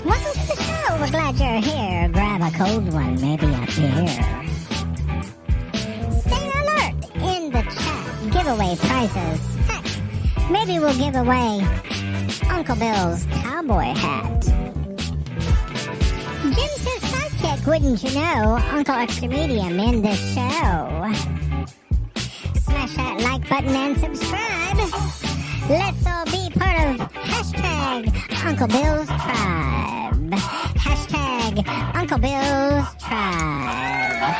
Welcome to the show. We're glad you're here. Grab a cold one, maybe a beer. Stay alert in the chat. Giveaway prizes. Heck, maybe we'll give away Uncle Bill's cowboy hat. Jim's his sidekick, wouldn't you know? Uncle Extra Medium in the show. Smash that like button and subscribe. Let's all be part of hashtag Uncle Bill's Tribe. Hashtag Uncle Bill's Tribe.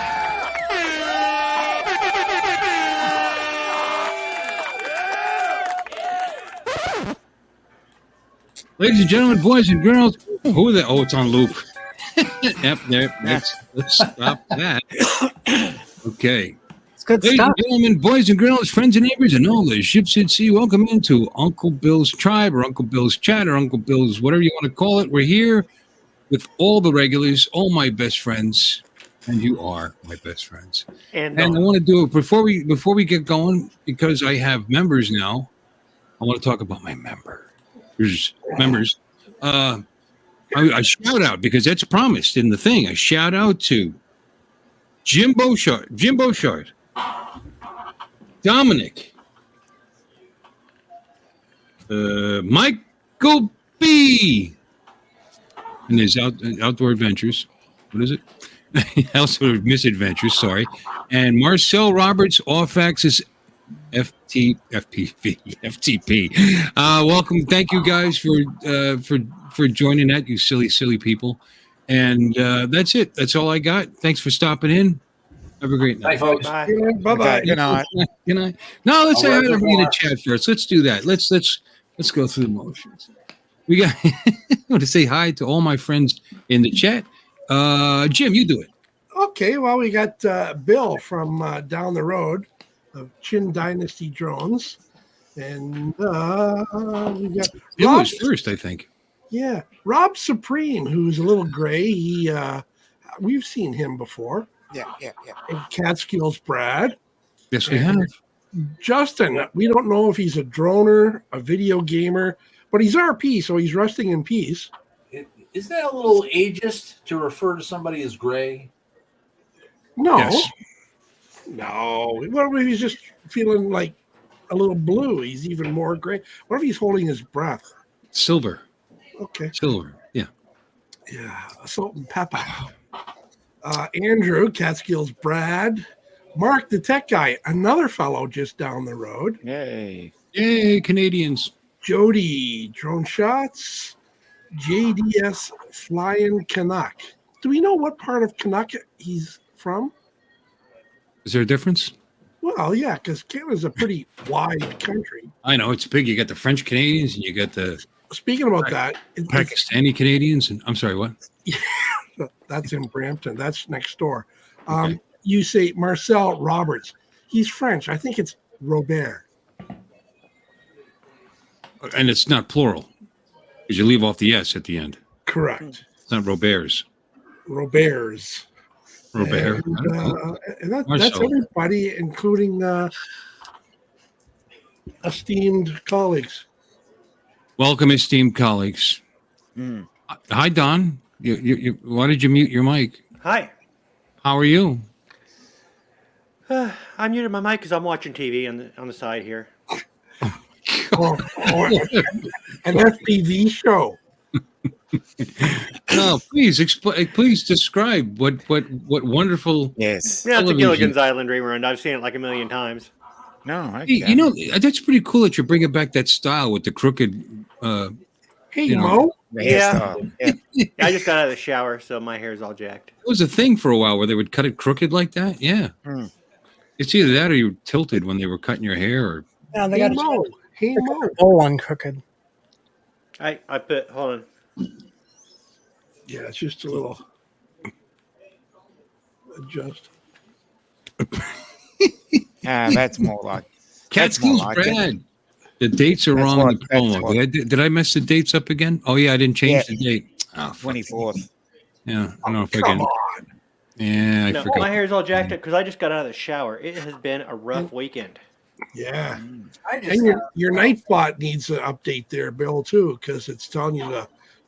Ladies and gentlemen, boys and girls, who are they? Oh, it's on loop. Yep, there. Let's stop that. Okay. Good Ladies stuff. and gentlemen, boys and girls, friends and neighbors, and all the ships at sea, welcome into Uncle Bill's Tribe or Uncle Bill's Chat or Uncle Bill's whatever you want to call it. We're here with all the regulars, all my best friends, and you are my best friends. And I want to do it before we get going, because I have members now. I want to talk about my members. I shout out, because that's promised in the thing. I shout out to Jim Beauchard, Dominic, Michael B. and his outdoor adventures. What is it? Outdoor misadventures. Sorry, and Marcel Roberts, off axis FTP. Welcome. Thank you guys for joining that, you silly people. And that's it. That's all I got. Thanks for stopping in. Have a great night. Bye, folks. Bye. Bye-bye. Good night. Good night. No, let's say hi to Au everybody in revoir. the chat first. Let's do that. Let's go through the motions. We got I want to say hi to all my friends in the chat. Jim, you do it. Okay, well, we got Bill from down the road of Chin Dynasty Drones. And we got It Rob, was first, I think. yeah, Rob Supreme, who's a little gray. We've seen him before. Yeah. And Catskills Brad. Yes, we have. Justin, we don't know if he's a droner, a video gamer, but he's RP, so he's resting in peace. Is that a little ageist to refer to somebody as gray? No. Yes. No. What if he's just feeling like a little blue? He's even more gray. What if he's holding his breath? Silver. Okay. Silver. Yeah. Yeah. Salt and pepper. Andrew, Catskills Brad, Mark the tech guy, another fellow just down the road. Yay. Yay, Canadians. Jody, Drone Shots, JDS Flying Canuck. Do we know what part of Canuck he's from? Is there a difference? Well, yeah, because Canada's a pretty wide country. I know it's big. You got the French Canadians and you got the Speaking about that, Pakistani Canadians. And I'm sorry, what? that's in Brampton. That's next door. Okay. You say Marcel Roberts. He's French. I think it's Robert. And it's not plural, because you leave off the S at the end. Correct. It's not Roberts. Roberts. Robert. And that's Marcel. everybody, including esteemed colleagues. Welcome, esteemed colleagues. Mm. Hi, Don. Why did you mute your mic? Hi. How are you? I muted my mic because I'm watching TV on the side here. or an FPV show. No, please explain. Please describe what wonderful. Yes. Yeah, it's a television. Gilligan's Island rerun. I've seen it like a million times. No, okay. You know, that's pretty cool that you're bringing back that style with the crooked. Hey, You know, Mo. The Yeah. hairstyle. Yeah. I just got out of the shower, so my hair's all jacked. It was a thing for a while where they would cut it crooked like that. Yeah, Hmm. it's either that or you tilted when they were cutting your hair. Or No, they Hey, got Mo. Hey, Mo. a bowl on crooked. I put, hold on. Yeah, it's just a little adjust. That's more like. That's Catskills, more like it. Brad. The dates are That's wrong what- in the that's promo. what- Did I mess the dates up again? Oh yeah, I didn't change Yeah. the date. Oh, fuck. 24th. Yeah, I don't know if I Come can. on. Yeah, I No, forgot. my hair's all jacked up because I just got out of the shower. It has been a rough weekend. Yeah. I And your Nightbot needs an update there, Bill, too, because it's telling you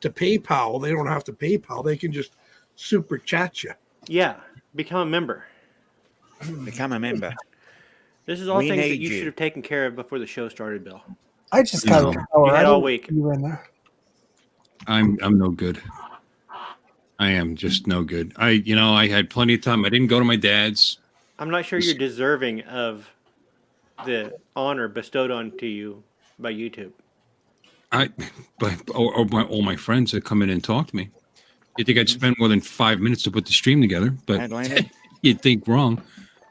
to PayPal. They don't have to PayPal. They can just super chat you. Yeah, become a member. Become a member. This is all We things that need you you. should have taken care of before the show started, Bill. I just got No. a shower. You had I all didn't week. see you in there. I'm no good. I am just no good. I had plenty of time. I didn't go to my dad's. I'm not sure you're deserving of the honor bestowed onto you by YouTube. All my friends that come in and talk to me. You think I'd spend more than 5 minutes to put the stream together? But Atlanta. you'd think wrong.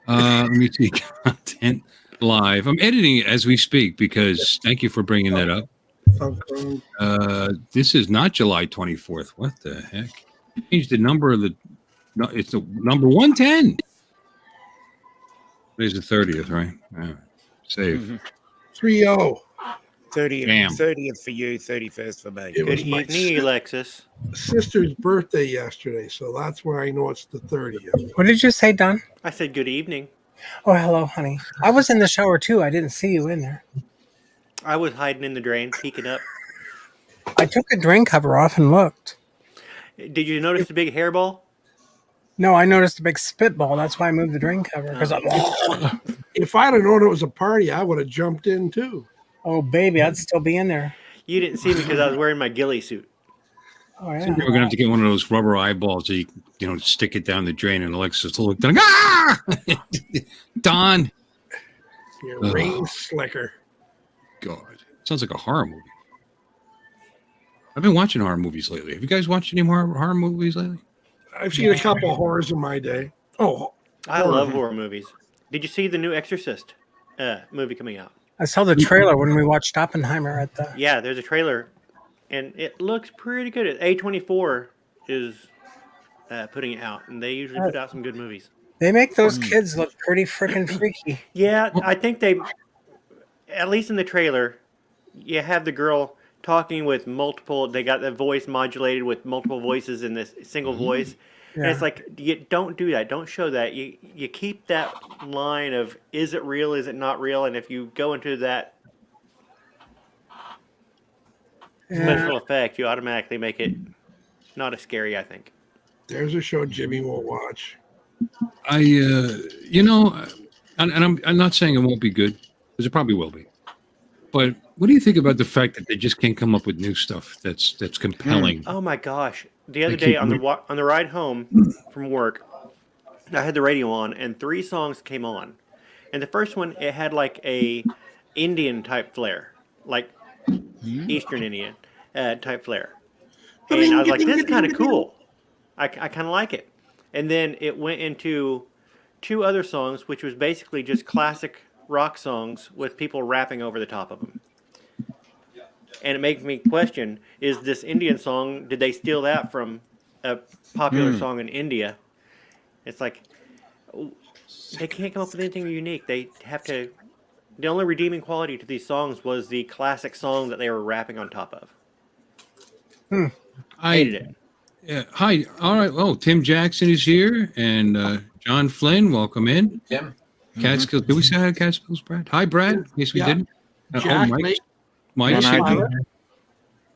Let me see content live. I'm editing it as we speak because thank you for bringing that up. This is not July 24th. What the heck? Changed the number of the. No, it's the number 110. Today's the 30th, right? Yeah. Save. 3-0. 30th, Damn. 30th for you, 31st for me. It Good was my evening, Alexis. sister's birthday yesterday, so that's why I know it's the 30th. What did you say, Don? I said good evening. Oh, hello, honey. I was in the shower too. I didn't see you in there. I was hiding in the drain, peeking up. I took the drain cover off and looked. Did you notice the big hairball? No, I noticed a big spitball. That's why I moved the drain cover. Because If I'd have known it was a party, I would have jumped in too. oh, baby, I'd still be in there. You didn't see me because I was wearing my ghillie suit. Oh, yeah. We're gonna have to get one of those rubber eyeballs that you stick it down the drain and Alexis will look down. Ah! Don. Your Ugh. rain slicker. God. Sounds like a horror movie. I've been watching horror movies lately. Have you guys watched any horror movies lately? I've seen a couple of horrors in my day. Oh, I love horror movies. Did you see the new Exorcist movie coming out? I saw the trailer when we watched Oppenheimer at the. Yeah, there's a trailer, and it looks pretty good. A24 is putting it out, and they usually put out some good movies. They make those kids look pretty freaking freaky. Yeah, I think they, at least in the trailer, you have the girl talking with multiple. They got the voice modulated with multiple voices in this single voice, and it's like you don't do that. Don't show that. You keep that line of is it real? Is it not real? And if you go into that special effect, you automatically make it not as scary. I think. there's a show Jimmy won't watch. I'm not saying it won't be good because it probably will be. But what do you think about the fact that they just can't come up with new stuff that's compelling? Oh my gosh! The other They day keep on the ride home from work, I had the radio on, and 3 songs came on, and the first one it had like a Indian type flair, like Eastern Indian type flair, and I was like, "This is kind of cool. I kind of like it." And then it went into 2 other songs, which was basically just classic rock songs with people rapping over the top of them. And it makes me question, is this Indian song, did they steal that from a popular song in India? It's like, they can't come up with anything unique. They have to, the only redeeming quality to these songs was the classic song that they were rapping on top of. Hated it. Yeah. Hi. All right. Oh, Tim Jackson is here, and John Flynn. Welcome in. Tim? Catskills. Did we say hi to Catskills, Brad? Hi, Brad. In case we Yeah. didn't. Jack, Mike. Nate, Mike. Hello.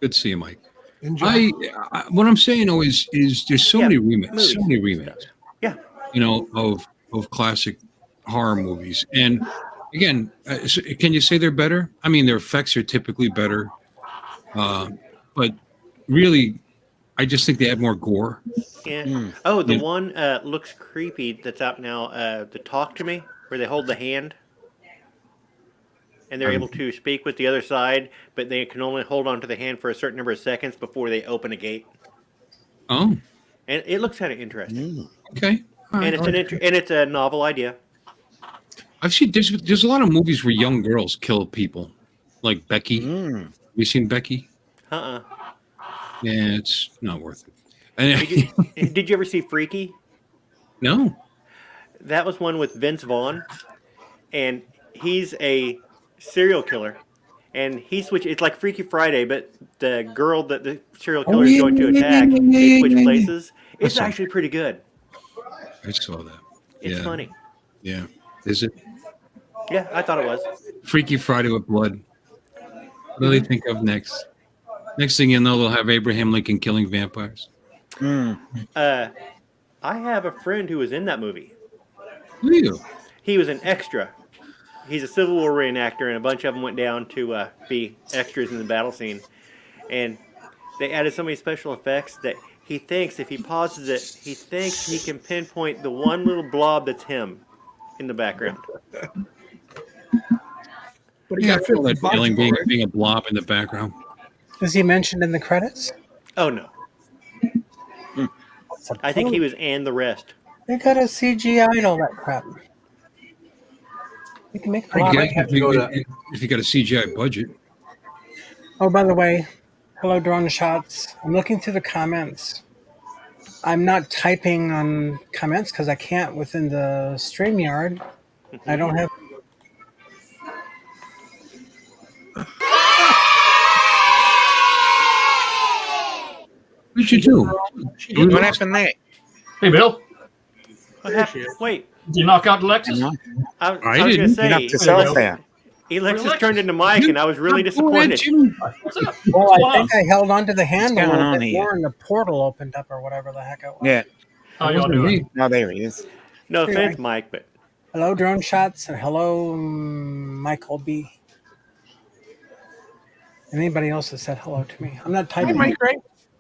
Good to see you, Mike. and Jack. What I'm saying though is there's so Yeah, many remakes, movies. so many remakes. Yeah. Of classic horror movies, and Again, can you say they're better? I mean, their effects are typically better, but really, I just think they have more gore. Yeah. Oh, the one looks creepy that's out now. The Talk to Me, where they hold the hand, and they're able to speak with the other side, but they can only hold on to the hand for a certain number of seconds before they open a gate. Oh, And it looks kind of interesting. okay. All right. And it's a novel idea. I've seen there's a lot of movies where young girls kill people, like Becky. Have you seen Becky? Uh-uh. Yeah, it's not worth it. And, Did you ever see Freaky? no. That was one with Vince Vaughn, and he's a serial killer. And he switched. It's like Freaky Friday, but the girl that the serial killer is going to attack, they switch places. It's actually pretty good. I saw that. It's funny. Yeah. Is it? Yeah, I thought it was. Freaky Friday with blood. What do they think of next? Next thing you know, they'll have Abraham Lincoln killing vampires. I have a friend who was in that movie. Who are you? He was an extra. He's a Civil War reenactor, and a bunch of them went down to be extras in the battle scene. And they added so many special effects that he thinks if he pauses it, he thinks he can pinpoint the one little blob that's him in the background. But he Yeah, I got feel 50 that bucks feeling for it. being a blob in the background. Is he mentioned in the credits? Oh, no. I think he was and the rest. They got a CGI'd all that crap. You can make a I lot. guess have to go to- if you got a CGI budget. Oh, by the way, hello, drone shots. I'm looking through the comments. I'm not typing on comments because I can't within the StreamYard. I don't have. What did you do? What happened there? Hey, Bill, What happened? Wait, did you knock out Lexus? I I was going to didn't. say, You knocked yourself out. Ellexis turned into Mike, and I was really Go ahead, disappointed. Jimmy. What's up? Well, I think I held onto the handle a going little on bit here? more, and the portal opened up, or whatever the heck it was. Yeah. How y'all Wasn't doing? me. Oh, there he is. No offense, Mike, but Hello, drone shots, and hello, Michael B. Anybody else that said hello to me? I'm not typing.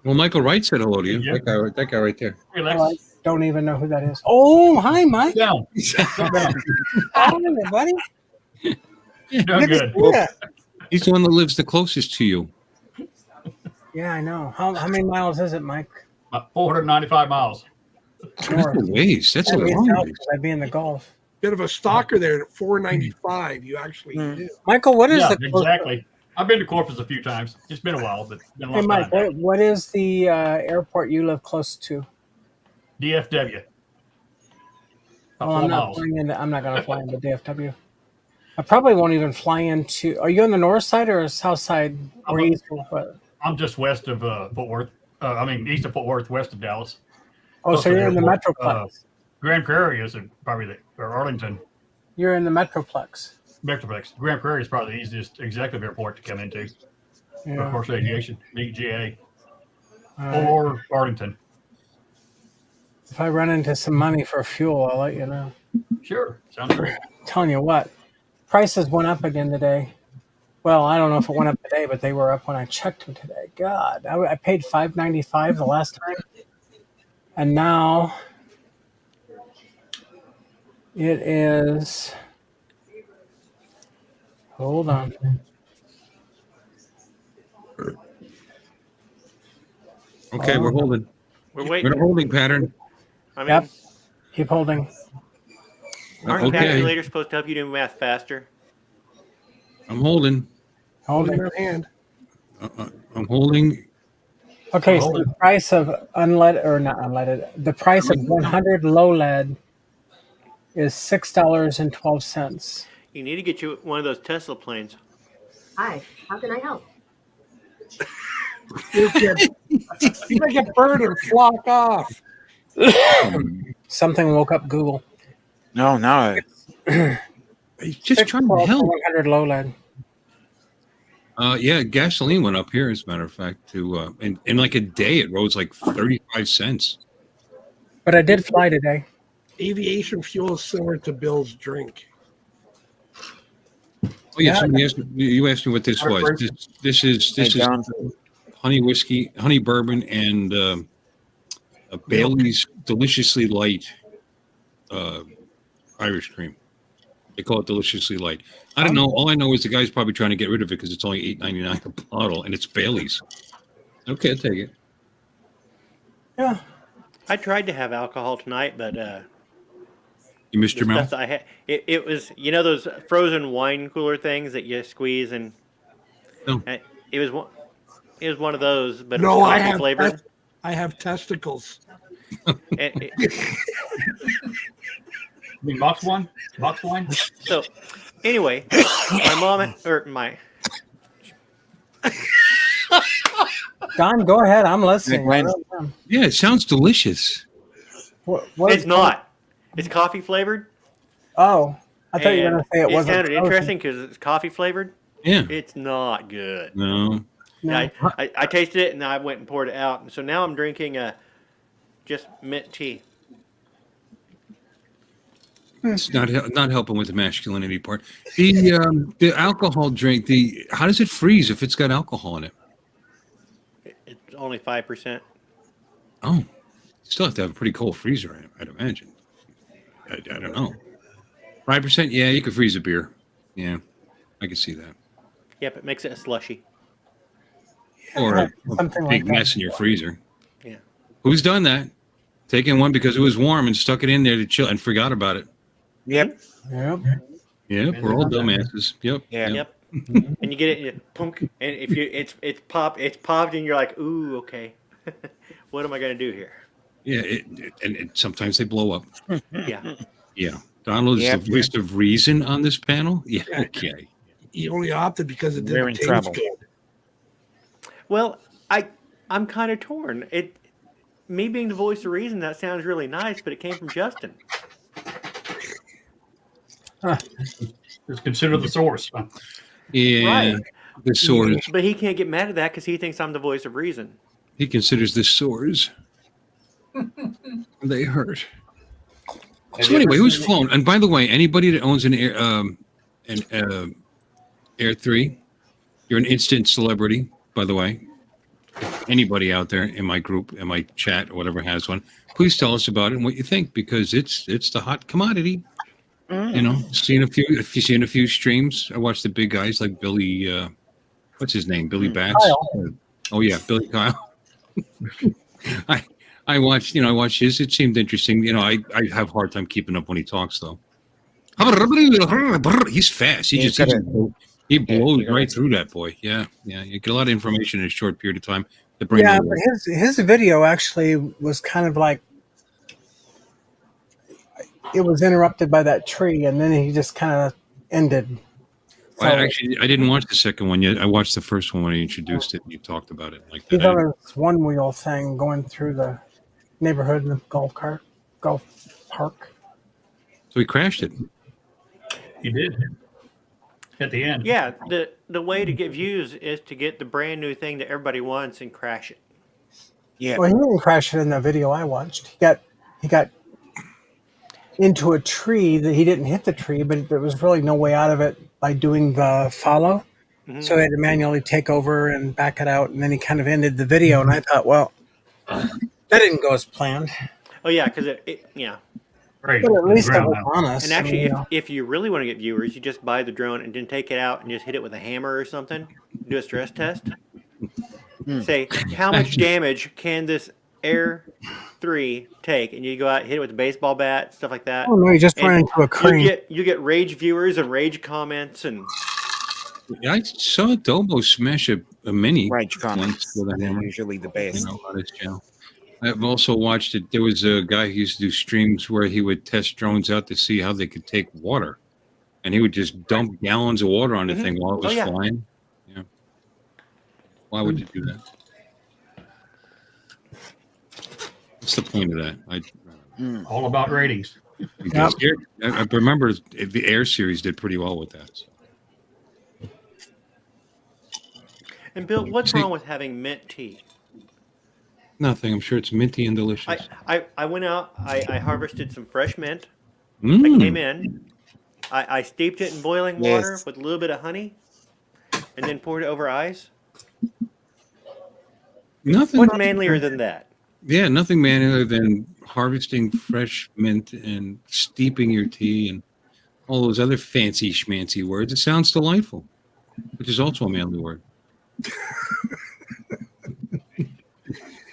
Well, Michael Wright said hello to you. Yeah. That guy right there. Hey, Oh, I Lexus. don't even know who that is. Oh, hi, Mike. Down. Hi, everybody. Doing Good to good. see ya. He's the one that lives the closest to you. Yeah, I know. How many miles is it, Mike? About 495 miles. That's a ways. That's a I'd be long south ways. 'cause I'd be in the Gulf. Bit of a stalker there at 495. You actually do. Michael, what is Yeah, the exactly. I've been to Corpus a few times. It's been a while, but it's been a Hey, long Mike, time. what is the airport you live close to? DFW. About Well, 4 miles. I'm not going to fly into DFW. I probably won't even fly into. Are you on the north side or south side or I'm- east? Or what? I'm just west of Fort Worth. East of Fort Worth, west of Dallas. Oh, so Close to you're in the airport. Metroplex. Grand Prairie is or Arlington. You're in the Metroplex. Metroplex. Grand Prairie is probably the easiest executive airport to come into. Of Yeah. course, aviation, GA, All right. or Arlington. If I run into some money for fuel, I'll let you know. Sure, sounds great. Telling you what, prices went up again today. Well, I don't know if it went up today, but they were up when I checked them today. God, I paid $5.95 the last time, and now it is. Hold on. Okay, we're holding. we're We're in waiting. a holding pattern. I mean, Yep. Keep holding. aren't Okay, calculators supposed to help you do math faster? I'm holding. Holding Holding. your hand. I'm holding. Okay, so the price of unleaded or not unleaded, the price of 100 low lead is $6.12. You need to get you one of those Tesla planes. Hi, how can I help? You make a bird and flock off. Something woke up Google. No, no. He's just trying to 6.12 for help. 100 low lead. Yeah, gasoline went up here, as a matter of fact. To in like a day, it rose like 35 cents. But I did fly today. Aviation fuel is similar to Bill's drink. Oh yeah, Yeah. somebody asked, you asked me what this was. This is Hey, John. honey whiskey, honey bourbon, and a Bailey's deliciously light Irish cream. They call it deliciously light. I don't know. All I know is the guy's probably trying to get rid of it because it's only $8.99 a bottle, and it's Bailey's. Okay, I'll take it. Yeah. I tried to have alcohol tonight, but You missed the your stuff mouth. that I had, it was those frozen wine cooler things that you squeeze and No. it was one of those, but it No, was I coffee have flavored. I have testicles. I mean, box wine? Box wine? So anyway, my mom or my Don, go ahead. I'm listening. Glenn. Yeah, it sounds delicious. What it's not. It's coffee flavored. Oh, I thought you were going to say it wasn't. sounded frozen. interesting because it's coffee flavored. Yeah. It's not good. No. No. I tasted it and I went and poured it out. And so now I'm drinking just mint tea. It's not helping with the masculinity part. The alcohol drink. How does it freeze if it's got alcohol in it? It's only 5%. Oh, you still have to have a pretty cold freezer, I'd imagine. I don't know. 5%? Yeah, you could freeze a beer. Yeah, I can see that. Yep, it makes it a slushy. Or a Something big like that. mess in your freezer. Yeah. Who's done that? Taken one because it was warm and stuck it in there to chill and forgot about it. Yep. Yep. Yep, we're all dumbasses. Yep. Yeah. Yep. And you get it and you punk, and if you it's popped and you're like, ooh, okay. What am I gonna do here? Yeah, and sometimes they blow up. Yeah. Yeah. Donald is Yep. the voice of reason on this panel. Yeah, okay. He only opted because it We're didn't in taste trouble. Mm-hmm. Well, I'm kind of torn. Me being the voice of reason, that sounds really nice, but it came from Justin. Just consider the source. Yeah. Right. The sores. But he can't get mad at that because he thinks I'm the voice of reason. He considers the sores. They hurt. So anyway, who's flown? And by the way, anybody that owns an Air 3, you're an instant celebrity, by the way. Anybody out there in my group, in my chat, or whatever has one, please tell us about it and what you think, because it's the hot commodity. You know, if you've seen a few streams, I watched the big guys like Billy, what's his name? Billy Bats. Kyle. Oh yeah, Billy Kyle. I watched his. It seemed interesting. You know, I have a hard time keeping up when he talks though. He's fast. He blows right through that boy. Yeah. You get a lot of information in a short period of time. The brain Yeah, will- but his video actually was kind of like it was interrupted by that tree, and then he just kind of ended. So I didn't watch the second one yet. I watched the first one when he introduced it and you talked about it like he's that. on this one wheel thing going through the neighborhood in the golf park. So he crashed it. He did. At the end. Yeah, the way to get views is to get the brand new thing that everybody wants and crash it. Yeah. Well, he didn't crash it in the video I watched. He got into a tree that he didn't hit the tree, but there was really no way out of it by doing the follow. Mm-hmm. So he had to manually take over and back it out, and then he kind of ended the video. And I thought, well, that didn't go as planned. Oh yeah, because yeah. Right. But at least it Ground was now. honest. And actually, you know. if you really want to get viewers, you just buy the drone and then take it out and just hit it with a hammer or something. Do a stress test. Say, how much damage can this Air 3 take? And you go out and hit it with a baseball bat, stuff like that. Oh no, you just And ran into a crane. You get rage viewers and rage comments and I saw Dobo smash a mini Rage comments. once with a They're hammer. usually the best. On his channel. I've also watched it. There was a guy who used to do streams where he would test drones out to see how they could take water, and he would just dump gallons of water on the thing while it was yeah. flying. Yeah. Why would you do that? What's the point of that? All about ratings. I remember the Air series did pretty well with that. So. And Bill, what's wrong with having mint tea? Nothing. I'm sure it's minty and delicious. I went out, I harvested some fresh mint. Mm. I came in, I steeped it in boiling water Yes. with a little bit of honey, and then poured it over ice. Nothing. What's manlier than that? Yeah, nothing manlier than harvesting fresh mint and steeping your tea and all those other fancy schmancy words. It sounds delightful, which is also a manly word.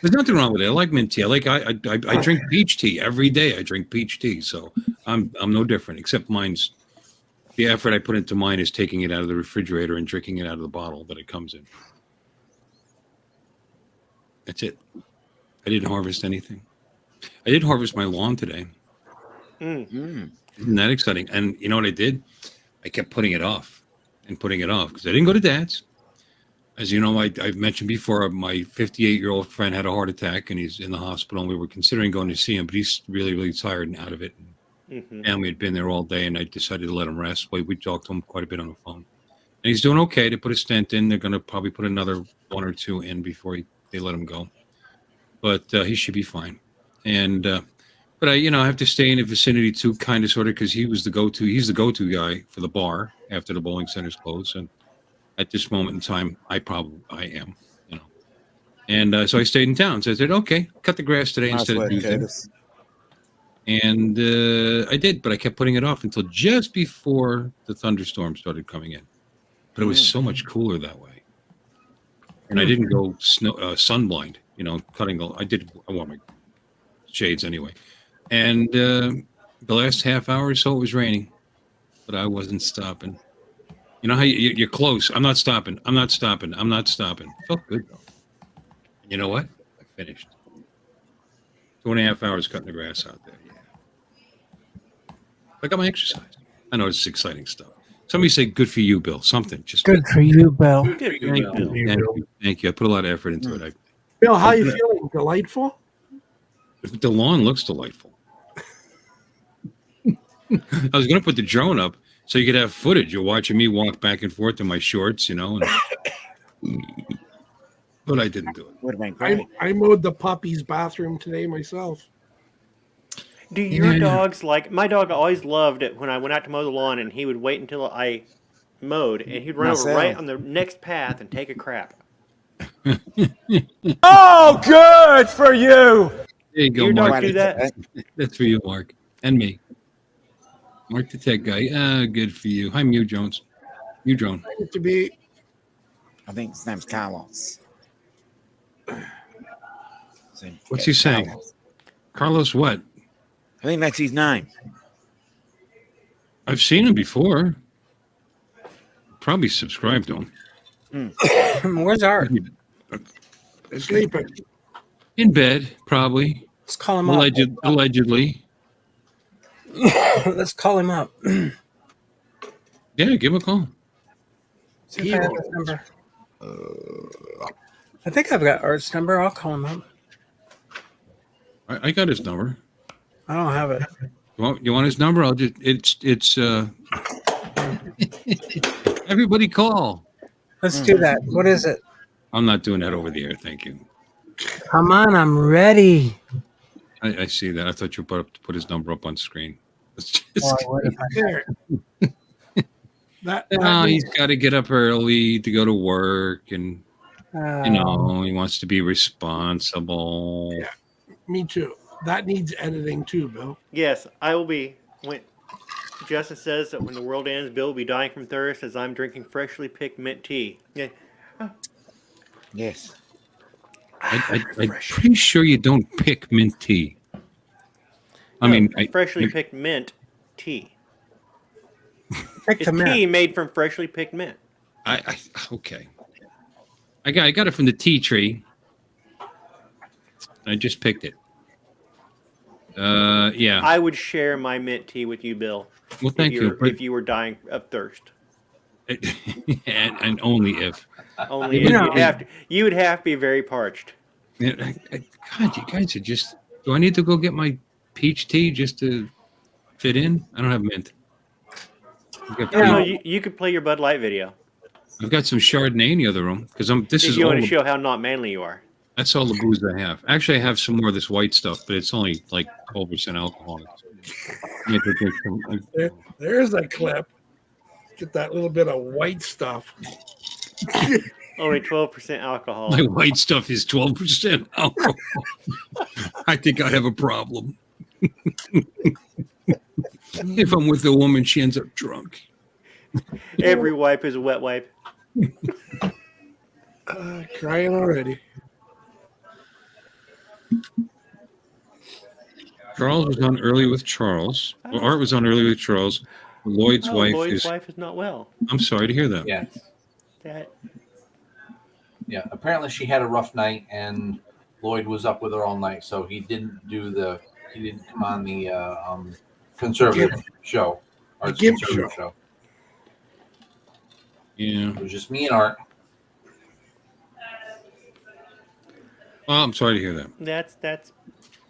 There's nothing wrong with it. I like mint tea. I drink peach tea every day. I drink peach tea, so I'm no different. Except mine's the effort I put into mine is taking it out of the refrigerator and drinking it out of the bottle that it comes in. That's it. I didn't harvest anything. I did harvest my lawn today. Isn't that exciting? And you know what I did? I kept putting it off because I didn't go to Dad's. As you know, I've mentioned before, my 58-year-old friend had a heart attack and he's in the hospital. And we were considering going to see him, but he's really, really tired and out of it. Family had been there all day, and I decided to let him rest. We talked to him quite a bit on the phone, and he's doing okay. They put a stent in. They're going to probably put another 1 or 2 in before they let him go. But he should be fine. And but I have to stay in the vicinity too, kind of, sort of, because he's the go-to guy for the bar after the bowling center's closed. And at this moment in time, I am, And so I stayed in town. So I said, okay, cut the grass today instead of Tuesday. And I did, but I kept putting it off until just before the thunderstorm started coming in. But it was so much cooler that way. And I didn't go sunblind, I wore my shades anyway. And the last half hour or so, it was raining, but I wasn't stopping. You know how you're close. I'm not stopping. Felt good, though. You know what? I finished. 2.5 hours cutting the grass out there. Yeah. I got my exercise. I know it's exciting stuff. Somebody say, good for you, Bill. Something. Just Good for you, Bill. Good for you, Bill. Thank you. I put a lot of effort into it. Bill, how you feeling? Delightful? The lawn looks delightful. I was going to put the drone up so you could have footage. You're watching me walk back and forth in my shorts, but I didn't do it. Would have been great. I mowed the puppy's bathroom today myself. Do your dogs my dog always loved it when I went out to mow the lawn and he would wait until I mowed and he'd run over right on the next path and take a crap. Oh, good for you. There you go, Your Mark. dog do that? That's for you, Mark. And me. Mark the tech guy. Good for you. Hi, Mew Jones. Mew Drone. To be. I think his name's Carlos. What's he saying? Carlos what? I think that's his name. I've seen him before. Probably subscribed to him. Where's Art? Sleeping. In bed, probably. Let's call him up. Allegedly. Let's call him up. Yeah, give him a call. See if I have his number. I think I've got Art's number. I'll call him up. I got his number. I don't have it. You want his number? I'll just it's everybody call. Let's do that. What is it? I'm not doing that over the air, thank you. Come on, I'm ready. I see that. I thought you were about to put his number up on screen. There. He's got to get up early to go to work, and he wants to be responsible. Yeah, me too. That needs editing too, Bill. Yes, I will be. When Justin says that when the world ends, Bill will be dying from thirst as I'm drinking freshly picked mint tea. Yeah. Yes. I'm pretty sure you don't pick mint tea. Freshly picked mint tea. Pick It's tea made from freshly picked mint. Okay. I got it from the tea tree. I just picked it. Yeah. I would share my mint tea with you, Bill. Well, thank you. If you were dying of thirst. and only if. Only if you would have to be very parched. God, you guys are just. Do I need to go get my peach tea just to fit in? I don't have mint. You could play your Bud Light video. I've got some Chardonnay in the other room because you want to show how not manly you are. That's all the booze I have. Actually, I have some more of this white stuff, but it's only like 12% alcohol. There's a clip. Get that little bit of white stuff. Only 12% alcohol. My white stuff is 12% alcohol. I think I have a problem. If I'm with a woman, she ends up drunk. Every wipe is a wet wipe. Crying already. Charles was on early with Charles. Well, Art was on early with Charles. Lloyd's wife Lloyd's wife is not well. I'm sorry to hear that. Yeah. That. Yeah. Apparently, she had a rough night, and Lloyd was up with her all night, so he didn't come on the conservative show. Or conservative show. Yeah. It was just me and Art. Oh, I'm sorry to hear that. That's.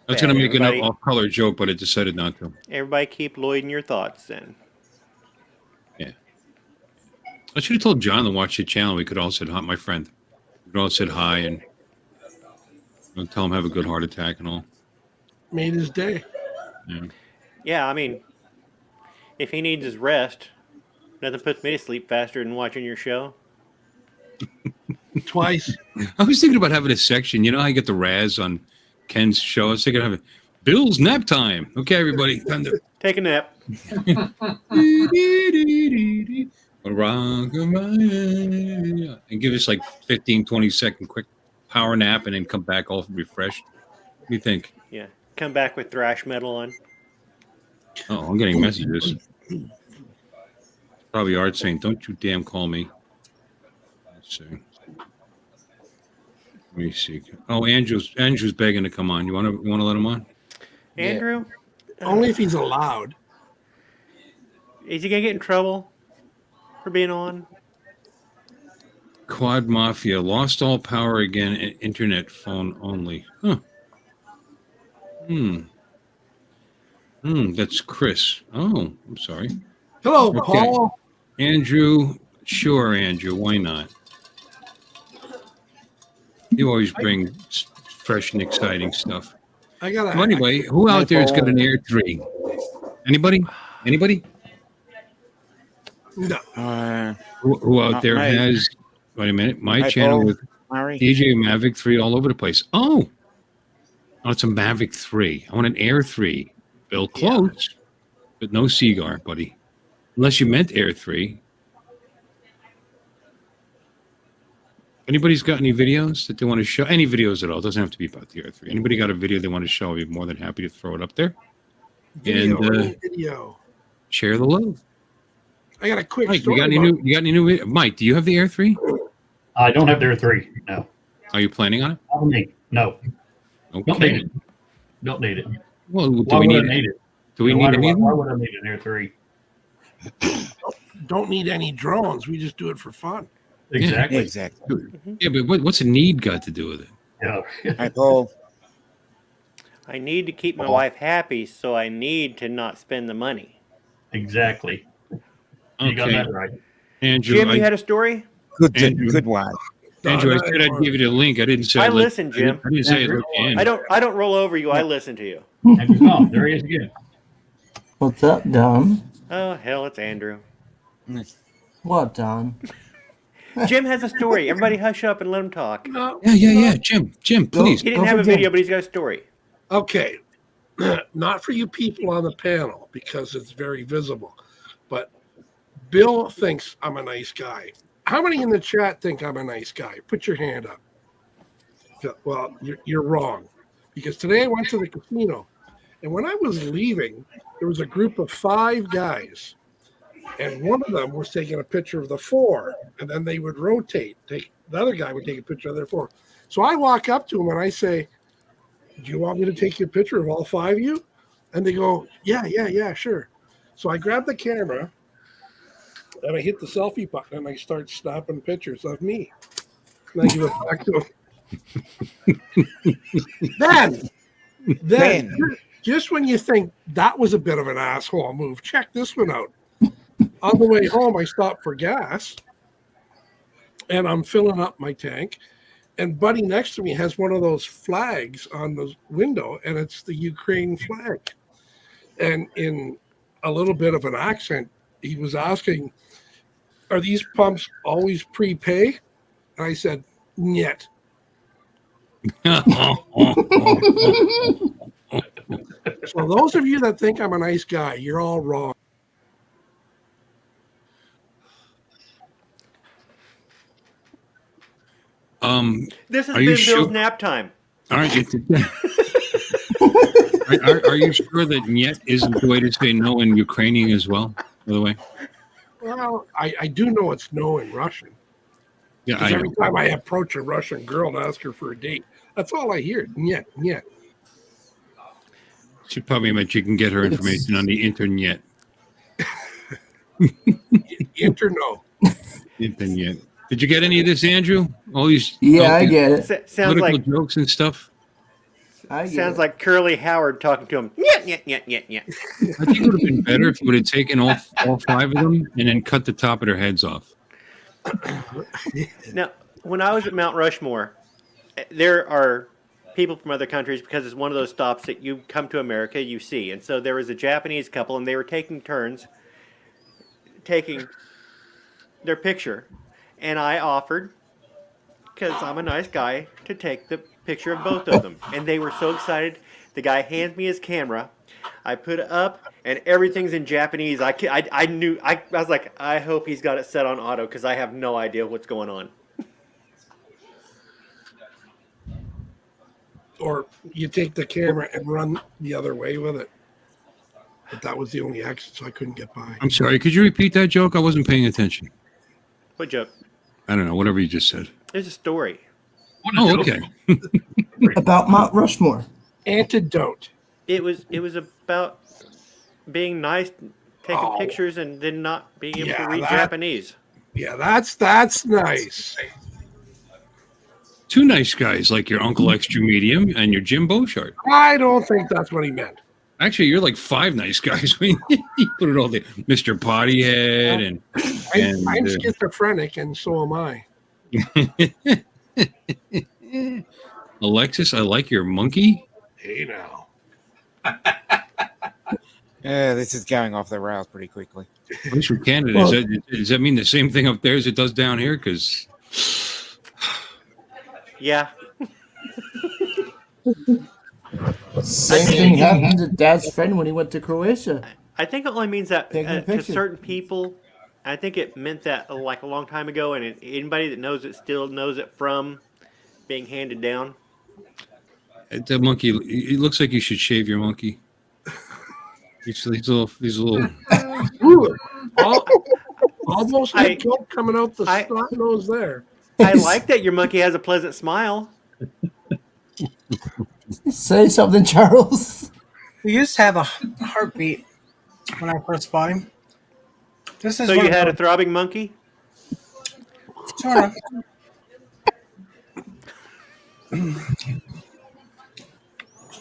I was going to make an off-color joke, but I decided not to. Everybody keep Lloyd in your thoughts then. Yeah. I should have told John to watch the channel. We could all said hi, my friend. We could all said hi and tell him have a good heart attack and all. Made his day. Yeah. Yeah, I mean, if he needs his rest, nothing puts me to sleep faster than watching your show. Twice. I was thinking about having a section. You know how you get the Raz on Ken's show? I was thinking of having Bill's nap time. Okay, everybody. Time to take a nap. And give us like 15, 20-second quick power nap and then come back all refreshed. What do you think? Yeah. Come back with thrash metal on. Oh, I'm getting messages. Probably Art saying, don't you damn call me. Let's see. Let me see. Oh, Andrew's begging to come on. You want to let him on? Andrew? Only if he's allowed. Is he going to get in trouble for being on? Quad Mafia lost all power again. Internet phone only. Huh. That's Chris. Oh, I'm sorry. Hello, Okay. Paul. Andrew. Sure, Andrew. Why not? You always bring fresh and exciting stuff. Well, anyway, who out there has got an Air 3? Anybody? No. Who out there has? Wait a minute. My channel with DJ Mavic 3 all over the place. Oh, it's a Mavic 3. I want an Air 3. Bill close, but no cigar, buddy. Unless you meant Air 3. Anybody's got any videos that they want to show? Any videos at all? It doesn't have to be about the Air 3. Anybody got a video they want to show? I'd be more than happy to throw it up there. Video. Share the love. I got a quick Mike, story. you got any new video? Mike, do you have the Air 3? I don't have the Air 3. No. Are you planning on it? No. Okay. Don't need it. Don't need it. Well, do Why we would need I need it? Do we need anything? Why would I need an Air 3? Don't need any drones. We just do it for fun. Exactly. Yeah, exactly. Yeah, but what's a need got to do with it? Yeah. Hi, Paul. I need to keep my wife happy, so I need to not spend the money. Exactly. You got that right. Andrew, Jim, you had a story? Good one. Andrew, I said I'd give you the link. I didn't say. I listen, Jim. I didn't say it. I don't roll over you. I listen to you. Oh, there he is again. What's up, Don? Oh hell, it's Andrew. What, Don? Jim has a story. Everybody hush up and let him talk. Yeah. Jim, please. He didn't have a video, but he's got a story. Okay. Not for you people on the panel because it's very visible. But Bill thinks I'm a nice guy. How many in the chat think I'm a nice guy? Put your hand up. Well, you're wrong. Because today I went to the casino. And when I was leaving, there was a group of 5 guys. And one of them was taking a picture of the 4. And then they would rotate. The other guy would take a picture of their 4. So I walk up to him and I say, do you want me to take you a picture of all 5 of you? And they go, yeah, sure. So I grab the camera and I hit the selfie button and I start snapping pictures of me. And I give it back to him. Then, just when you think that was a bit of an asshole move, check this one out. On the way home, I stopped for gas and I'm filling up my tank. And buddy next to me has one of those flags on the window, and it's the Ukraine flag. And in a little bit of an accent, he was asking, "Are these pumps always prepay?" And I said, "Niet." So those of you that think I'm a nice guy, you're all wrong. This has been Bill's nap time. All right. Are you sure that "niet" isn't the way to say no in Ukrainian as well, by the way? Well, I do know it's no in Russian. Yeah, Every time I approach a Russian girl to ask her for a date, that's all I hear. Niet, niet. She probably meant you can get her information on the internet. Interno. Internet. Did you get any of this, Andrew? All these I get it. Sounds political like jokes and stuff. Sounds like Curly Howard talking to him. Nyet, nyet, nyet, nyet, nyet. I think it would have been better if you would have taken all 5 of them and then cut the top of their heads off. Now, when I was at Mount Rushmore, there are people from other countries because it's one of those stops that you come to America, you see. And so there was a Japanese couple, and they were taking turns taking their picture. And I offered, because I'm a nice guy, to take the picture of both of them. And they were so excited. The guy hands me his camera. I put it up, and everything's in Japanese. I was like, I hope he's got it set on auto because I have no idea what's going on. Or you take the camera and run the other way with it. But that was the only exit, so I couldn't get by. I'm sorry. Could you repeat that joke? I wasn't paying attention. What joke? I don't know. Whatever you just said. There's a story. Oh, okay. About Mount Rushmore. Antidote. It was about being nice, taking pictures, and then not being able to read Japanese. Yeah, that's nice. 2 nice guys like your Uncle Extra Medium and your Jim Beauchart. I don't think that's what he meant. Actually, you're like 5 nice guys. You put it all there. Mr. Pottyhead and I'm schizophrenic, and so am I. Ellexis, I like your monkey. Hey now. Yeah, this is going off the rails pretty quickly. At least for Canada, does that mean the same thing up there as it does down here? Because yeah. Same thing happened to Dad's friend when he went to Croatia. I think it only means that Taking a to picture. certain people. I think it meant that like a long time ago, and anybody that knows it still knows it from being handed down. that monkey, it looks like you should shave your monkey. These little. Ooh, almost had goat coming out the snot nose there. I like that your monkey has a pleasant smile. Say something, Charles. He used to have a heartbeat when I first bought him. This is so you had a throbbing monkey? Sort of.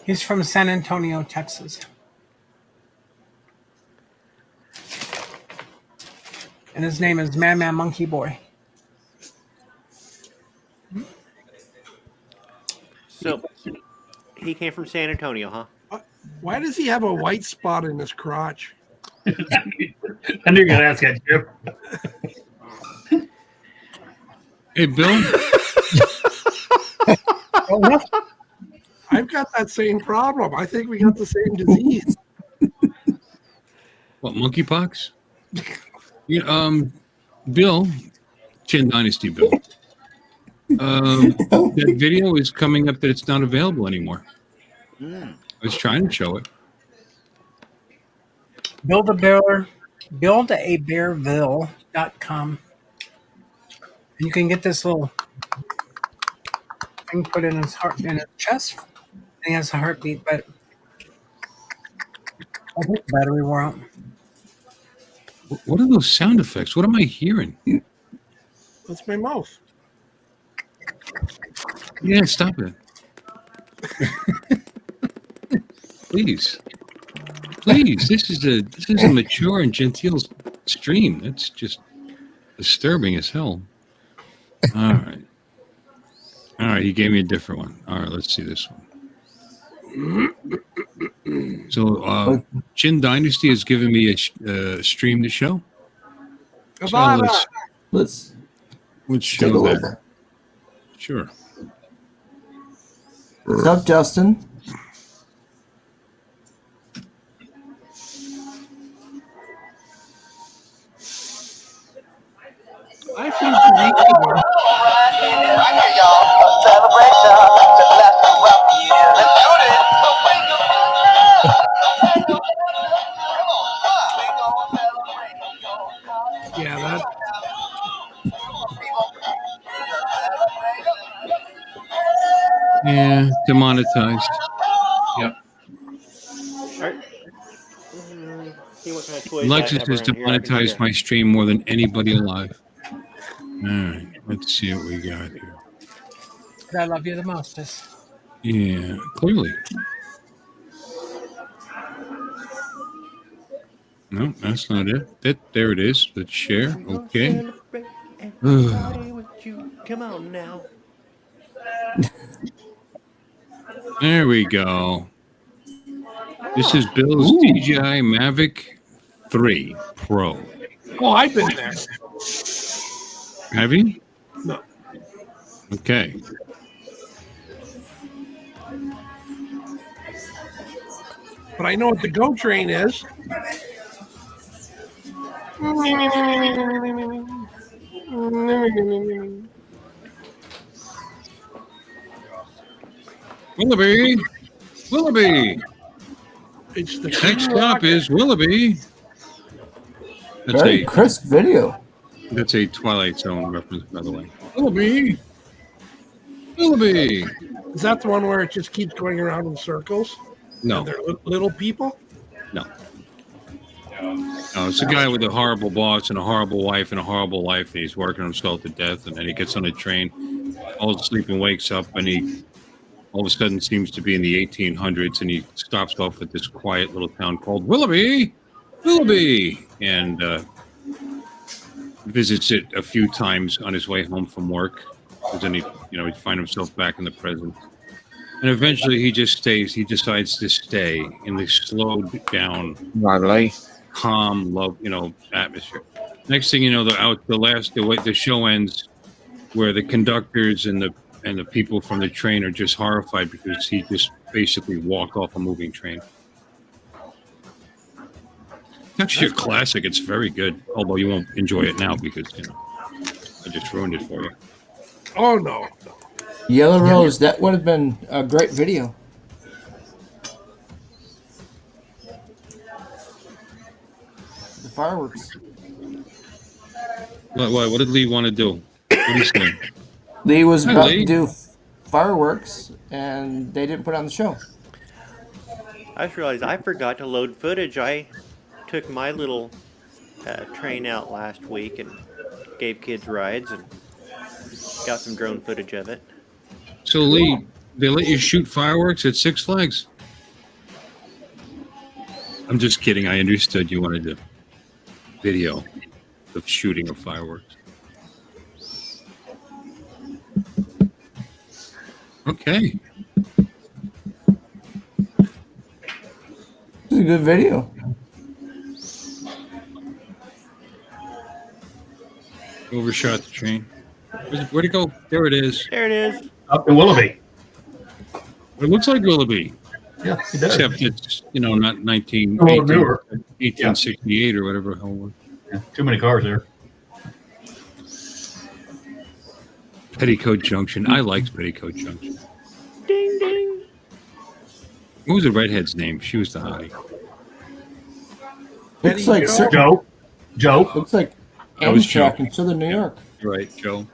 He's from San Antonio, Texas. And his name is Man Monkey Boy. So he came from San Antonio, huh? Why does he have a white spot in his crotch? I knew you were going to ask that, Jim. Hey, Bill. I've got that same problem. I think we got the same disease. What, monkeypox? Yeah, Bill, Chin Dynasty Bill. That video is coming up that it's not available anymore. I was trying to show it. Buildabearville.com. You can get this little thing put in his heart, in his chest. And he has a heartbeat, but I think the battery wore out. What are those sound effects? What am I hearing? That's my mouth. Yeah, stop it. Please. This is a mature and genteel stream. That's just disturbing as hell. All right, he gave me a different one. All right, let's see this one. So, Chin Dynasty has given me a stream to show. So let's show that. Sure. What's up, Justin? I feel unique. Yeah, that. Yeah, demonetized. Yep. See what kind of toys Ellexis I have has around here I can demonetized share. my stream more than anybody alive. All right, let's see what we got here. I love you the mostest. Yeah, clearly. No, that's not it. There it is. Let's share. Okay. Come on now. There we go. This is Bill's DJI Mavic 3 Pro. Oh, I've been there. Have you? No. Okay. But I know what the GO train is. Willoughby! Willoughby! It's the Next stop is Willoughby. That's Very crisp video. That's a Twilight Zone reference, by the way. Willoughby! Willoughby! Is that the one where it just keeps going around in circles? No. And they're little people? No. No, it's a guy with a horrible boss and a horrible wife and a horrible life, and he's working himself to death, and then he gets on a train, falls asleep and wakes up, and he all of a sudden seems to be in the 1800s, and he stops off at this quiet little town called Willoughby, and visits it a few times on his way home from work, because then he'd find himself back in the present. And eventually he just stays. He decides to stay in the slowed down, Lovely. calm, atmosphere. Next thing you know, the show ends where the conductors and the people from the train are just horrified because he just basically walked off a moving train. It's actually a classic. It's very good, although you won't enjoy it now because I just ruined it for you. Oh no. Yellow Rose, that would have been a great video. The fireworks. What did Lee want to do? What did he say? Lee was Hi, about Lee. to do fireworks, and they didn't put it on the show. I just realized I forgot to load footage. I took my little train out last week and gave kids rides and got some drone footage of it. So, Lee, they let you shoot fireworks at Six Flags? I'm just kidding. I understood you wanted to video the shooting of fireworks. Okay. It's a good video. Overshot the train. Where'd it go? There it is. There it is. Up in Willoughby. It looks like Willoughby. Yeah, it does. Except it's, not 1868 or whatever the hell it was. Yeah, too many cars there. Petticoat Junction. I liked Petticoat Junction. Ding ding. What was the redhead's name? She was the hottie. Looks like Joe. Looks like That was Amtrak Joe. in Southern New York. Right, Joe.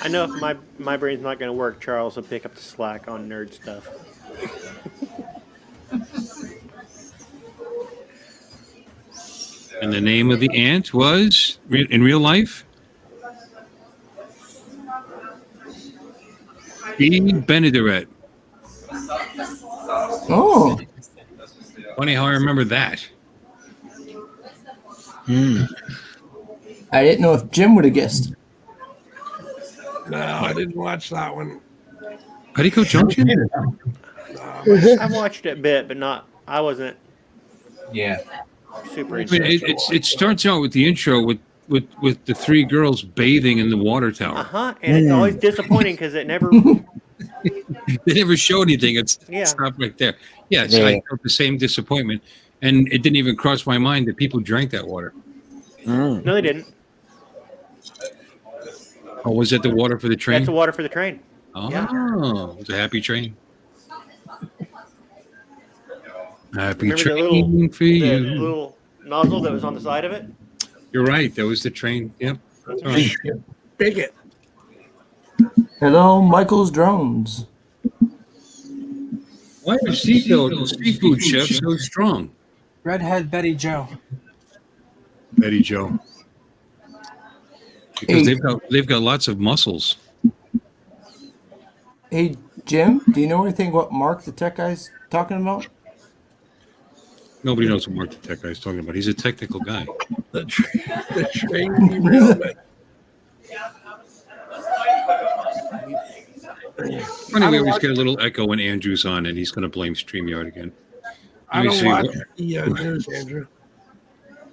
I know if my brain's not going to work, Charles will pick up the slack on nerd stuff. And the name of the aunt was, in real life? B. Benederet. Oh. Funny how I remember that. I didn't know if Jim would have guessed. No, I didn't watch that one. Petticoat Junction? I've watched it a bit, but not. I wasn't Yeah. super I mean, interested. it starts out with the intro with the three girls bathing in the water tower. And it's always disappointing because it never. They never show anything. It's Yeah. stopped right there. Yes, I felt the same disappointment, and it didn't even cross my mind that people drank that water. No, they didn't. Oh, was it the water for the train? That's the water for the train. Oh, Yeah. it was a happy train. Happy Remember train for the you. little nozzle that was on the side of it? You're right. That was the train. Yep. That's right. Bigot. Hello, Michael's Drones. Why are seafood chefs so strong? Redhead Betty Joe. Betty Joe. Because they've got lots of muscles. Hey, Jim, do you know anything what Mark the tech guy's talking about? Nobody knows what Mark the Tech Guy is talking about. He's a technical guy. The train derailment. Funny, we always get a little echo when Andrew's on, and he's going to blame StreamYard again. I Let me don't see watch what- the news, Andrew.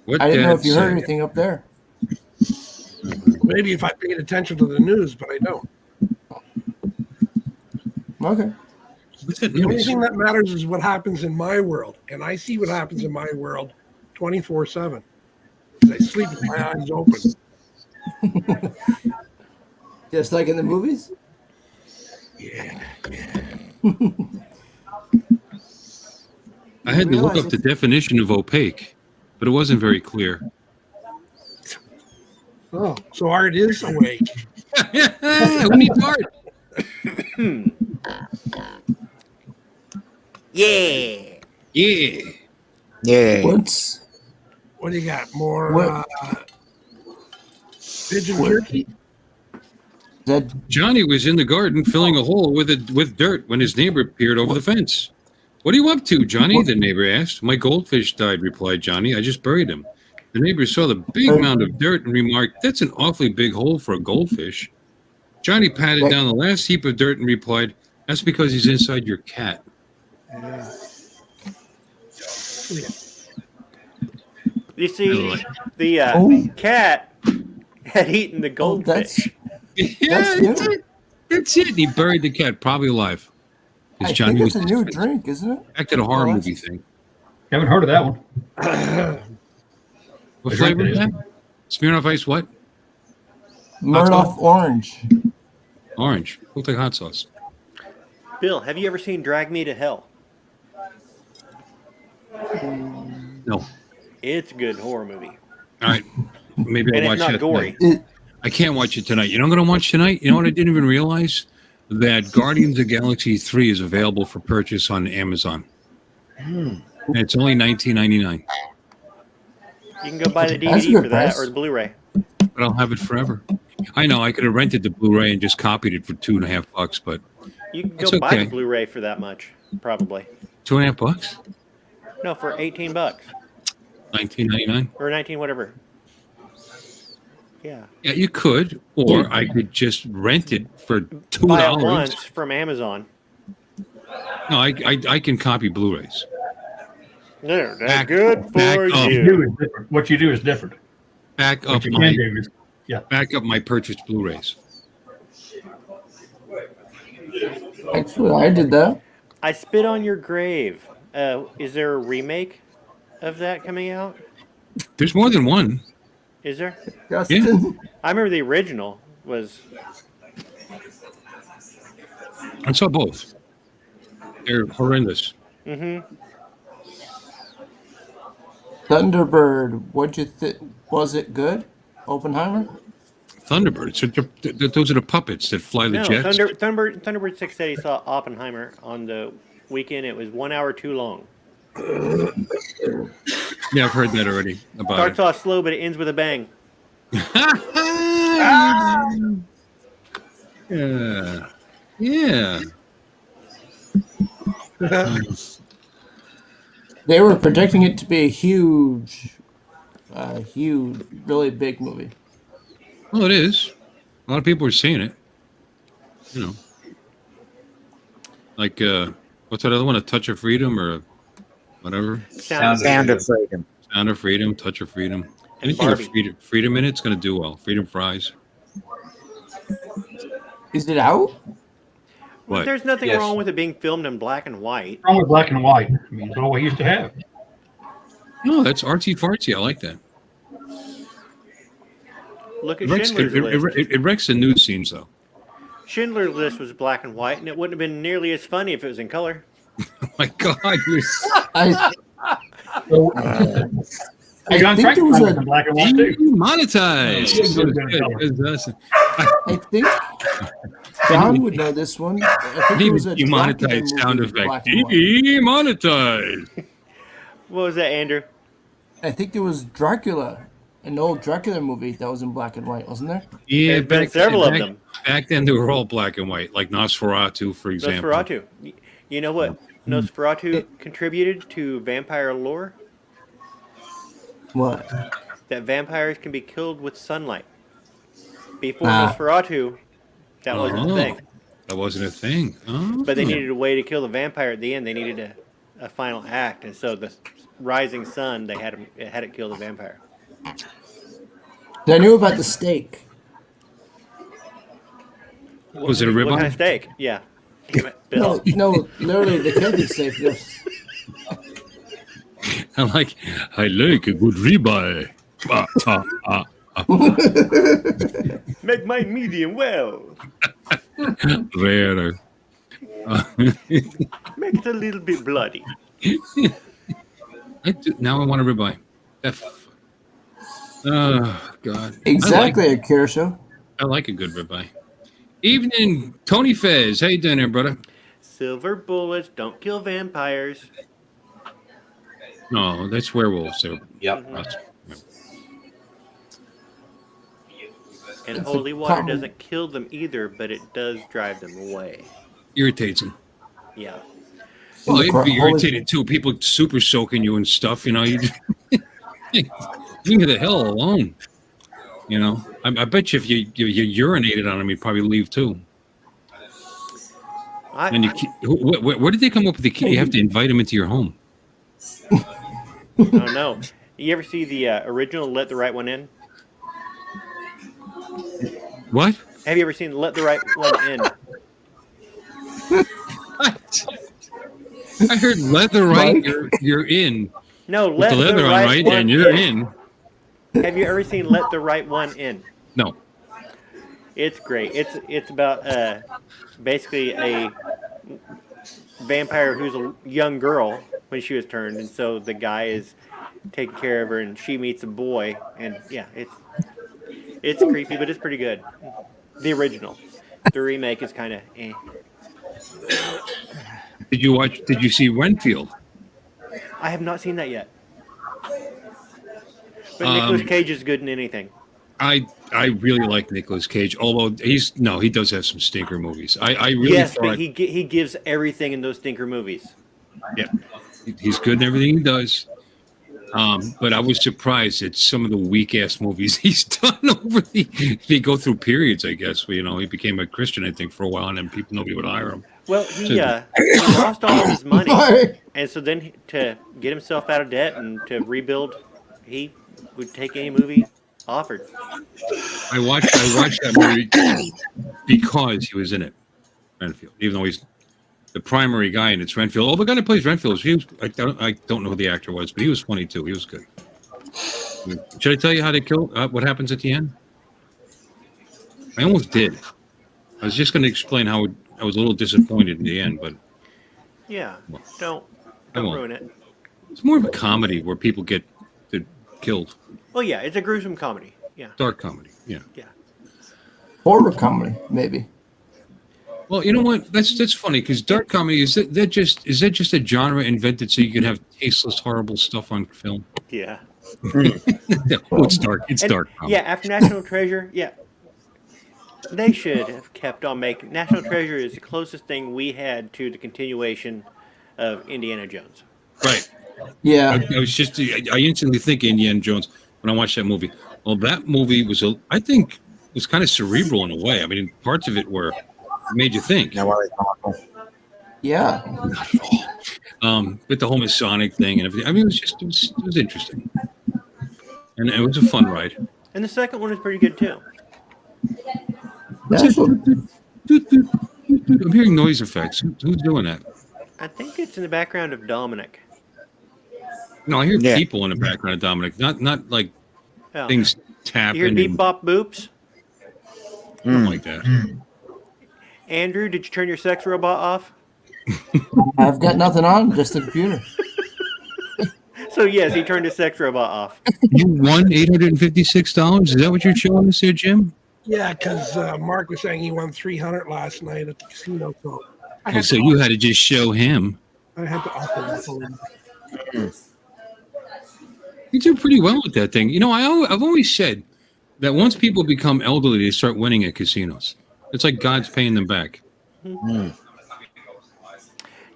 What I didn't know Dad if you heard said. anything up there. Maybe if I paid attention to the news, but I don't. Okay. What's that The only noise? thing that matters is what happens in my world, and I see what happens in my world 24/7. I sleep with my eyes open. Just like in the movies? Yeah. I had to look up the definition of opaque, but it wasn't very clear. Oh, so art is awake. Who needs art? Yeah. Yeah. Yeah. What's What do you got? More What? pigeon jerky? that? Johnny was in the garden filling a hole with dirt when his neighbor peered over the fence. What are you up to, Johnny? The neighbor asked. My goldfish died, replied Johnny. I just buried him. The neighbor saw the big mound of dirt and remarked, that's an awfully big hole for a goldfish. Johnny patted down the last heap of dirt and replied, that's because he's inside your cat. You see, the cat had eaten the goldfish. Yeah, that's it. He buried the cat, probably alive. I Johnny think it's was a new drink, isn't it? back to the horror Oh, movie thing. Haven't heard of that one. What I flavor drank is it. that? Smirnoff Ice what? Murdoch Orange. Orange. Looks like hot sauce. Bill, have you ever seen Drag Me to Hell? No. It's a good horror movie. All right. Maybe I'll And watch it's not that gory. tonight. I can't watch it tonight. You know what I'm going to watch tonight? You know what I didn't even realize? That Guardians of the Galaxy 3 is available for purchase on Amazon. And it's only $19.99. You can go buy the That's a DVD good for that price. or the Blu-ray. But I'll have it forever. I know I could have rented the Blu-ray and just copied it for $2.50, but You can It's go buy okay. the Blu-ray for that much, probably. $2.50? No, for $18 $19.99? or 19, whatever. Yeah. Yeah, you could, or I could just rent it for $2. Buy it once from Amazon. No, I can copy Blu-rays. They're Back- good back for up. you. What you do is different. Back What up you my can do is, back up my purchased Blu-rays. Actually, I did that. I Spit on Your Grave. Is there a remake of that coming out? There's more than one. Is there? Justin. I remember the original was. I saw both. They're horrendous. Mm-hmm. Thunderbird. What'd you think? Was it good? Oppenheimer? Thunderbirds. Those are the puppets that fly the No, jets. Thunderbird 6 said he saw Oppenheimer on the weekend. It was 1 hour too long. Yeah, I've heard that already about Starts off slow, but it ends with a bang. it. Yeah. They were predicting it to be a huge, really big movie. Well, it is. A lot of people are seeing it. You know. Like what's that other one? A Touch of Freedom or whatever? Sound of Freedom. Sound of Freedom, Touch of Freedom. And Anything with Barbie. freedom in it's going to do well. Freedom fries. Is it out? What? There's nothing Yes. wrong with it being filmed in black and white. Wrong with black and white. I mean, it's all we used to have. No, that's artsy fartsy. I like that. Look at It, Schindler's List. it wrecks the nude scenes though. Schindler's List was black and white, and it wouldn't have been nearly as funny if it was in color. Oh my God, you're I So, I John think there Frankenstein was was in black and white too. monetized. Yeah, Good, good, good. good, awesome. I think John would know this one. I think it was a Dracula Demonetized sound movie, effect. black and white. Demonetized. What was that, Andrew? I think there was Dracula, an old Dracula movie that was in black and white, wasn't there? Yeah, There's been several of them. Back then, they were all black and white, like Nosferatu, for example. Nosferatu. You know what Nosferatu contributed to vampire lore? What? That vampires can be killed with sunlight. Before Ah. Nosferatu, that wasn't a thing. That wasn't a thing. Oh. But they needed a way to kill the vampire at the end. They needed a final act, and so the rising sun, they had it kill the vampire. I knew about the steak. Was it a What kind ribeye? of steak? Yeah. Damn it, Bill. No, literally the killed steak. Yes. I like a good ribeye. Make my medium well. Rare. Make it a little bit bloody. Now I want a ribeye. Oh God! Exactly, a show. I like a good ribeye. Evening, Tony Fez. How you doing there, brother? Silver bullets don't kill vampires. No, that's werewolves. Yep. And It's a holy water common- doesn't kill them either, but it does drive them away. Irritates them. Yeah. Well, Holy it'd crap, be holy- irritated too. People super soaking you and stuff. You know, you leave the hell alone. You know, I bet you if you urinated on him, he'd probably leave too. And where did they come up with the key? You have to invite him into your home. Oh no! You ever see the original "Let the Right One In"? What? Have you ever seen "Let the Right One In"? I heard leather right. You're in. No, With let the leather the on, right right? one And you're in. in. Have you ever seen "Let the Right One In"? No. It's great. It's about basically a vampire who's a young girl when she was turned, and so the guy is taking care of her, and she meets a boy, and yeah, it's creepy, but it's pretty good. The original, the remake is kind of eh. Did you see Renfield? I have not seen that yet. But Nicolas Cage is good in anything. I really like Nicolas Cage, although he does have some stinker movies. I really Yes, thought but he gives everything in those stinker movies. yeah, he's good in everything he does. But I was surprised at some of the weak ass movies he's done over he go through periods, I guess. You know, he became a Christian, I think, for a while, and then nobody would hire him. Well, he lost all of his money, and so then to get himself out of debt and to rebuild, he would take any movie offered. I watched that movie because he was in it, Renfield. Even though he's the primary guy in it's Renfield. Oh, the guy that plays Renfield, I don't know who the actor was, but he was funny too. He was good. Should I tell you how they kill? What happens at the end? I almost did. I was just going to explain how I was a little disappointed in the end, but Yeah, don't won't. ruin it. it's more of a comedy where people get killed. Well, yeah, it's a gruesome comedy. Yeah, Dark comedy. Yeah. yeah. Horror comedy, maybe. Well, you know what? That's funny because dark comedy is that just a genre invented so you can have tasteless, horrible stuff on film? Yeah. It's dark. It's And, dark comedy. yeah, after National Treasure, yeah, they should have kept on making. National Treasure is the closest thing we had to the continuation of Indiana Jones. Right. Yeah. I was just I instantly think Indiana Jones when I watched that movie. Well, that movie was I think was kind of cerebral in a way. I mean, parts of it made you think. No worries, Michael. Yeah. With the whole Masonic thing and everything. I mean, it was interesting, and it was a fun ride. And the second one is pretty good too. That's what, I'm hearing noise effects. Who's doing that? I think it's in the background of Dominic. No, I hear people in the background of Dominic, not like Oh. things tapping. You hear beep bop boops? Something like that. Andrew, did you turn your sex robot off? I've got nothing on, just the computer. So yes, he turned his sex robot off. You won $856. Is that what you're showing us here, Jim? Yeah, because Mark was saying he won 300 last night at the casino. So So you had to just show him. I had to offer the phone. You do pretty well with that thing. You know, I've always said that once people become elderly, they start winning at casinos. It's like God's paying them back.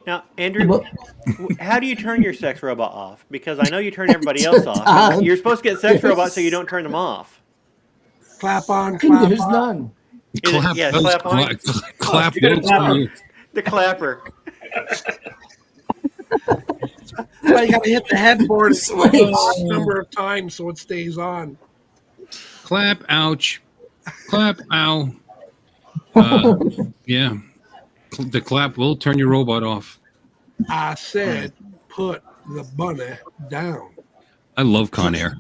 Now, Andrew, how do you turn your sex robot off? Because I know you turn everybody else off. You're supposed to get sex robots so you don't turn them off. Clap on, clap There's on. none. Clap, yeah, clap on. clap. You gotta clap on. The clapper. Well, you gotta hit the headboard Switch. a number of times so it stays on. Clap, ouch. Clap, ow. Yeah. The clap will turn your robot off. I said, put the bunny down. I love Con Air.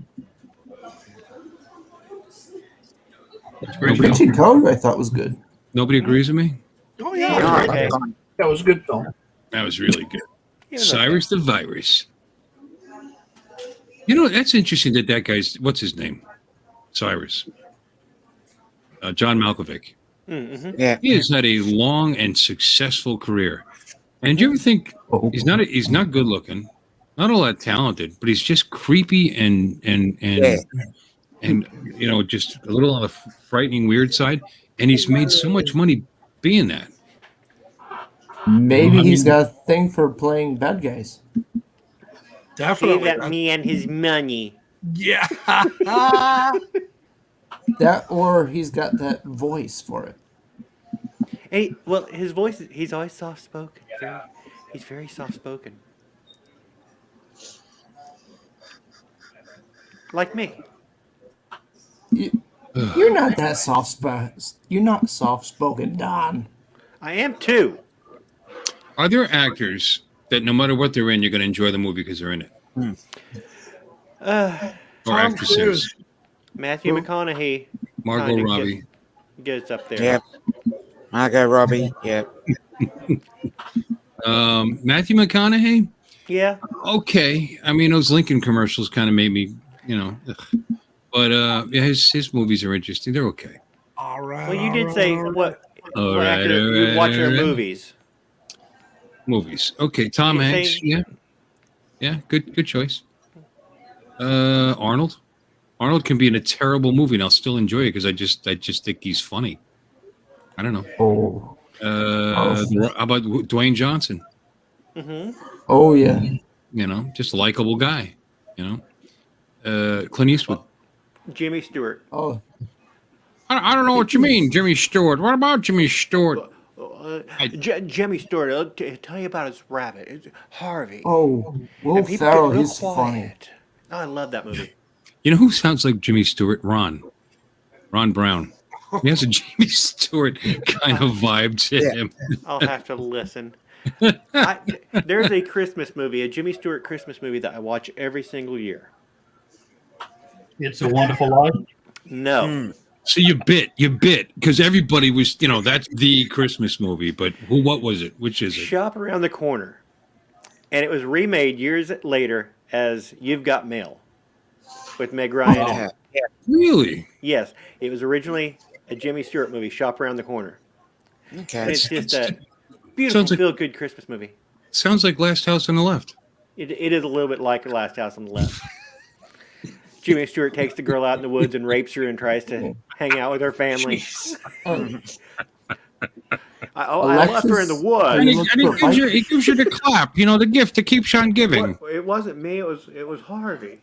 Richie Code, I thought was good. Nobody agrees with me? Oh yeah. Okay. That was good film. That was really good. It was Cyrus the Virus. You know, that's interesting that guy's, what's his name? Cyrus. John Malkovich. Mm-hmm. Yeah. He has had a long and successful career. And do you ever think he's not good looking, not all that talented, but he's just creepy and you know, just a little on the frightening weird side. And he's made so much money being that. Maybe he's got a thing for playing bad guys. Definitely. Save that me and his money. Yeah. That, or he's got that voice for it. Hey, well, his voice, he's always soft-spoken. He's very soft-spoken. Like me. You're not that You're not soft-spoken, Don. I am too. Are there actors that no matter what they're in, you're going to enjoy the movie because they're in it? Or Tom actresses? Cruise. Matthew McConaughey. Margot kinda Robbie. Gets up there. Yep. Margot Robbie. Yep. Matthew McConaughey? Yeah. Okay. I mean, those Lincoln commercials kind of made me, you know. Ugh. But yeah, his movies are interesting. They're okay. All right. Well, you did say what All what right, actor all you'd right, watch all their right. movies. Movies. Okay, Tom You Hanks. say- Yeah. Yeah, good choice. Arnold. Arnold can be in a terrible movie and I'll still enjoy it because I just think he's funny. I don't know. Oh. How about Dwayne Johnson? Mm-hmm. Oh, yeah. You know, just a likable guy. You know, Clint Eastwood. Jimmy Stewart. Oh. I don't know what you mean, Jimmy Stewart. What about Jimmy Stewart? Jimmy Stewart. I'll tell you about his rabbit. It's Harvey. Oh. Will And people Ferrell, get real he's funny. quiet. Oh, I love that movie. You know who sounds like Jimmy Stewart? Ron Brown. He has a Jimmy Stewart kind of vibe to him. I'll have to listen. There's a Christmas movie, a Jimmy Stewart Christmas movie that I watch every single year. It's a Wonderful Life. No. So you bit, because everybody was, you know, that's the Christmas movie. But what was it? Which is it? Shop Around the Corner. And it was remade years later as You've Got Mail with Meg Ryan. Yeah. Really? Yes, it was originally a Jimmy Stewart movie, Shop Around the Corner. Okay. And it's just a beautiful, Sounds like- feel-good Christmas movie. Sounds like Last House on the Left. It is a little bit like The Last House on the Left. Jimmy Stewart takes the girl out in the woods and rapes her and tries to hang out with her family. I left her in the woods. And he gives you the clap, you know, the gift that keeps on giving. It wasn't me. It was Harvey.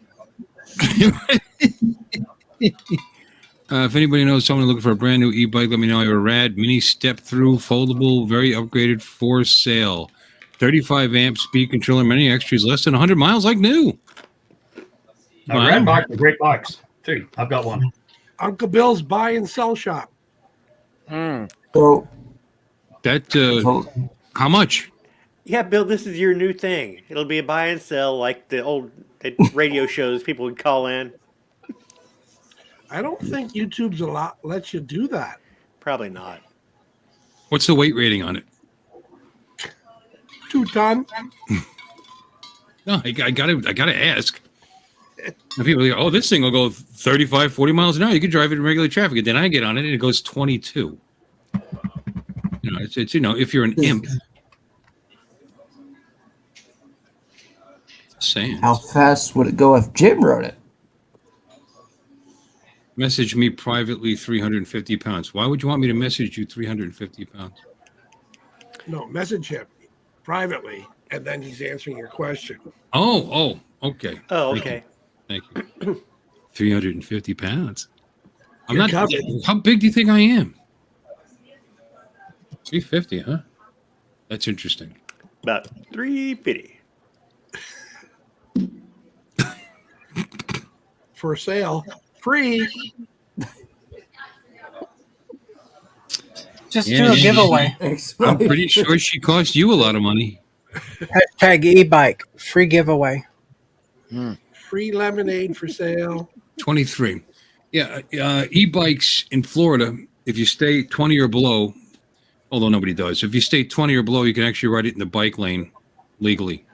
If anybody knows someone looking for a brand new e-bike, let me know. I have a rad mini step-through, foldable, very upgraded for sale. 35 amp speed controller, many extras, less than 100 miles, like new. Now, Wow. Red Box are great box too. I've got one. Uncle Bill's buy and sell shop. So, That how much? Yeah, Bill, this is your new thing. It'll be a buy and sell like the old radio shows people would call in. I don't think YouTube's lets you do that. Probably not. What's the weight rating on it? 2 ton. No, I gotta ask. And people go, oh, this thing will go 35, 40 miles an hour. You can drive it in regular traffic. And then I get on it and it goes 22. You know, it's if you're an imp. Saying. how fast would it go if Jim rode it? Message me privately 350 pounds. Why would you want me to message you 350 pounds? No, message him privately, and then he's answering your question. Oh, okay. Oh, okay. Thank you. 350 pounds. I'm You're not. covered. How big do you think I am? 350, huh? That's interesting. About 350. For sale. Free. Just do a giveaway. I'm pretty sure she cost you a lot of money. Hashtag e-bike. Free giveaway. Free lemonade for sale. 23. Yeah, e-bikes in Florida, if you stay 20 or below, although nobody does, if you stay 20 or below, you can actually ride it in the bike lane legally.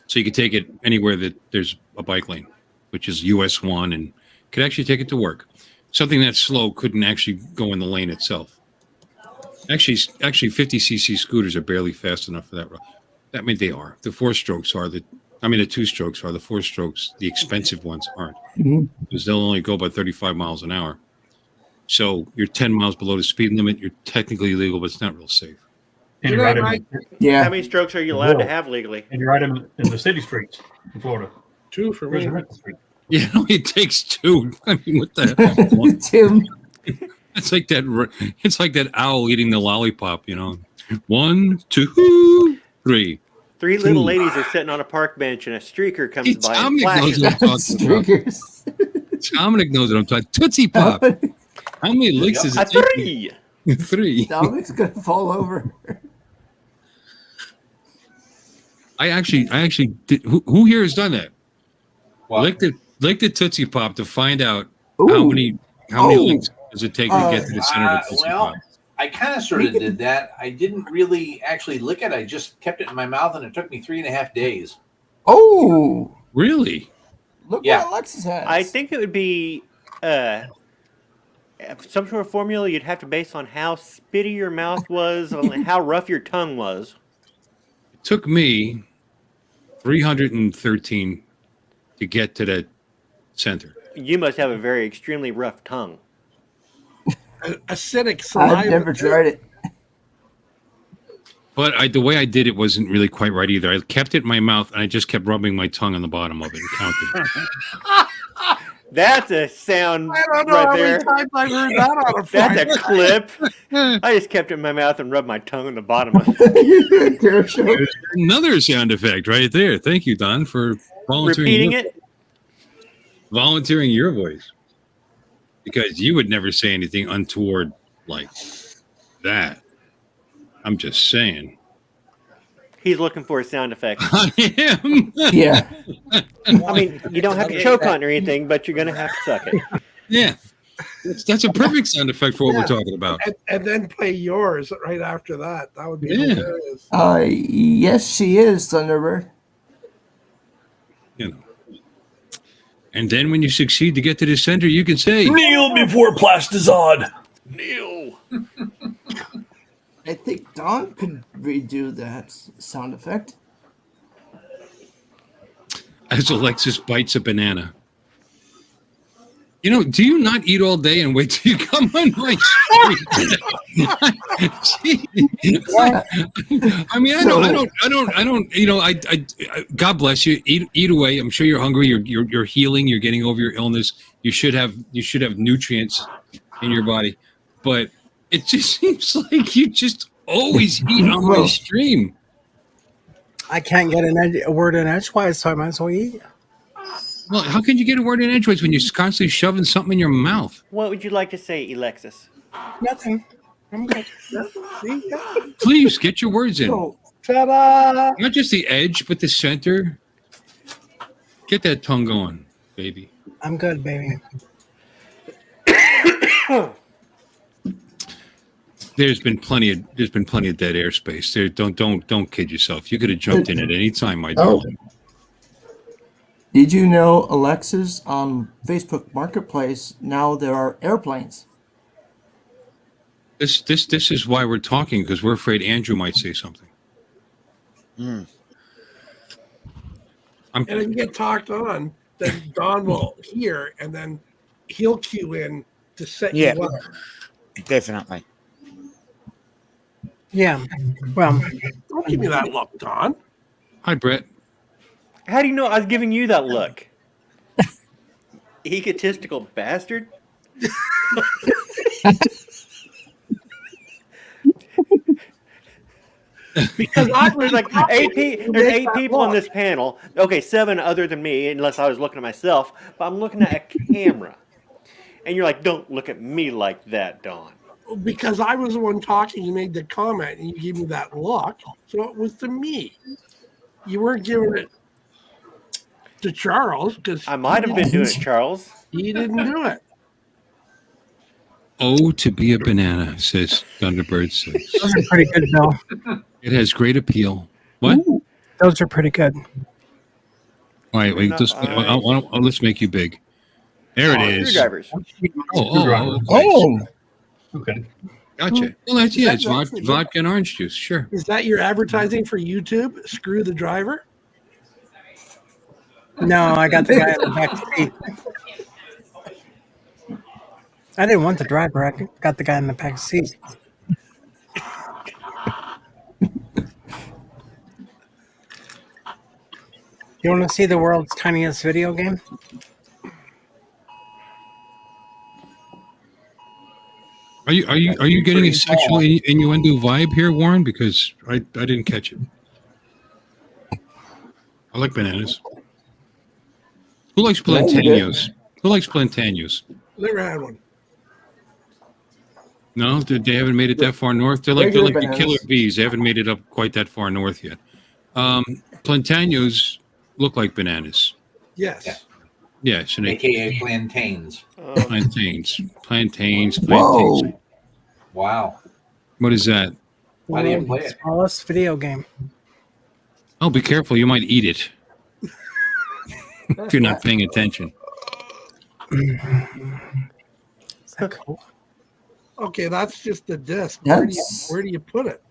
So you can take it anywhere that there's a bike lane, which is US 1, and could actually take it to work. Something that slow couldn't actually go in the lane itself. Actually 50cc scooters are barely fast enough for that. I mean, they are. The 4-strokes are. The 2-strokes are. The 4-strokes, the expensive ones aren't. Because they'll only go about 35 miles an hour. So you're 10 miles below the speed limit. You're technically legal, but it's not real safe. And you ride them, How many strokes are you allowed to have legally? and you ride them in the city streets in Florida. 2 for me. Yeah, it only takes 2. I mean, what the hell? Tim. It's like that. It's like that owl eating the lollipop. 1, 2, 3. 3 little ladies are sitting on a park bench, and a streaker comes by and Dominic knows flashes. what I'm talking about. Dominic knows what I'm talking. Tootsie Pop. How many licks is it? 3. 3. Dominic's gonna fall over. I actually did. Who here has done that? What? Lick the Tootsie Pop to find out Ooh. how many licks does it take to get to the center of a Tootsie Well, Pop. I kind of sort of did that. I didn't really actually lick it. I just kept it in my mouth, and it took me 3.5 days. Oh, Really? look Yeah. what Alexis has. I think it would be some sort of formula you'd have to base on how spitty your mouth was, on how rough your tongue was. It took me 313 to get to that center. You must have a very extremely rough tongue. Acidic saliva. I've never tried it. But the way I did it wasn't really quite right either. I kept it in my mouth and I just kept rubbing my tongue on the bottom of it and counting. That's a sound I don't know right how there. many times I've heard that on a That's Friday. a clip. I just kept it in my mouth and rubbed my tongue on the bottom of it. There's another sound effect right there. Thank you, Don, for Repeating it? volunteering your voice. Because you would never say anything untoward like that. I'm just saying. He's looking for a sound effect. I am. Yeah. I mean, you don't have to choke on it or anything, but you're going to have to suck it. Yeah. That's a perfect sound effect for what we're talking about. And then play yours right after that. That would be Yeah. hilarious. Yes, she is, Thunderbird. You know. And then when you succeed to get to the center, you can say, Kneel before Plastizod. Kneel. I think Don could redo that sound effect. as Ellexis bites a banana. Do you not eat all day and wait till you come on my street? I mean, I don't. God bless you. Eat away. I'm sure you're hungry. You're healing. You're getting over your illness. You should have nutrients in your body, but it just seems like you just always eat on my stream. I can't get a word in edgewise, so I might as well eat. Well, how can you get a word in edgeways when you're constantly shoving something in your mouth? What would you like to say, Ellexis? Nothing. I'm good. See? Yeah. Please get your words in. So, ta-da! Not just the edge, but the center. Get that tongue going, baby. I'm good, baby. There's been plenty of dead airspace. There, don't kid yourself. You could have jumped in at any time, my dear. Oh. Did you know, Alexis, on Facebook Marketplace, now there are airplanes? This is why we're talking, because we're afraid Andrew might say something. Mm. And if you get talked on, then Don will hear, and then he'll cue in to set Yeah. you up. Definitely. Yeah. Well, Don't give me that look, Don. Hi, Brett. How do you know I was giving you that look? Egotistical bastard. Because There's like there's eight people on this panel. Okay, 7 other than me, unless I was looking at myself. But I'm looking at a camera, and you're like, "Don't look at me like that, Don." Because I was the one talking, you made the comment, and you gave me that look, so it was to me. You weren't giving it to Charles because I might have been doing it, Charles. he didn't do it. Oh, to be a banana, says Thunderbird says. those are pretty good, Bill. It has great appeal. What? Those are pretty good. All right, wait. Let's make you big. There it is. Screwdrivers. Oh. Okay. Gotcha. Well, that's yeah. It's That's vodka and orange juice. Sure. Is that your advertising for YouTube? Screw the driver? No, I got the guy in the back seat. I didn't want the driver. I got the guy in the back seat. You want to see the world's tiniest video game? Are you getting a sexual innuendo vibe here, Warren? Because I didn't catch it. I like bananas. Who likes plantanos? Who likes plantanos? Never had one. No, they haven't made it that far north. They're like the bananas. killer bees. They haven't made it up quite that far north yet. Plantanos look like bananas. Yes. Yes, and AKA plantains. plantains. Whoa. Wow. What is that? How do you play it? Smallest video game. Oh, be careful! You might eat it if you're not paying attention. Is that cool? Okay, that's just the disc. That's- Where do you put it?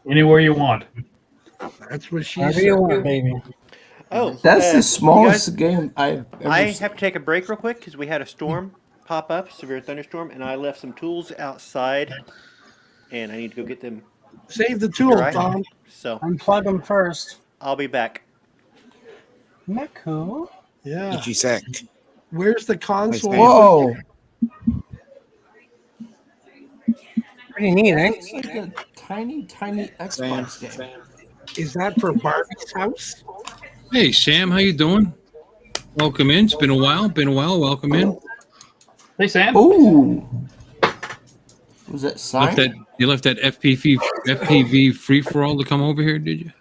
Anywhere you want. That's what she Whatever said. you want, baby. Oh, That's the you smallest guys, game I've ever I seen. have to take a break real quick because we had a storm pop up, severe thunderstorm, and I left some tools outside, and I need to go get them. Save the tool, Right. Tom. So Unplug them first. I'll be back. Isn't that cool? Yeah. Itchy sack. Where's the console? Whoa. Pretty neat, eh? It's like a tiny Xbox game. Is that for Barbie's house? Hey, Sam, how you doing? Welcome in. It's been a while. Welcome in. Hey, Sam. Ooh. Was that signed? You left that FPV free for all to come over here, did you?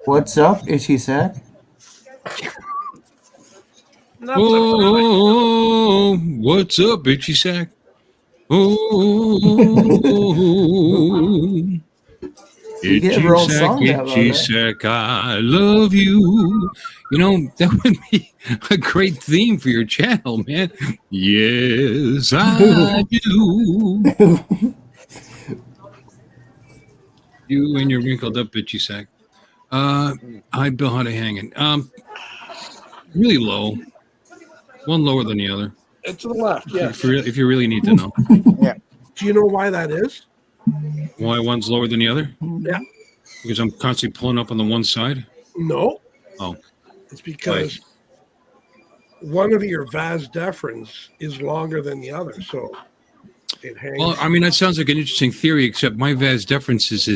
What's up, Itchy Sack? Oh, what's up, itchy sack? Oh, You get itchy a wrong sack, song now, itchy right? sack, I love you. You know, that would be a great theme for your channel, man. Yes, I do. You and your wrinkled up itchy sack. Hi, Bill, how to hang it? Really low. One lower than the other. It's to the left, yes. If you really need to know. Do you know why that is? Why one's lower than the other? Yeah. Because I'm constantly pulling up on the one side? No. Oh. It's because one of your vas deferens is longer than the other. So It hangs. Well, I mean, that sounds like an interesting theory, except my vas deferens is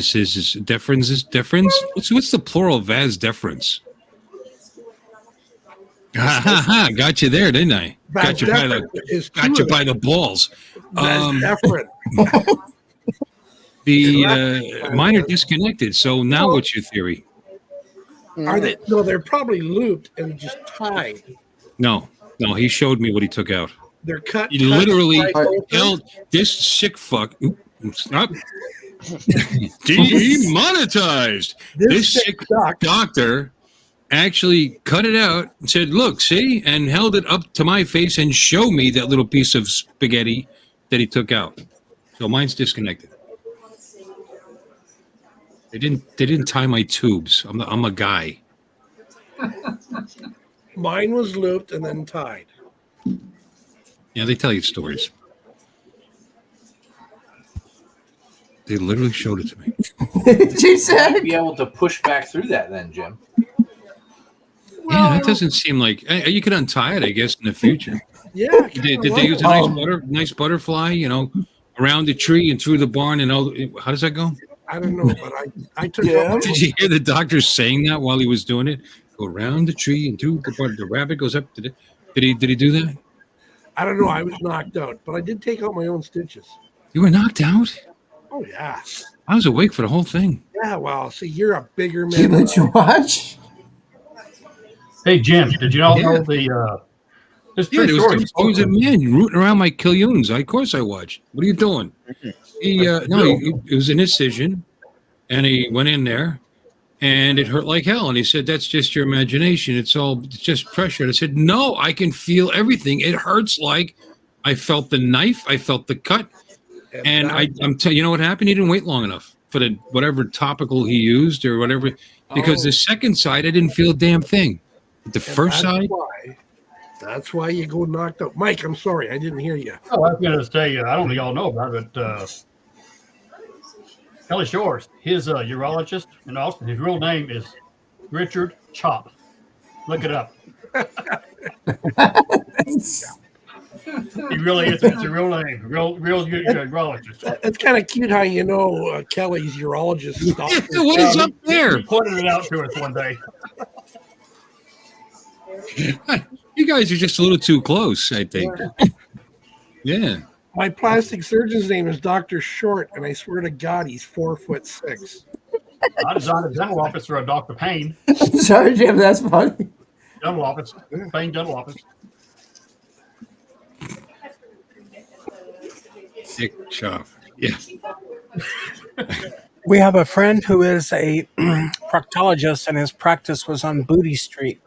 deferens. What's the plural of vas deferens? Ha ha ha! Got you there, didn't I? Got you by the balls. Mine are disconnected. So now, what's your theory? Are they? No, they're probably looped and just tied. No. He showed me what he took out. They're cut. He literally held this sick fuck. Stop. Demonetized. This sick doctor actually cut it out and said, "Look, see," and held it up to my face and showed me that little piece of spaghetti that he took out. So mine's disconnected. They didn't tie my tubes. I'm a guy. Mine was looped and then tied. Yeah, they tell you stories. They literally showed it to me. She said, "You'd be able to push back through that, then, Jim." Yeah, that doesn't seem like you could untie it. I guess in the future. Yeah. Did they use a nice butterfly? Around the tree and through the barn and all. How does that go? I don't know, but I took. Did you hear the doctor saying that while he was doing it? Go around the tree and through the barn. The rabbit goes up. Did he do that? I don't know. I was knocked out, but I did take out my own stitches. You were knocked out? Oh yeah. I was awake for the whole thing. Yeah. Well, see, you're a bigger man. Did you watch? Hey Jim, did you all know the? There was a man rooting around my killions. Of course, I watched. What are you doing? It was an incision, and he went in there, and it hurt like hell. And he said, "That's just your imagination. It's just pressure." And I said, "No, I can feel everything. It hurts like I felt the knife, I felt the cut, and I'm telling you know what happened? He didn't wait long enough for the whatever topical he used or whatever, because the second side I didn't feel a damn thing. But the first side." That's why you go knocked out. Mike, I'm sorry, I didn't hear you. Oh, I was going to say, I don't think y'all know about it, but Kelly Shores, his urologist in Austin, his real name is Richard Chop. Look it up. He really is. It's a real name. Real good urologist. It's kind of cute how you know Kelly's urologist. What is up there? He pointed it out to us one day. You guys are just a little too close, I think. Yeah. My plastic surgeon's name is Dr. Short, and I swear to God, he's 4'6". I designed a dental office for a Dr. Payne. Sorry, Jim, that's funny. Dental office. Payne dental office. Sick chop. Yeah. We have a friend who is a proctologist, and his practice was on Booty Street.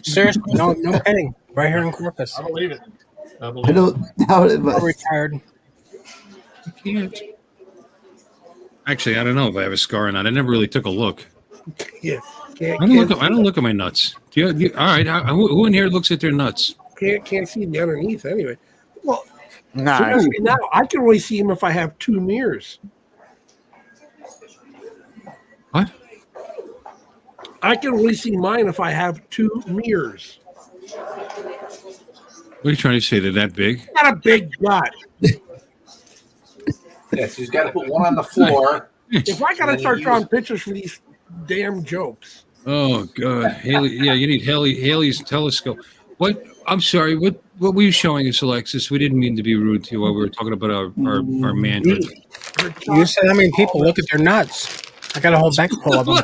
Seriously, no kidding. Right here in Corpus. I believe it. I don't doubt it, but retired. Can't. Actually, I don't know if I have a scar or not. I never really took a look. Yeah. I don't look at my nuts. All right. Who in here looks at their nuts? Can't see the underneath anyway. Well, No. seriously, now I can only see him if I have two mirrors. What? I can only see mine if I have two mirrors. What are you trying to say? They're that big? Not a big gut. Yes, he's got to put one on the floor. If I gotta start drawing pictures for these damn jokes. Oh God, Haley! Yeah, you need Haley's telescope. What? I'm sorry. What were you showing us, Ellexis? We didn't mean to be rude to you while we were talking about our manhood. You said how many people look at their nuts? I got a whole bag full of them.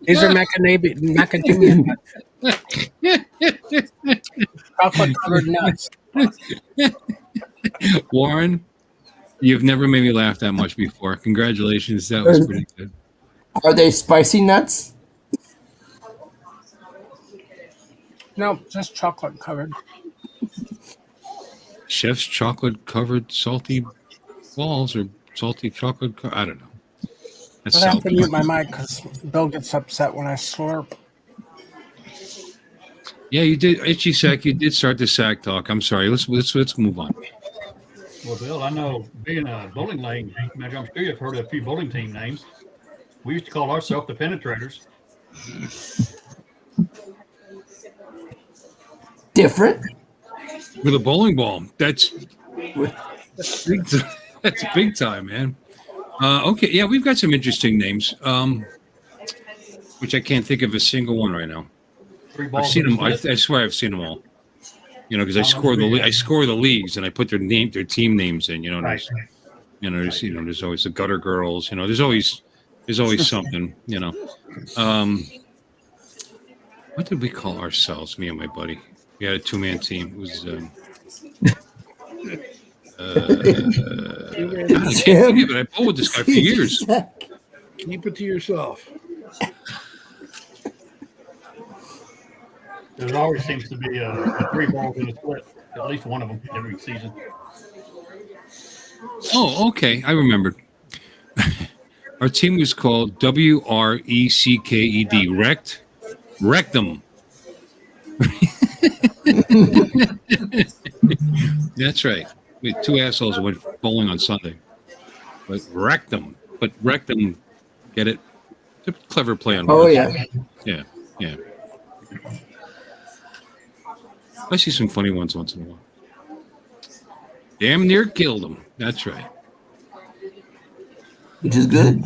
These are macadamia chocolate covered nuts. Warren, you've never made me laugh that much before. Congratulations, that was pretty good. Are they spicy nuts? No, just chocolate covered. Chef's chocolate covered salty balls or salty chocolate. I don't know. That's I have to salty. mute my mic because Bill gets upset when I slurp. Yeah, you did, Itchy Sack. You did start the sack talk. I'm sorry. Let's move on. Well, Bill, I know being a bowling lane, I'm sure you've heard of a few bowling team names. We used to call ourselves the Penetrators. Different. with a bowling ball. That's big, that's big time, man. Okay, yeah, we've got some interesting names, which I can't think of a single one right now. I've seen them. I swear I've seen them all. You know, because I score the leagues and I put their team names in. You know, there's always the gutter girls. You know, there's always something. You know, what did we call ourselves? Me and my buddy. We had a 2-man team. It was. God, I can't believe it. I bowled with this guy for years. Keep it to yourself. There always seems to be a 3 balls in a split. At least one of them every season. Oh, okay. I remembered. Our team was called WRECKED. Wrecked. Rectum. That's right. We had 2 assholes who went bowling on Sunday. But rectum. But rectum, get it? It's a clever play on words. Yeah. I see some funny ones once in a while. Damn near killed him. That's right. Which is good.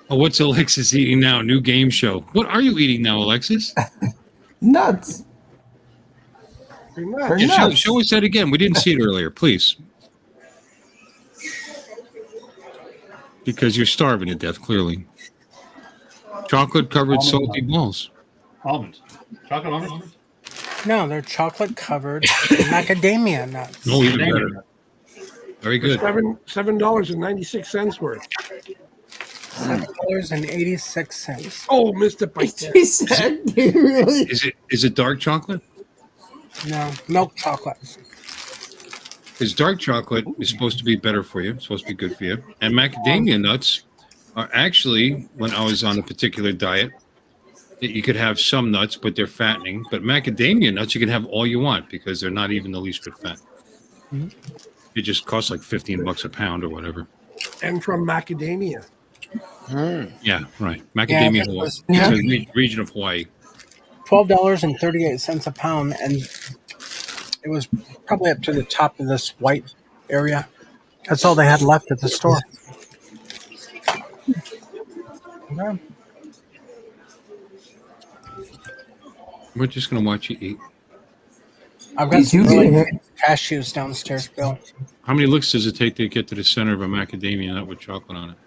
Oh, what's Ellexis eating now? New game show. What are you eating now, Ellexis? Nuts. Show us that again. We didn't see it earlier, please. Because you're starving to death, clearly. Chocolate-covered salty balls. Almonds. Chocolate almonds? No, they're chocolate covered macadamia nuts. Oh, even better. Very good. $7.96 worth. $7.86. Oh, missed it by 10. Is it dark chocolate? No, milk chocolate. Because dark chocolate is supposed to be better for you. It's supposed to be good for you. And macadamia nuts are actually, when I was on a particular diet, you could have some nuts, but they're fattening. But macadamia nuts, you can have all you want because they're not even the least bit fat. Mm-hmm. It just costs like $15 a pound or whatever. And from macadamia. Yeah, right. Macadamia, Hawaii. It's a region of Hawaii. $12.38 a pound, and it was probably up to the top of this white area. That's all they had left at the store. Okay. We're just going to watch you eat. I've got some really cashews downstairs, Bill. How many licks does it take to get to the center of a macadamia nut with chocolate on it?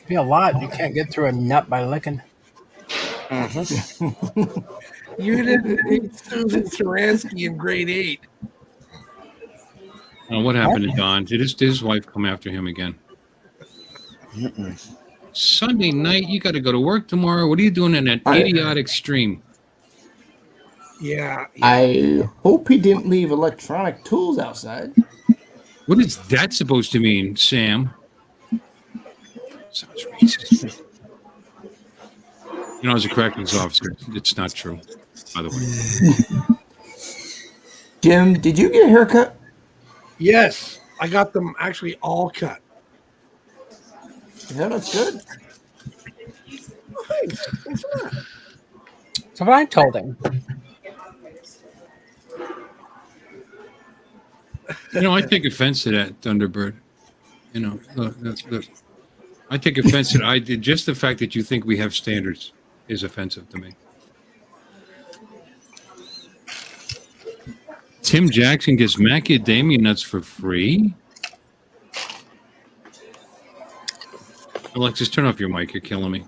Be a lot. You can't get through a nut by licking. You didn't eat Susan Saransky in grade 8. What happened to Don? Did his wife come after him again? Sunday night, you got to go to work tomorrow. What are you doing in that idiotic stream? Yeah. I hope he didn't leave electronic tools outside. What is that supposed to mean, Sam? Sounds racist. As a corrections officer, it's not true, by the way. Jim, did you get a haircut? Yes. I got them actually all cut. Yeah, that's good. Oh, thanks. Thanks for that. So what I told him. I take offense to that, Thunderbird. Look. I take offense that I did. Just the fact that you think we have standards is offensive to me. Tim Jackson gets macadamia nuts for free. Ellexis, turn off your mic. You're killing me.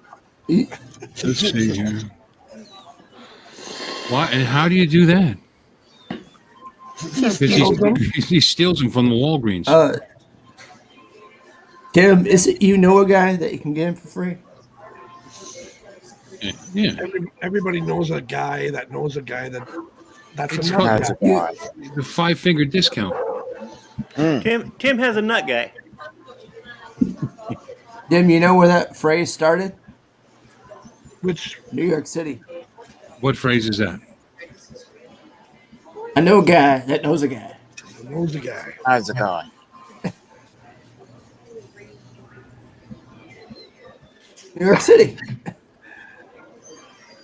Let's see here. Why and how do you do that? Because he steals them from the Walgreens. Tim, is it a guy that you can get him for free? Yeah. Everybody knows a guy that knows a guy that's It's another guy. The 5-finger discount. Tim has a nut guy. Tim, you know where that phrase started? Which? New York City. What phrase is that? I know a guy that knows a guy. Knows a guy. How's a guy? New York City.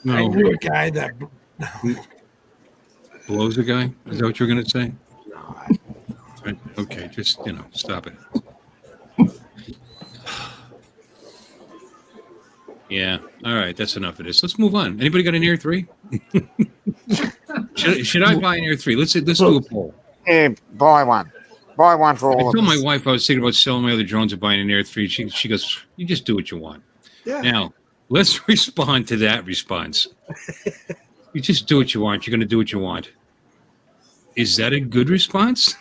No. I knew a guy that. blows a guy? Is that what you're going to say? Right. Okay, just, stop it. Yeah. All right. That's enough of this. Let's move on. Anybody got an Air 3? should I buy an Air 3? Let's do a poll. Yeah, buy one. Buy one for I all of told my us. wife I was thinking about selling my other drones and buying an Air 3. She goes, you just do what you want. Yeah. Now, let's respond to that response. You just do what you want. You're going to do what you want. Is that a good response?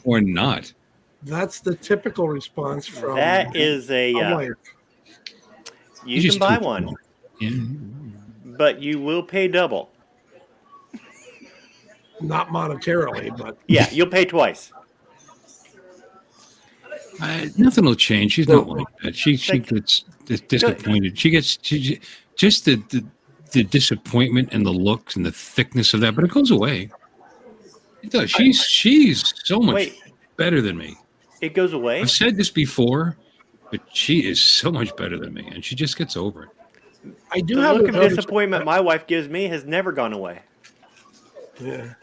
Or not? That's the typical response from That is a. wife. You just can buy do what one, you want. but you will pay double. Not monetarily, but Yeah, you'll pay twice. Nothing will change. She's not like that. She gets disappointed. She gets just the disappointment and the looks and the thickness of that, but it goes away. It does. She's so much better than me. It goes away. I've said this before, but she is so much better than me, and she just gets over it. I do The have look a of disappointment my wife gives me has never gone away. Yeah.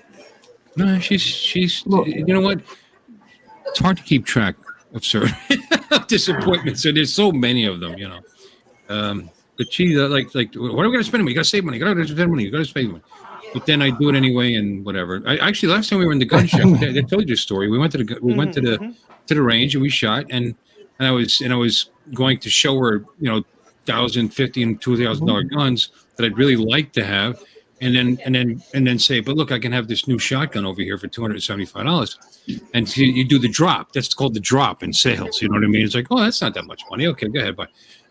No, she's. You know what? It's hard to keep track of certain disappointments. So there's so many of them, But she like, what are we gonna spend money? You gotta save money. You gotta spend money. You gotta spend money. But then I do it anyway, and whatever. I actually last time we were in the gun shop, I told you a story. We went to the range and we shot, and I was going to show her, $1,000, $50, and $2,000 guns that I'd really like to have, and then say, but look, I can have this new shotgun over here for $275, and you do the drop. That's called the drop in sales. You know what I mean? It's like, oh, that's not that much money. Okay, go ahead, bye.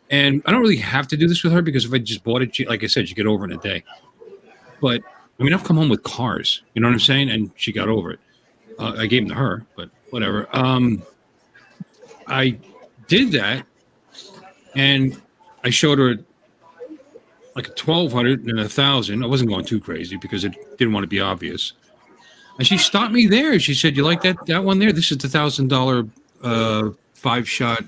And I don't really have to do this with her because if I just bought it, like I said, you get over in a day. But I mean, I've come home with cars. You know what I'm saying? And she got over it. I gave them to her, but whatever. I did that, and I showed her like a 1,200 and 1,000. I wasn't going too crazy because it didn't want to be obvious. And she stopped me there. She said, "You like that one there? This is the $1,000 5-shot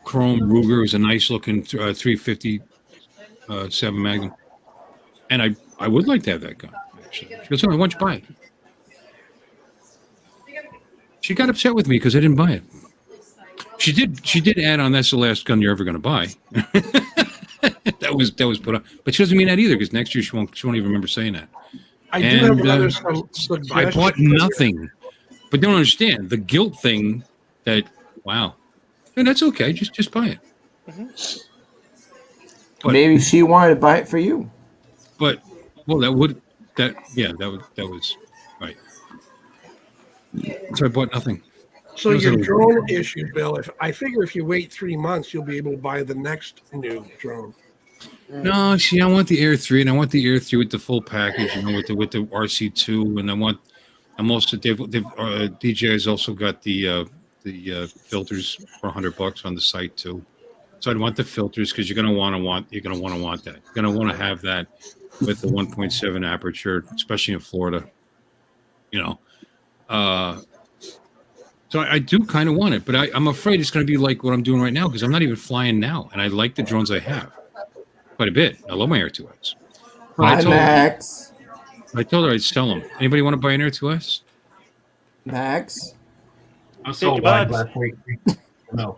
chrome Ruger. It was a nice looking 350 7 Magnum, and I would like to have that gun." Actually, she goes, "Oh, why don't you buy it?" She got upset with me because I didn't buy it. She did add on, "That's the last gun you're ever going to buy." that was put on, but she doesn't mean that either because next year she won't even remember saying that. I do have another suggestion. I bought nothing, but don't understand the guilt thing. That wow, and that's okay. Just buy it. But, maybe she wanted to buy it for you. But that was right. So I bought nothing. So your drone issue, Bill. I figure if you wait 3 months, you'll be able to buy the next new drone. No, see, I want the Air 3, and I want the Air 3 with the full package, with the RC2, and I'm also DJI has also got the filters for $100 on the site too. So I'd want the filters because you're gonna want that. You're gonna want to have that with the 1.7 aperture, especially in Florida. So I do kind of want it, but I'm afraid it's going to be like what I'm doing right now because I'm not even flying now, and I like the drones I have quite a bit. I love my Air 2S. Hi, Max. I told her I'd sell them. Anybody want to buy an Air 2S? Max? I sold mine last week. No.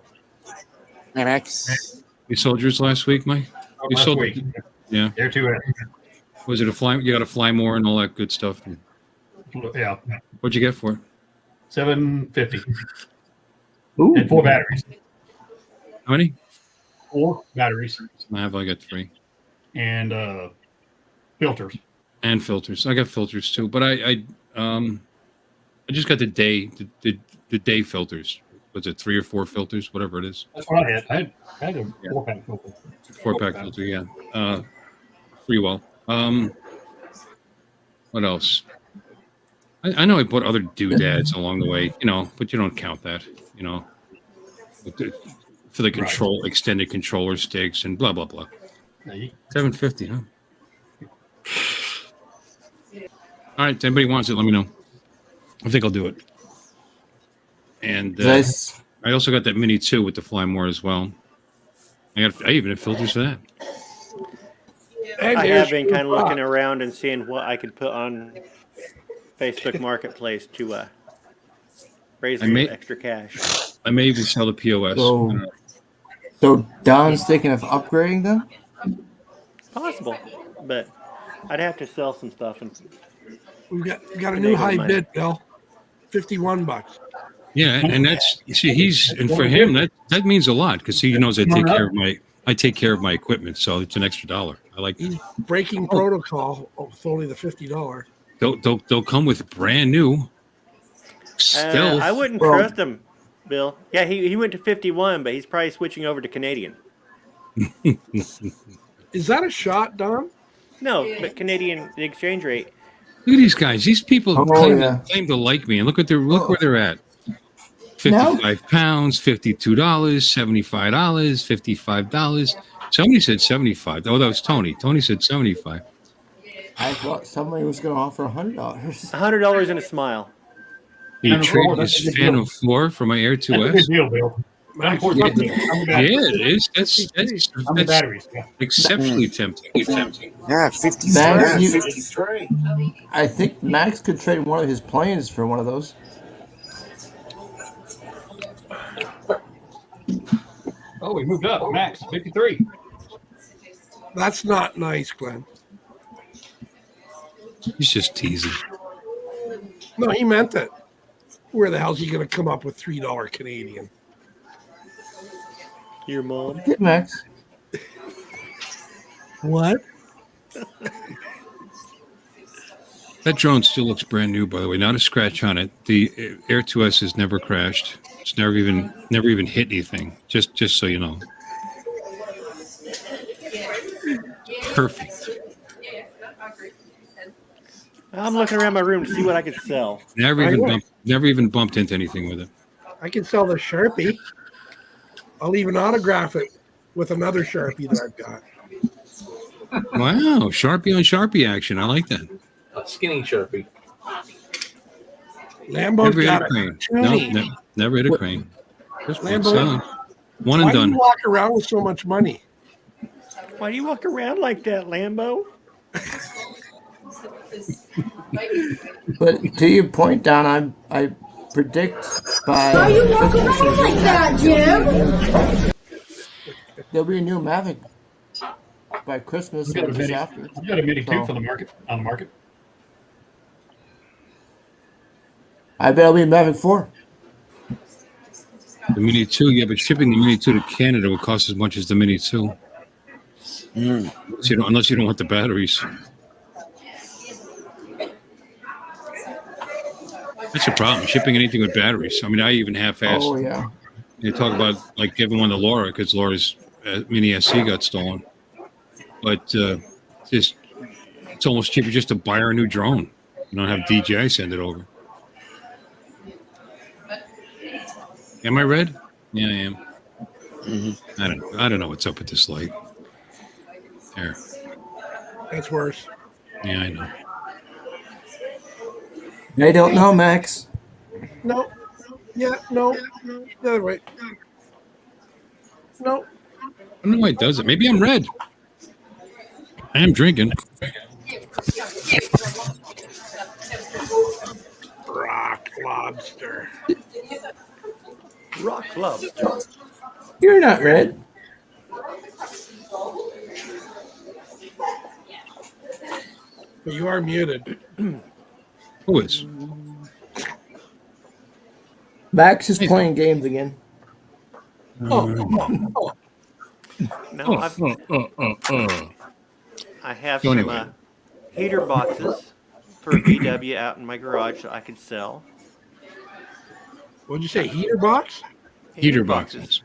Hey, Max. You sold yours last week, Mike? You Last sold week. Yeah. Air 2S. Was it a fly? You got to fly more and all that good stuff. Yeah. What'd you get for it? $750. Ooh. And 4 batteries. How many? 4 batteries. I got 3. And filters. And filters. I got filters too, but I just got the day filters. Was it 3 or 4 filters? Whatever it is. That's what I had. I had a 4-pack filter. 4-pack filter, yeah. Freewell. What else? I know I bought other doodads along the way, but you don't count that, for the control, extended controller sticks and blah, blah, blah. $750, huh? All right, if anybody wants it, let me know. I think I'll do it. And Nice. I also got that Mini 2 with the Fly More as well. I even have filters for that. And I there's have been your kind of looking box. around and seeing what I could put on Facebook Marketplace to raise I a little may- extra cash. I may even sell the POS. So Don's thinking of upgrading them? Possible, but I'd have to sell some stuff. And We got a finagle new high money. bid, Bill. $51. Yeah, and that's and for him that means a lot because he knows I take care of my equipment, so it's an extra $1. I like. He's breaking protocol with only the $50. They'll come with brand new. Stealth. I wouldn't trust him, Bill. Yeah, he went to 51, but he's probably switching over to Canadian. Is that a shot, Don? No, but Canadian, the exchange rate. Look at these guys. These people Oh, claim, yeah. claim to like me, and look where they're at. 55 pounds, $52, $75, $55. Somebody said 75. Oh, that was Tony. Tony said 75. I thought somebody was going to offer $100. $100 and a smile. You And trade four, this that's a good fan deal. of 4 for my Air That's a 2S? good deal, Bill. That import's a good deal. Yeah, it is. That's On the batteries. Yeah. exceptionally tempting. Yeah, 53. Max, Yeah, you- 53. I think Max could trade one of his planes for one of those. Oh, we moved up. Max, 53. That's not nice, Glenn. He's just teasing. No, he meant it. Where the hell's he going to come up with $3 Canadian? Your mom. Get Max. What? That drone still looks brand new, by the way. Not a scratch on it. The Air 2S has never crashed. It's never even hit anything. Just so you know. Perfect. I'm looking around my room to see what I could sell. Never even bumped into anything with it. I can sell the Sharpie. I'll even autograph it with another Sharpie that I've got. Wow, Sharpie on Sharpie action. I like that. A skinny Sharpie. Lambo's Never hit got a a crane. cartoony. No, never hit a crane. Just one Lambo, selling. One and why do done. you walk around with so much money? Why do you walk around like that, Lambo? But to your point, Don, I predict by Why you walk around like that, Jim? there'll be a new Mavic by Christmas We got or a just mini, after. we got a mini So- too for the market. On the market. I bet it'll be Mavic 4. The Mini 2, yeah, but shipping the Mini 2 to Canada would cost as much as the Mini 2. Unless you don't want the batteries. That's a problem. Shipping anything with batteries. I mean, I even half-assed. Oh yeah. They talk about like giving one to Laura because Laura's Mini SC got stolen. But it's almost cheaper just to buy her a new drone. You don't have DJI send it over. Am I red? Yeah, I am. I don't know what's up with this light. There. That's worse. Yeah, I know. They don't know, Max. No. Yeah, no. The other way. No. I don't know why it does it. Maybe I'm red. I am drinking. Rock lobster. Rock Club. You're not red. But you are muted. Who is? Max is playing games again. No, I have So some anyway. heater boxes for VW out in my garage that I could sell. What'd you say? Heater box? Heater boxes.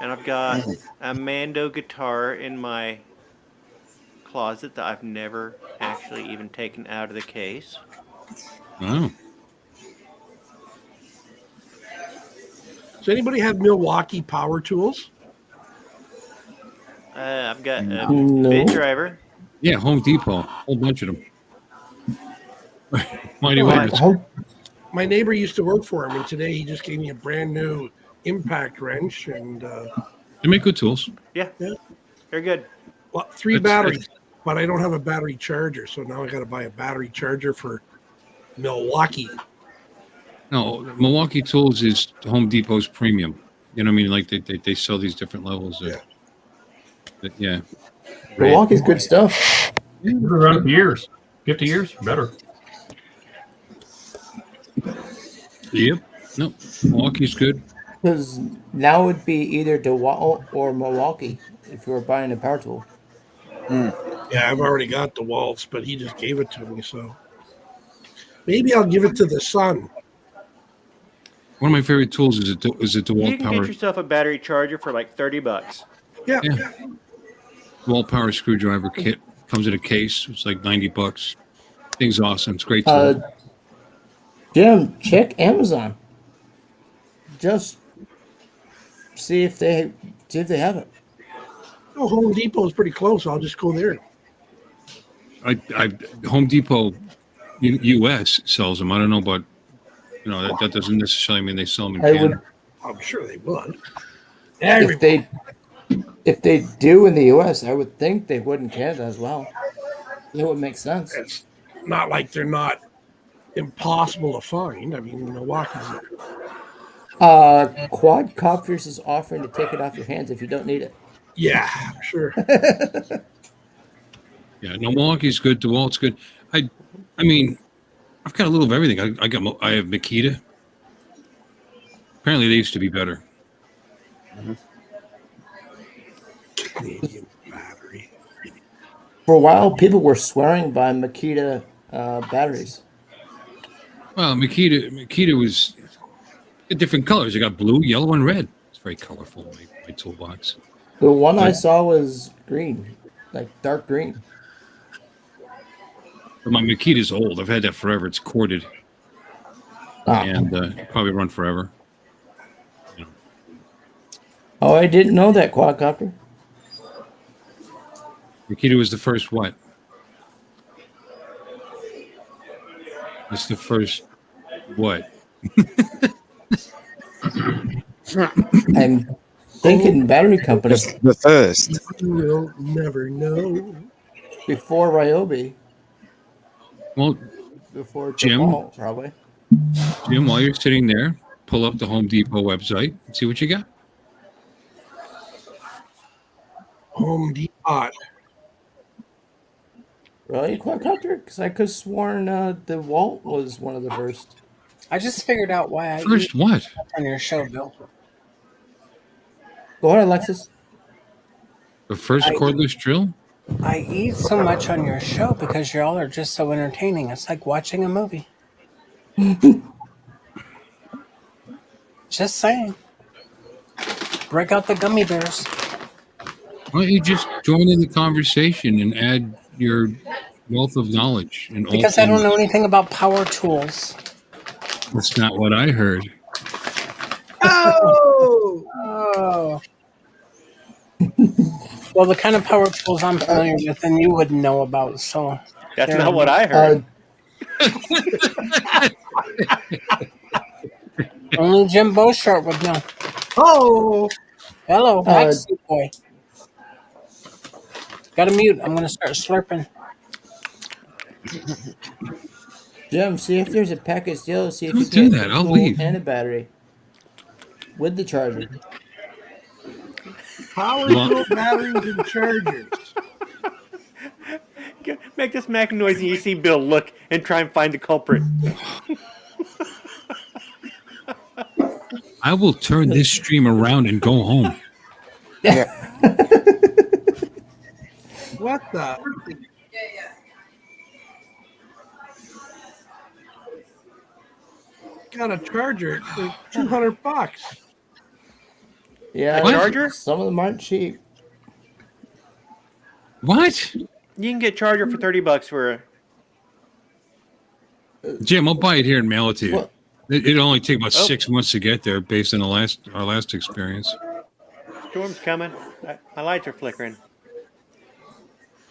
And I've got a Mando guitar in my closet that I've never actually even taken out of the case. Oh. Does anybody have Milwaukee power tools? I've got a No. bit driver. Yeah, Home Depot. A whole bunch of them. Mighty Oh, Wonders. My neighbor used to work for him, and today he just gave me a brand new impact wrench and They make good tools. Yeah, Yeah. they're good. 3 batteries. but I don't have a battery charger, so now I got to buy a battery charger for Milwaukee. No, Milwaukee Tools is Home Depot's premium. You know what I mean? Like they sell these different levels. Yeah. Milwaukee's good stuff. We've been around for years. 50 years? Better. Yep. No, Milwaukee's good. Because now it would be either DeWalt or Milwaukee if you were buying a power tool. Yeah, I've already got DeWalt's, but he just gave it to me, so maybe I'll give it to the son. One of my favorite tools is a You DeWalt can power. get yourself a battery charger for like $30. Yeah. DeWalt power screwdriver kit comes in a case. It's like $90. Thing's awesome. It's great tool. Jim, check Amazon. Just see if they have it. Oh, Home Depot is pretty close. I'll just go there. Home Depot US sells them. I don't know, but that doesn't necessarily mean they sell them in Canada. I'm sure they would. If they do in the US, I would think they would in Canada as well. It would make sense. It's not like they're not impossible to find. I mean, Milwaukee's Quadcopters is offering to take it off your hands if you don't need it. Yeah, sure. Yeah, no, Milwaukee's good. DeWalt's good. I mean, I've got a little of everything. I have Makita. Apparently, they used to be better. Canadian battery. For a while, people were swearing by Makita batteries. Well, Makita was different colors. They got blue, yellow, and red. It's very colorful. My toolbox. The one I saw was green, like dark green. But my Makita's old. I've had that forever. It's corded, and probably run forever. Oh, I didn't know that, Quadcopter. Makita was the first what? It's the first what? I'm thinking battery company. The first. You'll never know. Before Ryobi. Well, Before Jim, DeWalt, probably. Jim, while you're sitting there, pull up the Home Depot website and see what you got. Home Depot. Really, Quadcopter? Because I could have sworn DeWalt was one of the first. I just figured out why I First what? on your show, Bill. Go ahead, Ellexis. The first cordless drill? I eat so much on your show because y'all are just so entertaining. It's like watching a movie. Just saying. Break out the gummy bears. Why don't you just join in the conversation and add your wealth of knowledge? Because I don't know anything about power tools. That's not what I heard. Oh. Well, the kind of power tools I'm familiar with and you wouldn't know about, so. That's not what I heard. Only Jim Beauchart would know. Oh! Hello, Maxie boy. Got to mute. I'm going to start slurping. Jim, see if there's a package deal. See if Don't you do get that. a I'll tool leave. and a battery with the charger. Power tool batteries and chargers. Make this Mac noise and you see Bill look and try and find the culprit. I will turn this stream around and go home. Yeah. What the? Got a charger for $200. Yeah, A charger? Some of them aren't cheap. What? You can get a charger for $30 for Jim, I'll buy it here and mail it to you. What? It'll only take about 6 months to get there based on our last experience. storm's coming. My lights are flickering.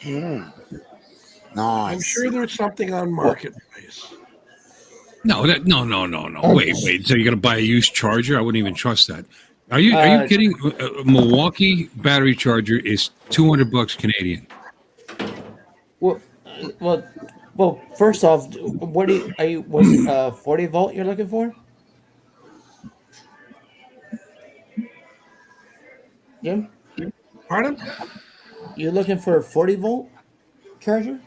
Nice. I'm sure there's something on Marketplace. No. Wait. So you're gonna buy a used charger? I wouldn't even trust that. Are you kidding? A Milwaukee battery charger is $200 Canadian. Well, well. First off, what do you, are you? Was it 40 volt you're looking for? Jim, Pardon? you're looking for a 40 volt charger?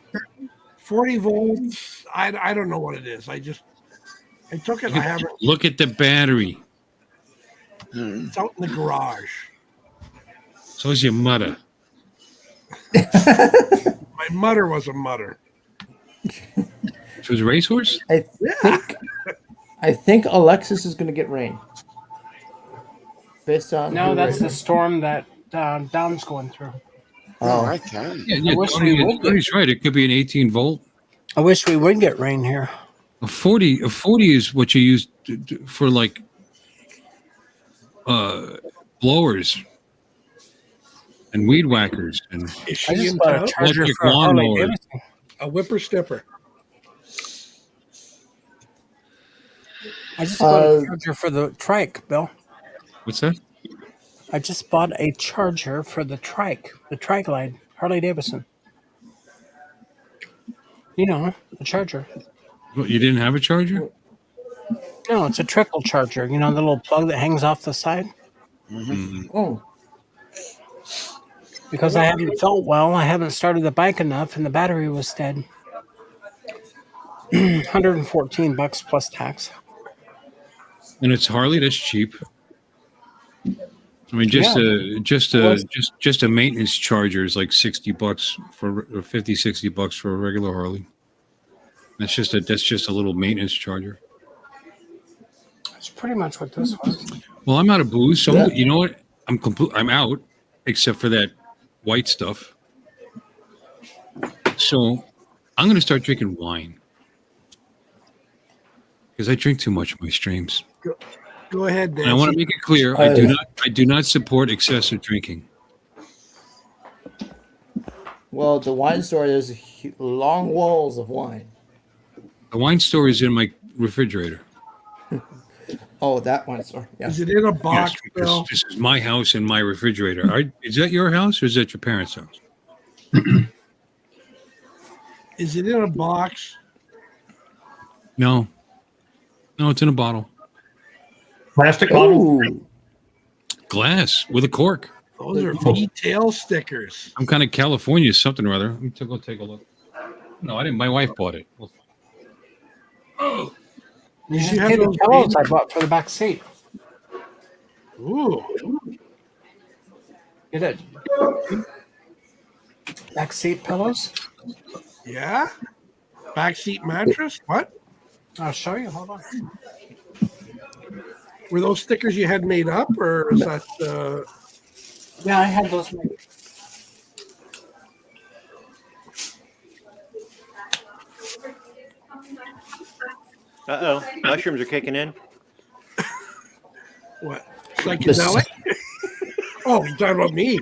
40 volts. I don't know what it is. I took it. I haven't. Look at the battery. It's out in the garage. So is your mother. My mother was a mother. She was a racehorse? I think Ellexis is going to get rain. Based on No, that's the storm that Dom's going through. Oh, okay. Yeah, I wish we would get- Tony's right. It could be an 18 volt. I wish we would get rain here. A 40 is what you use for like blowers and weed whackers and Is I she just in bought a town? charger Electric for a Harley lawnmower. Davidson. A whippersnapper. I just bought a charger for the trike, Bill. what's that? I just bought a charger for the Tri-Glide, Harley Davidson. You know, the charger. What, you didn't have a charger? No, it's a trickle charger. You know, the little plug that hangs off the side? oh, Because I haven't felt well. I haven't started the bike enough, and the battery was dead. $114 plus tax. And it's Harley. That's cheap. I mean, just a maintenance charger is like $60 or 50, $60 for a regular Harley. That's just a little maintenance charger. That's pretty much what this was. Well, I'm out of booze, so you know what? I'm out, except for that white stuff. So I'm going to start drinking wine because I drink too much in my streams. Go ahead, And Nancy. I want to make it clear: I do not support excessive drinking. well, the wine store, there's long walls of wine. The wine store is in my refrigerator. Oh, that wine store. Yeah. Is it in a box, Yes, because Bill? this is my house and my refrigerator. Is that your house or is that your parents' house? Is it in a box? No, it's in a bottle, Plastic bottle. Ooh. glass with a cork. Those are detail stickers. I'm kind of California something or other. Let me go take a look. No, I didn't. My wife bought it. Well, You should You have see the those pillows I bought for the back seat. Ooh. Get it? Back seat pillows? Yeah? Backseat mattress? What? I'll show you. Hold on. Were those stickers you had made up, or is that Yeah, I had those made. Mushrooms are kicking in. what? Psychedelic? Oh, you're talking about me.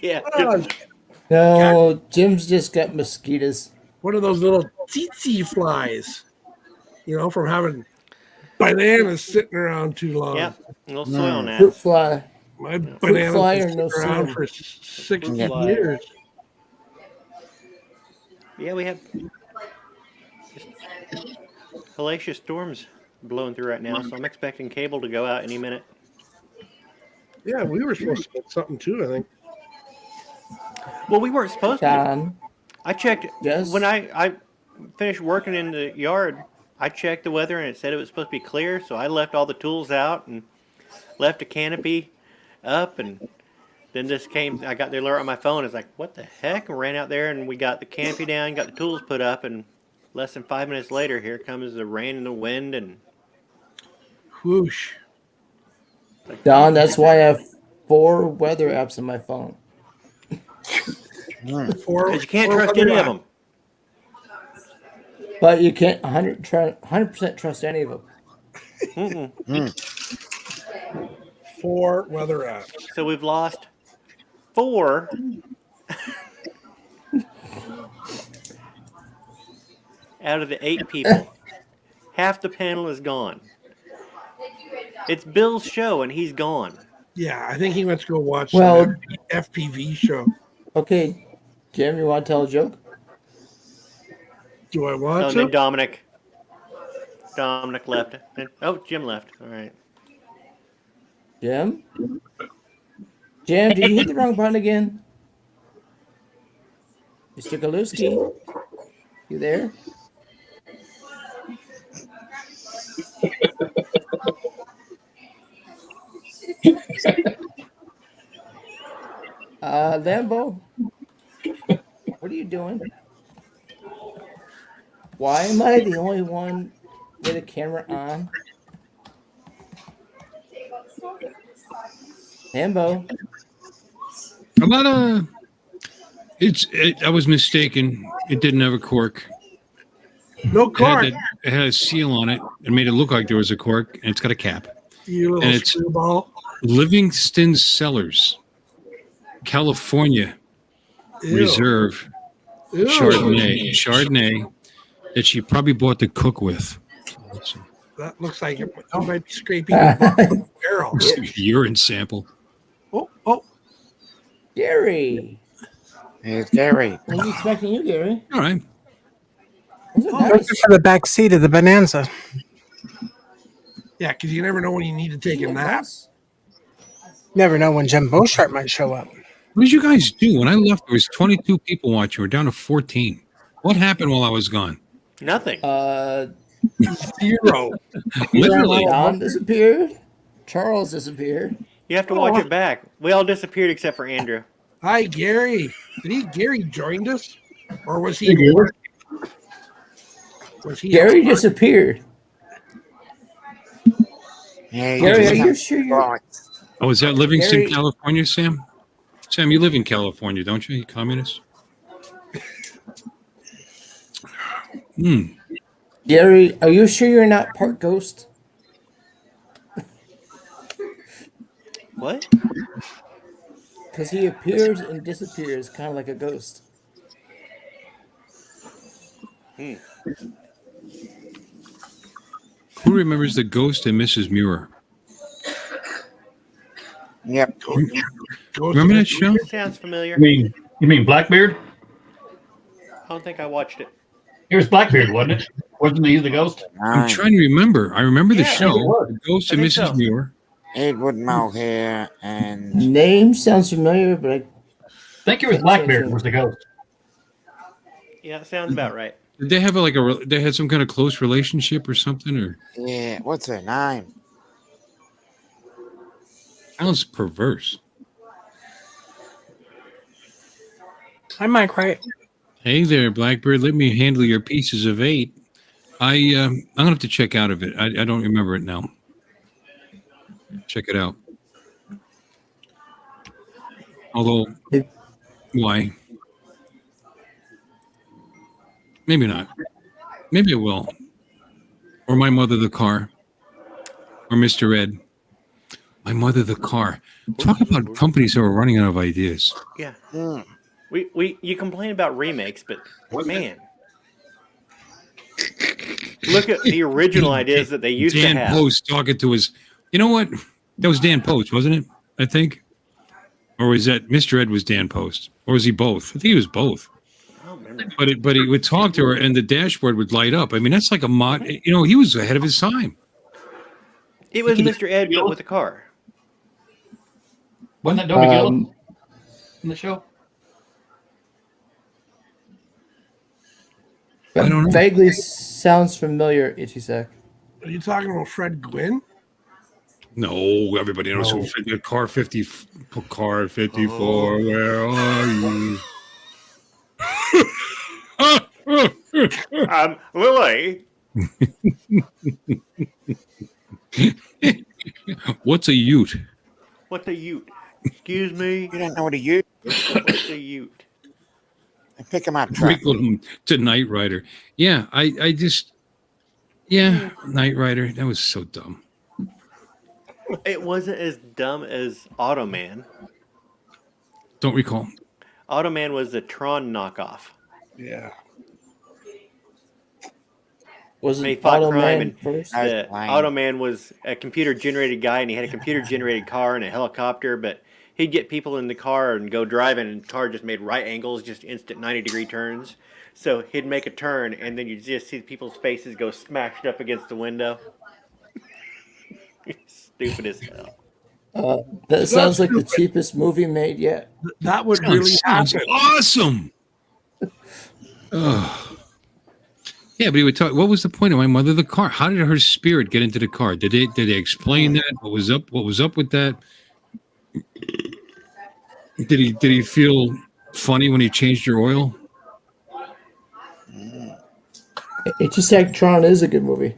Yeah. No, Jim's just got mosquitoes. What are those little tsetse flies? You know, from having bananas sitting around too long. Yep. A little soil now. Fruit fly. My Fruit bananas fly have or no been around soil? for 60 Yeah. years. Yeah, we have hellacious storms blowing through right now, so I'm expecting cable to go out any minute. Yeah, we were supposed to get something too, I think. Well, we weren't supposed to. Don. I checked Yes. when I finished working in the yard. I checked the weather and it said it was supposed to be clear, so I left all the tools out and left a canopy up, and then this came. I got the alert on my phone. It's like, what the heck? And ran out there and we got the canopy down, got the tools put up, and less than 5 minutes later, here comes the rain and the wind, and Whoosh. Don, that's why I have 4 weather apps on my phone. because you can't trust any of them. But you can't 100% trust any of them. Mm-mm. 4 weather apps. So we've lost 4. Out of the 8 people, half the panel is gone. It's Bill's show and he's gone. Yeah, I think he went to go watch Well- some FPV show. Okay, Jim, you want to tell a joke? Do I Oh, want and to? then Dominic. Dominic left. Oh, Jim left. All right. Jim? Jim, did you hit the wrong button again? Mr. Galuski? You there? Lambo? What are you doing? Why am I the only one with a camera on? Lambo? I'm not a. I was mistaken. It didn't have a cork. No cork. It had a seal on it. It made it look like there was a cork, and it's got a cap. You little And it's screwball. Livingston Cellars, California Ew. Reserve Ew. Chardonnay that she probably bought to cook with. That looks like you might be scraping the barrel. Urine sample. Oh. Gary. Hey, Gary. I was expecting you, Gary. All right. Those are Thank nice. you for the back seat of the Bonanza. Yeah, because you never know when you need to take a nap. Never know when Jim Beauchart might show up. What did you guys do? When I left, there was 22 people watching. We're down to 14. What happened while I was gone? Nothing. Zero. Literally. Don disappeared. Charles disappeared. You have to watch it back. We all disappeared except for Andrew. Hi, Gary. Gary joined us? Or was he? Gary disappeared. Hey, Gary, are you sure you're... Right. Oh, is that Livingston, Gary- California, Sam? Sam, you live in California, don't you? You communist? Gary, are you sure you're not part ghost? What? Because he appears and disappears kind of like a ghost. Who remembers the ghost and Mrs. Muir? Yep. Remember that show? Sounds familiar. You mean Blackbeard? I don't think I watched it. It was Blackbeard, wasn't it? Wasn't he the ghost? I'm trying to remember. I remember the Yeah, show, it was. The Ghost I and think Mrs. so. Muir. Edward Mulcair and Name sounds familiar, but I think it was Blackbeard was the ghost. Yeah, it sounds about right. Did they have they had some kind of close relationship or something? Or yeah, what's her name? sounds perverse. Hi, Mike Wright. Hey there, Blackbird. Let me handle your pieces of 8. I'm gonna have to check out of it. I don't remember it now. Check it out. Although, why? Maybe not. Maybe it will. Or My Mother the Car. Or Mr. Ed. My Mother the Car. Talk about companies that are running out of ideas. Yeah. Hmm. You complain about remakes, but man, look at the original ideas that they used Dan to have. Post talking to his. You know what? That was Dan Post, wasn't it? I think. Or was that Mr. Ed was Dan Post? Or was he both? I think he was both. I don't remember. But he would talk to her, and the dashboard would light up. I mean, that's like a mod. You know, he was ahead of his time. It was Mr. Ed, but with a car. Wasn't that Dobie Gillis in the show? I don't know. Vaguely sounds familiar, Itchy Sack. Are you talking about Fred Gwynn? No, everybody knows who the car 50, car 54. Where are you? Lily. What's a ute? What's a ute? Excuse me. You don't know what a ute? What's a ute? Pick him up, truck. Wiggle him to Knight Rider. Yeah, I just, Knight Rider. That was so dumb. It wasn't as dumb as Automan. Don't recall. Automan was the Tron knockoff. Yeah. Was They it fought Auto crime, Man and first? the Automan was a computer-generated guy, and he had a computer-generated car and a helicopter, but he'd get people in the car and go driving, and the car just made right angles, just instant 90-degree turns. So he'd make a turn, and then you just see people's faces go smashed up against the window. Stupid as hell. That sounds like the cheapest movie made yet. That would really sounds happen. awesome. Ugh. Yeah, but he would talk. What was the point of my mother? The car. How did her spirit get into the car? Did they explain that? What was up? What was up with that? Did he feel funny when he changed your oil? It just like Tron is a good movie.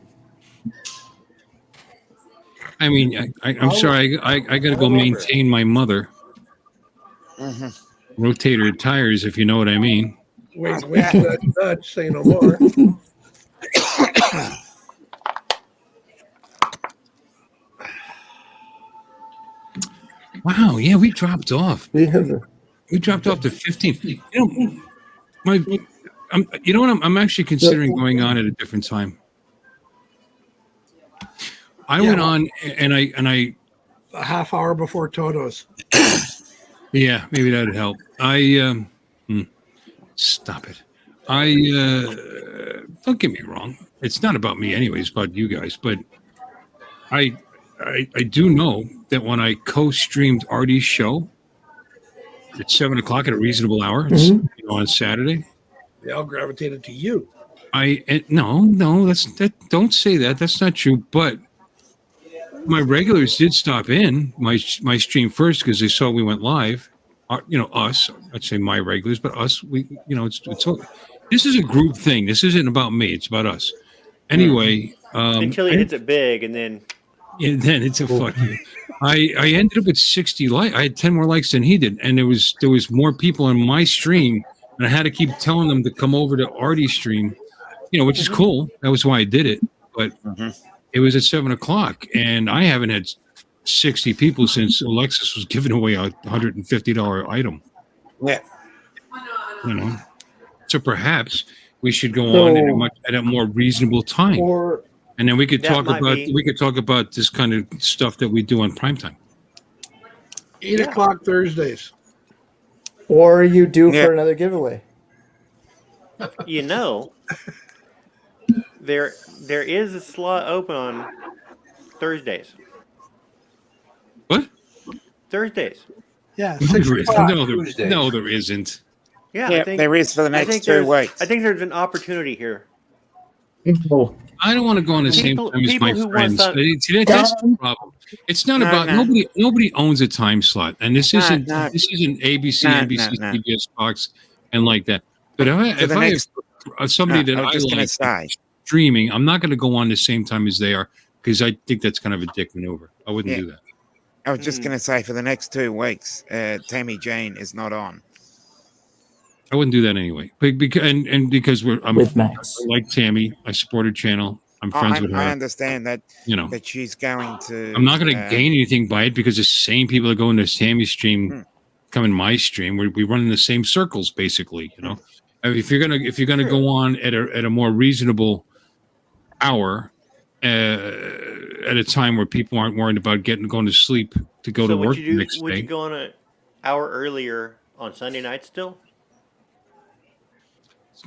I mean, I'm sorry. I got to go maintain my mother. Rotate her tires, if you know what I mean. Wait, nudge, say no more. Wow, yeah, we dropped off. We dropped off to 15. You know what? I'm actually considering going on at a different time. I went on and I a half hour before Toto's. Yeah, maybe that'd help. Stop it. Don't get me wrong. It's not about me anyways, it's about you guys, but I do know that when I co-streamed Artie's show at 7:00 at a reasonable hour, it's, on Saturday, They all gravitated to you. No, don't say that. That's not true. But my regulars did stop in my stream first because they saw we went live. Us. I'd say my regulars, but us. It's this is a group thing. This isn't about me. It's about us. Anyway, until he hits it big, and then it's a fuck you. I ended up with 60 likes. I had 10 more likes than he did, and there was more people in my stream, and I had to keep telling them to come over to Artie's stream, which is cool. That was why I did it. But it was at 7:00, and I haven't had 60 people since Ellexis was giving away a $150 item. Yeah. So perhaps we should go on at a more reasonable time. And then we could talk about this kind of stuff that we do on primetime. 8:00 Thursdays. Or are you due for another giveaway? There is a slot open on Thursdays. What? Thursdays. Yeah. No, there isn't. Yeah, I think there is for the next 2 weeks. I think there's an opportunity here. I don't want to go on the same time as my friends. That's the problem. It's not about nobody owns a time slot, and this isn't ABC, NBC, CBS, Fox, and like that. But if I have somebody that I like streaming, I'm not going to go on the same time as they are because I think that's kind of a dick maneuver. I wouldn't do that. I was just going to say for the next 2 weeks, Tammy Jane is not on. I wouldn't do that anyway. Because I'm with Max. I like Tammy. I support her channel. I'm friends with her. I understand that. That she's going to. I'm not going to gain anything by it because the same people that go into Tammy's stream come in my stream. We run in the same circles, basically. If you're gonna go on at a more reasonable hour, at a time where people aren't worried about going to sleep to go to work the next day. Would you go on an hour earlier on Sunday night still?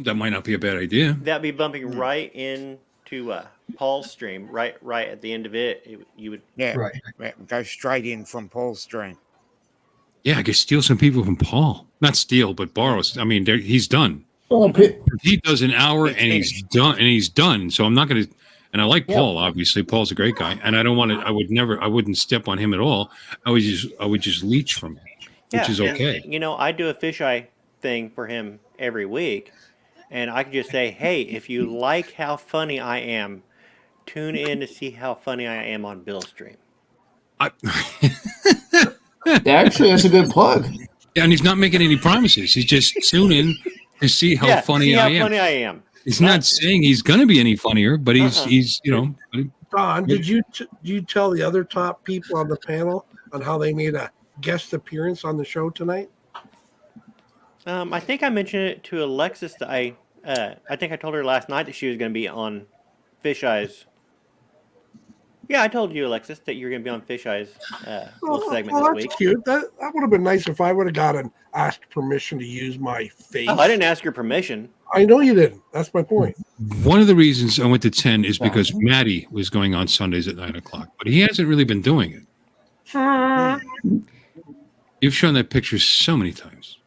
That might not be a bad idea. That'd be bumping right into Paul's stream, right at the end of it. You would go straight in from Paul's stream. Yeah, I could steal some people from Paul. Not steal, but borrow. I mean, he's done. He does an hour and he's done. So I'm not going to. And I like Paul. Obviously, Paul's a great guy, and I don't want to. I wouldn't step on him at all. I would just leech from him, which is okay. And, I do a fisheye thing for him every week. And I can just say, hey, if you like how funny I am, tune in to see how funny I am on Bill's stream. Actually, that's a good plug. Yeah, and he's not making any promises. He's just tune in to see how funny I am. He's not saying he's going to be any funnier, but he's Don, did you tell the other top people on the panel on how they made a guest appearance on the show tonight? I think I mentioned it to Ellexis that I think I told her last night that she was going to be on Fish Eyes Yeah, I told you, Alexis, that you're going to be on Fish Eye's little segment this that's week. cute. That would have been nice if I would have gotten asked permission to use my face. Oh, I didn't ask your permission. I know you didn't. That's my point. One of the reasons I went to 10 is because Maddie was going on Sundays at 9 o'clock, but he hasn't really been doing it. You've shown that picture so many times.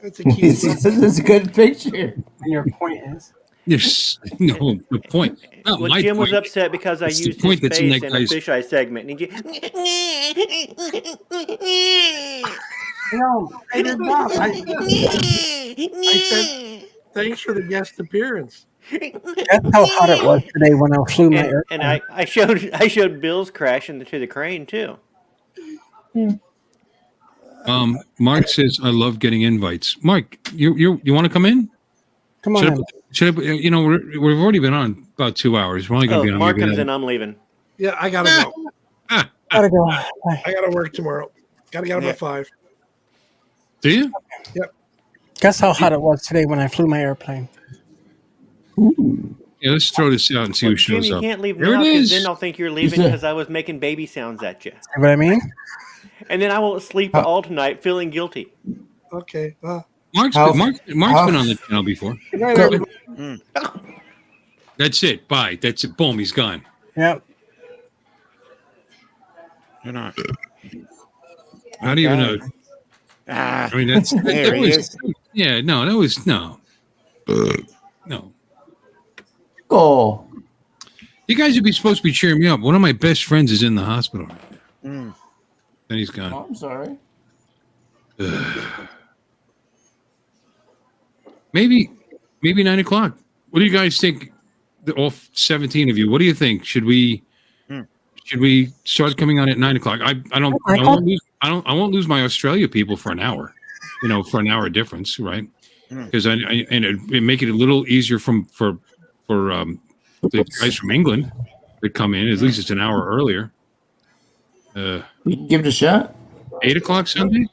It's a cute. That's a good picture. And your point is? There's no the point. Not Well, my Jim was point. upset because I It's the used his point that's in face that in a guy's- Fish Eye segment. And he No, I did not. I said thanks for the guest appearance. That's how hot it was today when I flew my airplane. and I showed Bill's crash into the crane too. Mark says I love getting invites. Mark, you want to come in? Come on in. Should I, you know, we've already been on about 2 hours. We're only going to be on. Mark maybe comes in, another- I'm leaving. Yeah, I gotta go. Gotta go. I gotta work tomorrow. Gotta get up at 5. Do you? Yep. Guess how hot it was today when I flew my airplane. Yeah, let's throw this out and see who Jim, shows you up. can't leave There now it because is. then I'll think you're leaving because I was making baby sounds at you. See what I mean? And then I won't sleep at all tonight feeling guilty. Okay. Mark's How- been on the channel before. Good night, everybody. That's it. Bye. That's it. Boom. He's gone. Yep. You know. How do you even know? Ah, I mean, that's there that he was, is. yeah. No, that was no. Oh, You guys would be supposed to be cheering me up. One of my best friends is in the hospital. Mm. Then he's gone. I'm sorry. Maybe 9 o'clock. What do you guys think? All 17 of you. What do you think? Should we start coming on at 9 o'clock? I won't lose my Australia people for an hour. You know, for an hour difference, right? Because and it make it a little easier for the guys from England that come in. At least it's an hour earlier. We can give it a shot. 8 o'clock Sunday.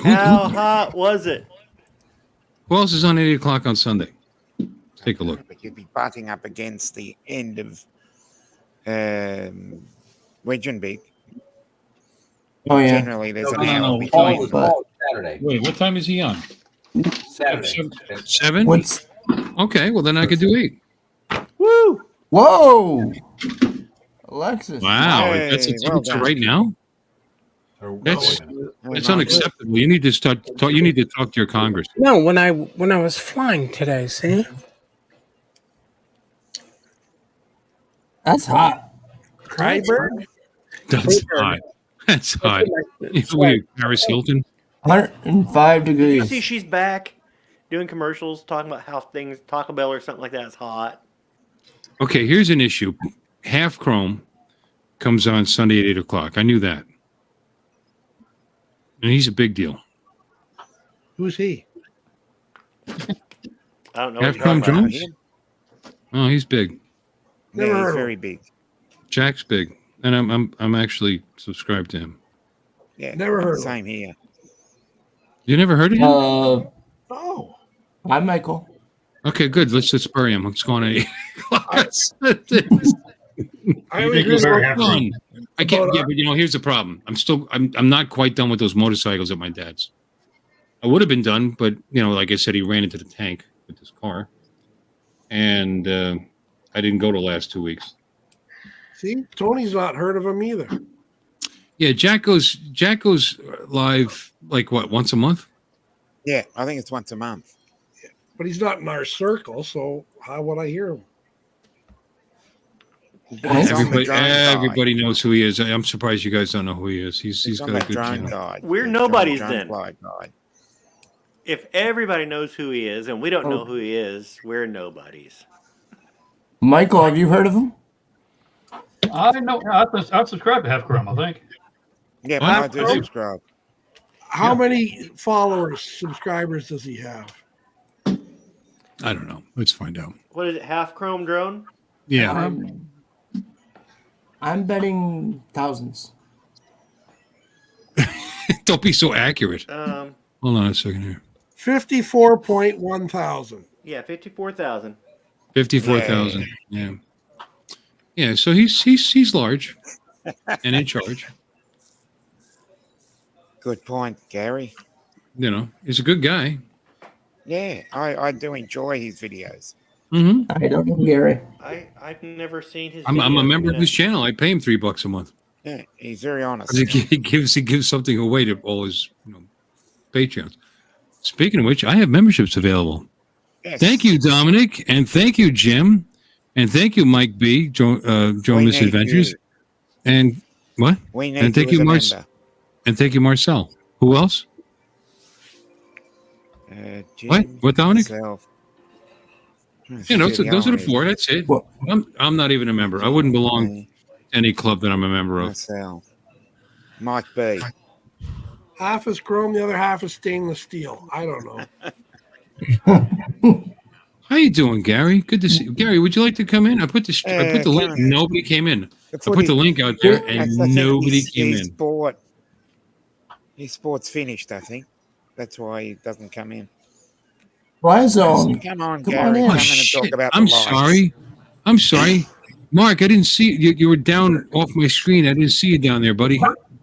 How hot was it? Who else is on 8 o'clock on Sunday? Let's take a look. But you'd be butting up against the end of Wedge and Big. Oh yeah. Generally, there's an No, hour no, between. Paul Saturday. Wait, what time is he on? Saturday. 7? What's? Okay, well then I could do 8. Woo! Whoa, Alexis. Wow, Hey, that's a well temperature done. right now. Or- That's- wait a minute. That's unacceptable. You need to start. You need to talk to your Congress. No, when I was flying today, see? That's hot. Freiburg? That's hot. That's hot. Wait, Paris Hilton. 105 You degrees. see, she's back doing commercials, talking about how things, Taco Bell or something like that is hot. Okay, here's an issue. Half Chrome comes on Sunday at 8 o'clock. I knew that, and he's a big deal. Who's he? I don't know. Half what you're Chrome talking about. Jones. Oh, he's big. Never Yeah, heard he's of very big. Jack's big, and I'm actually subscribed to him. Yeah, Never heard of Same here. You never heard of him? Oh. Hi, Michael. Okay, good. Let's just bury him. Let's go on at 8 o'clock. I You only think heard you better about- have Done. I can't. About- Yeah, but here's the problem. I'm not quite done with those motorcycles at my dad's. I would have been done, but like I said, he ran into the tank with his car, and I didn't go the last 2 weeks. See, Tony's not heard of him either. Yeah, Jack goes live like what, once a month? Yeah, I think it's once a month. But he's not in our circle, so how would I hear him? He's on the Everybody, drone guide. everybody knows who he is. I'm surprised you guys don't know who he is. He's He's on got a that good drone channel. guide. We're The nobodies drone then. fly guide. If everybody knows who he is and we don't know who he is, we're nobodies. Michael, have you heard of him? I know. I've subscribed to Half Chrome, I think. Yeah, What? I do Oh. subscribe. How many followers, subscribers does he have? I don't know. Let's find out. What is it? Half Chrome Drone? Yeah. I'm betting thousands. Don't be so accurate. Um, Hold on a second here. 54.1 thousand. yeah, 54,000. 54,000. Yeah. Yeah, so he's large and in charge. Good point, Gary. You know, he's a good guy. Yeah, I do enjoy his videos. Mm-hmm. I don't know Gary. I've never seen his. I'm a videos, member you of know. his channel. I pay him $3 a month. Yeah, he's very honest. He gives something away to all his Patreons. Speaking of which, I have memberships available. Yes. Thank you, Dominic, and thank you, Jim, and thank you, Mike B. Joe Misadventures, and what? We need and thank you you, as a member. and thank you, Marcel. Who else? Jim, What, Dominic? myself. Those are the four. That's it. Well, I'm not even a member. I wouldn't belong to any club that I'm a member of. Myself. Mike B. Half is chrome, the other half is stainless steel. I don't know. How you doing, Gary? Good to see you. Gary, would you like to come in? I put the link. Nobody came in. I put the link out there, and nobody came in. His sport's finished, I think. That's why he doesn't come in. Ryzone. Come on, Come Gary. on in. Come Oh, in and shit. talk about I'm the lights. sorry. I'm sorry. Mark, I didn't see you. You were down off my screen. I didn't see you down there, buddy.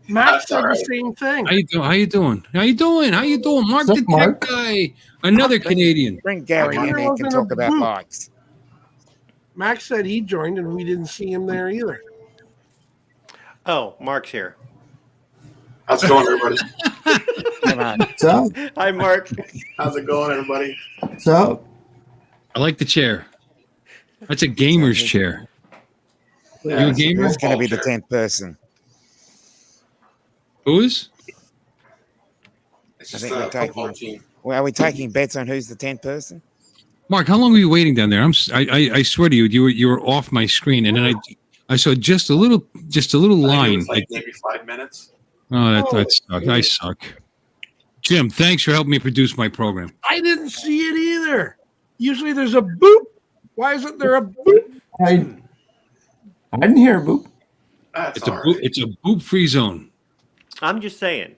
Max said the same thing. How you doing? How you doing? Mark What's the up, Mark? tech guy. Another Canadian. Bring Gary in. He can talk about bikes. Max said he joined and we didn't see him there either. Oh, Mark's here. How's it going, everybody? Come on. What's up? Hi, Mark. How's it going, everybody? What's up? I like the chair. That's a gamer's chair. Yeah, You a gamer? Who's going to be the 10th person? Who is? It's I just think a we're taking. football team. Well, are we taking bets on who's the 10th person? Mark, how long were you waiting down there? I swear to you, you were off my screen, and then I saw just a little I think it line. was like maybe 5 minutes. Oh, that sucks. I suck. Jim, thanks for helping me produce my program. I didn't see it either. Usually there's a boop. Why isn't there a boop? I didn't hear a boop. That's It's a all right. it's a boop-free zone. I'm just saying,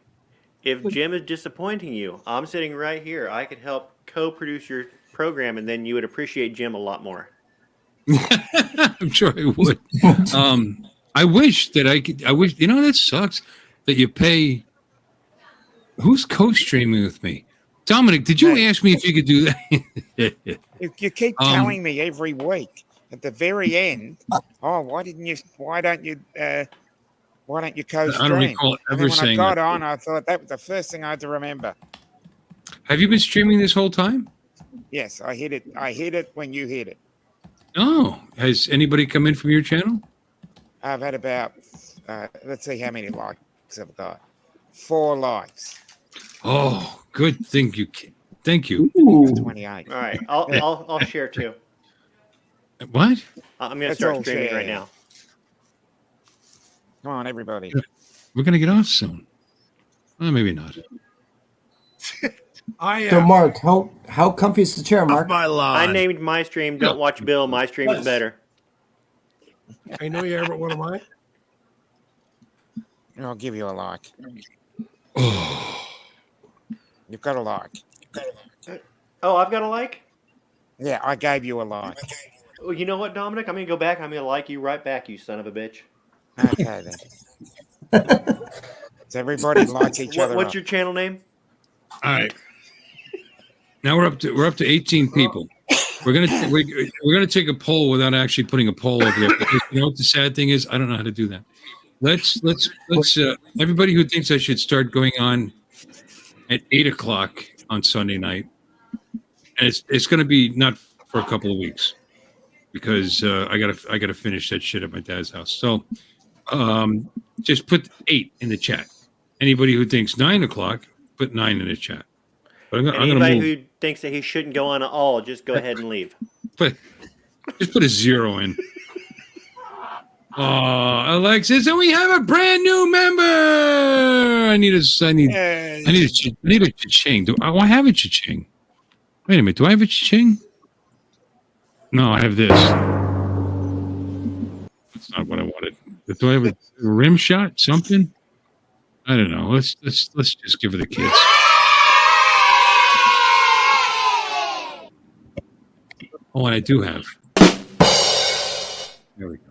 if Jim is disappointing you, I'm sitting right here. I could help co-produce your program, and then you would appreciate Jim a lot more. I'm sure I would. I wish that I could. I wish that sucks that you pay. Who's co-streaming with me? Dominic, did you ask me if you could do that? You keep telling me every week at the very end. Oh, why don't you co-stream? I don't recall And ever then when I saying got that. on, I thought that was the first thing I had to remember. Have you been streaming this whole time? Yes, I hit it. I hit it when you hit it. Oh, has anybody come in from your channel? I've had about, let's see how many likes I've got. 4 likes. Oh, good. Thank you. Ooh. 28. All right, I'll share too. What? I'm gonna Let's start all streaming share. right now. Come on, everybody. We're gonna get off soon. Well, maybe not. So, Mark, how comfy is the chair, Mark? I named my stream. Don't watch Bill. My stream is better. I know you ever one of mine. I'll give you a like. You've got a like. Oh, I've got a like. Yeah, I gave you a like. Well, you know what, Dominic? I'm gonna go back. I'm gonna like you right back, you son of a bitch. Okay then. Does everybody like each other? What's up? your channel name? All right. Now we're up to 18 people. We're gonna take a poll without actually putting a poll over there. Because you know what the sad thing is? I don't know how to do that. Let's everybody who thinks I should start going on at 8:00 on Sunday night, and it's going to be not for a couple of weeks because I gotta finish that shit at my dad's house. So just put 8 in the chat. Anybody who thinks 9:00, put 9 in the chat. But I'm gonna Anybody move. who thinks that he shouldn't go on at all, just go ahead and leave. Just put a 0 in. Oh, Ellexis, and we have a brand new member. I need a cha-ching. Do I have a cha-ching? Wait a minute. Do I have a cha-ching? No, I have this. That's not what I wanted. Do I have a rim shot? Something? I don't know. Let's just give it the kids. Oh, and I do have. There we go.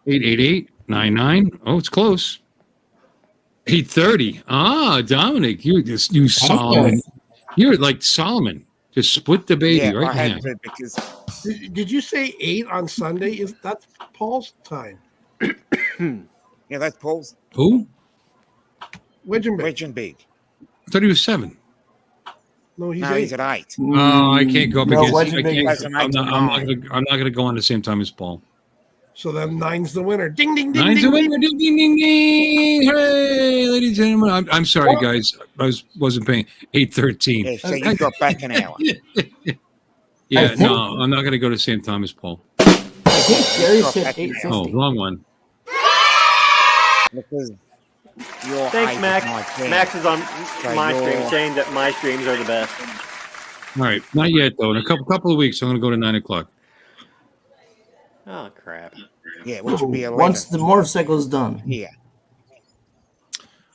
888-99. Oh, it's close. 830. Dominic, you Solomon. You're like Solomon. Just split the baby Yeah, right I in had half. to because Did you say 8 on Sunday? That's Paul's time? yeah, that's Paul's Who? Wedge and bake. Wedge and Big. I thought he was 7. No, he's No, 8. he's at 8. Oh, I can't go up No, against. Wedge I and Big can't, is- I'm not gonna go on the same time as Paul. So then 9's the winner. Ding, ding, ding, Nine's ding, the ding. winner. Ding, ding, ding, ding. Hey, ladies and gentlemen. I'm sorry, guys. I wasn't paying. 8:13. Yeah, so you got back an hour. Yeah, no, I'm not going to go to the same time as Paul. I think Gary said 8:50. Oh, wrong one. Because your Thanks, age Max. is my thing. Max is on So my you're- stream saying that my streams are the best. All right, not yet though. In a couple of weeks, I'm going to go to 9 o'clock. Oh, crap. Yeah, which would be 11. Once the motorcycle is done. Yeah,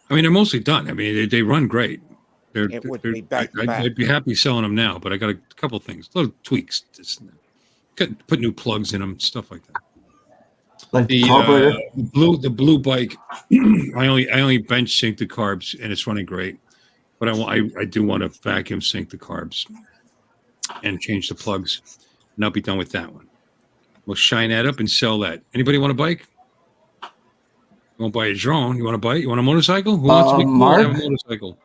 I mean, they're mostly done. I mean, they run great. it would be back to back. I'd be happy selling them now, but I got a couple things, little tweaks. Just put new plugs in them, stuff like that. Like The carburetor. the blue bike, I only bench sync the carbs and it's running great, but I do want to vacuum sync the carbs and change the plugs, and I'll be done with that one. We'll shine that up and sell that. Anybody want a bike? You want to buy a drone? You want a bike? You want a motorcycle? Who wants to be cool and have a Mark? motorcycle?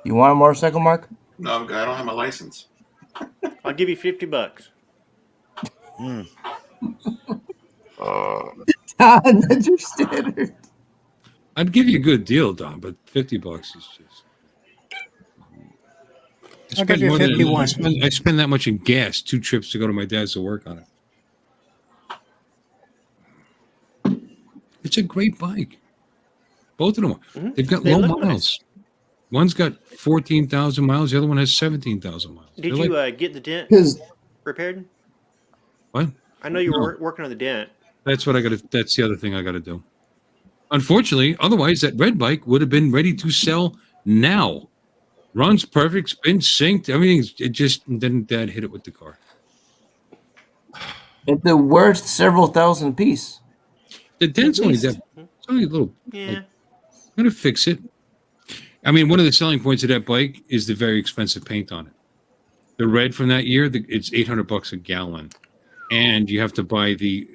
You want a motorcycle, Mark? No, I'm good. I don't have my license. I'll give you $50. Don, that's your standard. I'd give you a good deal, Don, but $50 is just. I'll give you 51. I spend that much in gas. 2 trips to go to my dad's to work on it. It's a great bike. Both of them. Mhm. They've got They low look miles. nice. One's got 14,000 miles. The other one has 17,000 miles. Did They're you like- get the dent Because repaired? what? I know you No. were working on the dent. That's what I got to. That's the other thing I got to do. Unfortunately, otherwise that red bike would have been ready to sell now. Runs perfect, spin synced, everything's. It just then Dad hit it with the car. they're worth several thousand apiece. The dent's only least. that. It's only a little. Yeah. I'm gonna fix it. I mean, one of the selling points of that bike is the very expensive paint on it. The red from that year, it's $800 a gallon, and you have to buy the.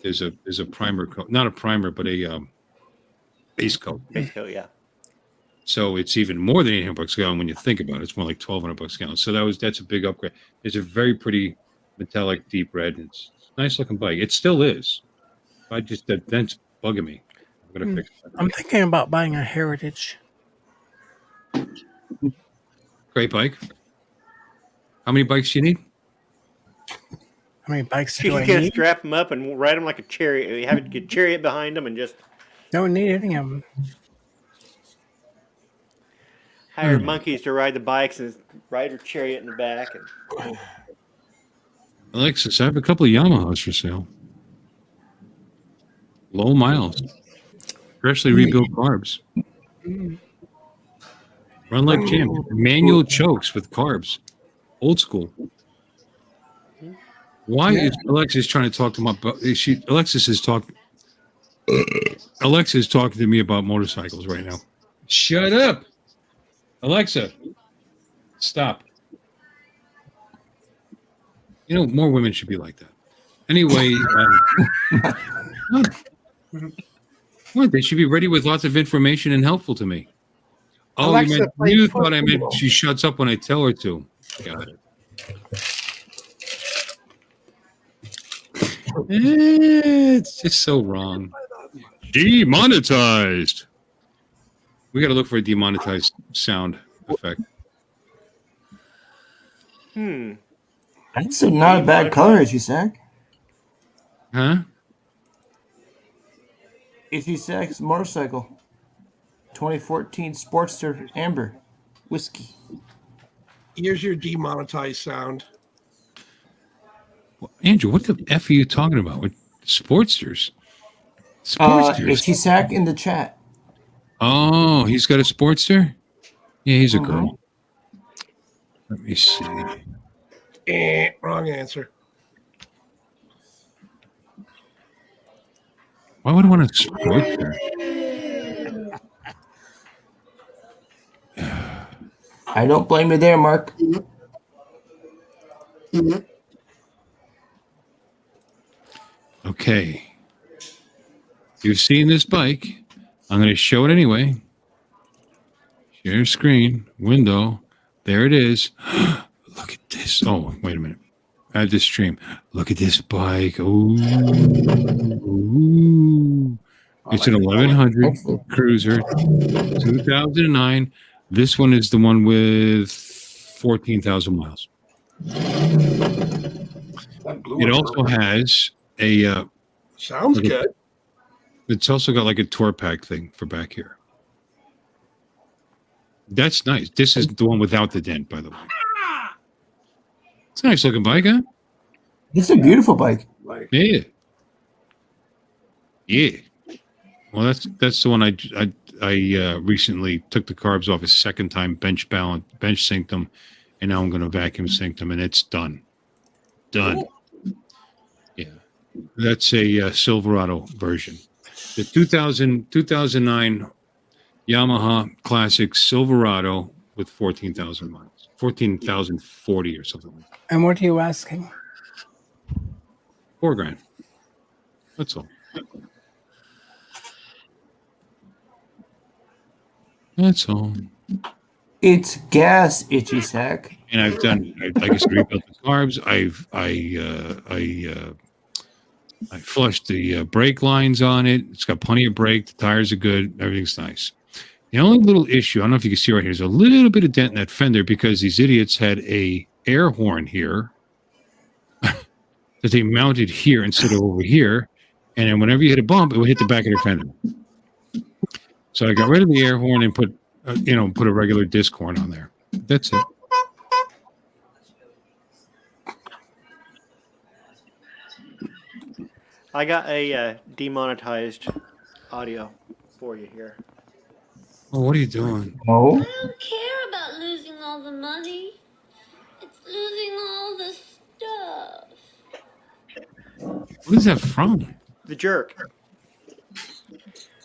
There's a primer coat, not a primer, but a base coat. Base coat, yeah. So it's even more than $800 a gallon when you think about it. It's more like $1,200 a gallon. So that's a big upgrade. It's a very pretty metallic deep red. It's a nice looking bike. It still is. That's bugging me. I'm gonna fix it. I'm thinking about buying a Heritage. Great bike. How many bikes do you need? How many bikes You do I can need? strap them up and ride them like a chariot. You have a chariot behind them and just Don't need any of them. hire monkeys to ride the bikes and ride your chariot in the back. And Ellexis, I have a couple of Yamahas for sale. Low miles. Freshly rebuilt carbs. Run like champ. Manual chokes with carbs. Old school. Why is Alexis trying to talk to my? Alexis is talking to me about motorcycles right now. Shut up, Alexa. Stop. You know, more women should be like that. Anyway, what? They should be ready with lots of information and helpful to me. Oh, Alexa plays you thought I meant football. she shuts up when I tell her to. Got it. It's just so wrong. Demonetized. We got to look for a demonetized sound effect. That's not a bad color, Isaac. Huh? Isaac motorcycle. 2014 Sportster Amber whiskey. Here's your demonetized sound. Andrew, what the F are you talking about? With Sportsters? Sportsters? Isaac in the chat. Oh, he's got a Sportster? Yeah, he's a girl. Let me see. Wrong answer. Why would I want to sport there? I don't blame you there, Mark. Okay. You've seen this bike. I'm going to show it anyway. Share screen, window. There it is. Look at this. Oh, wait a minute. Add this stream. Look at this bike. Ooh. It's an 1100 Cruiser, 2009. This one is the one with 14,000 miles. It also has a... Sounds good. It's also got like a tour pack thing for back here. That's nice. This is the one without the dent, by the way. It's a nice looking bike, huh? It's a beautiful bike. Yeah. Yeah. Well, that's the one I recently took the carbs off a second time, bench synced them, and now I'm going to vacuum sync them, and it's done. Done. Yeah. That's a Silverado version. The 2009 Yamaha Classic Silverado with 14,000 miles, 14,040 or something like that. And what are you asking? $4,000. That's all. That's all. It's gas, itchy sack. And I've done, like I said, rebuilt the carbs. I flushed the brake lines on it. It's got plenty of brake. The tires are good. Everything's nice. The only little issue, I don't know if you can see right here, is a little bit of dent in that fender because these idiots had a air horn here that they mounted here instead of over here. And then whenever you hit a bump, it would hit the back of your fender. So I got rid of the air horn and put a regular disc horn on there. That's it. I got a demonetized audio for you here. Oh, what are you doing? Oh. I don't care about losing all the money. It's losing all the stuff. What is that from? The Jerk.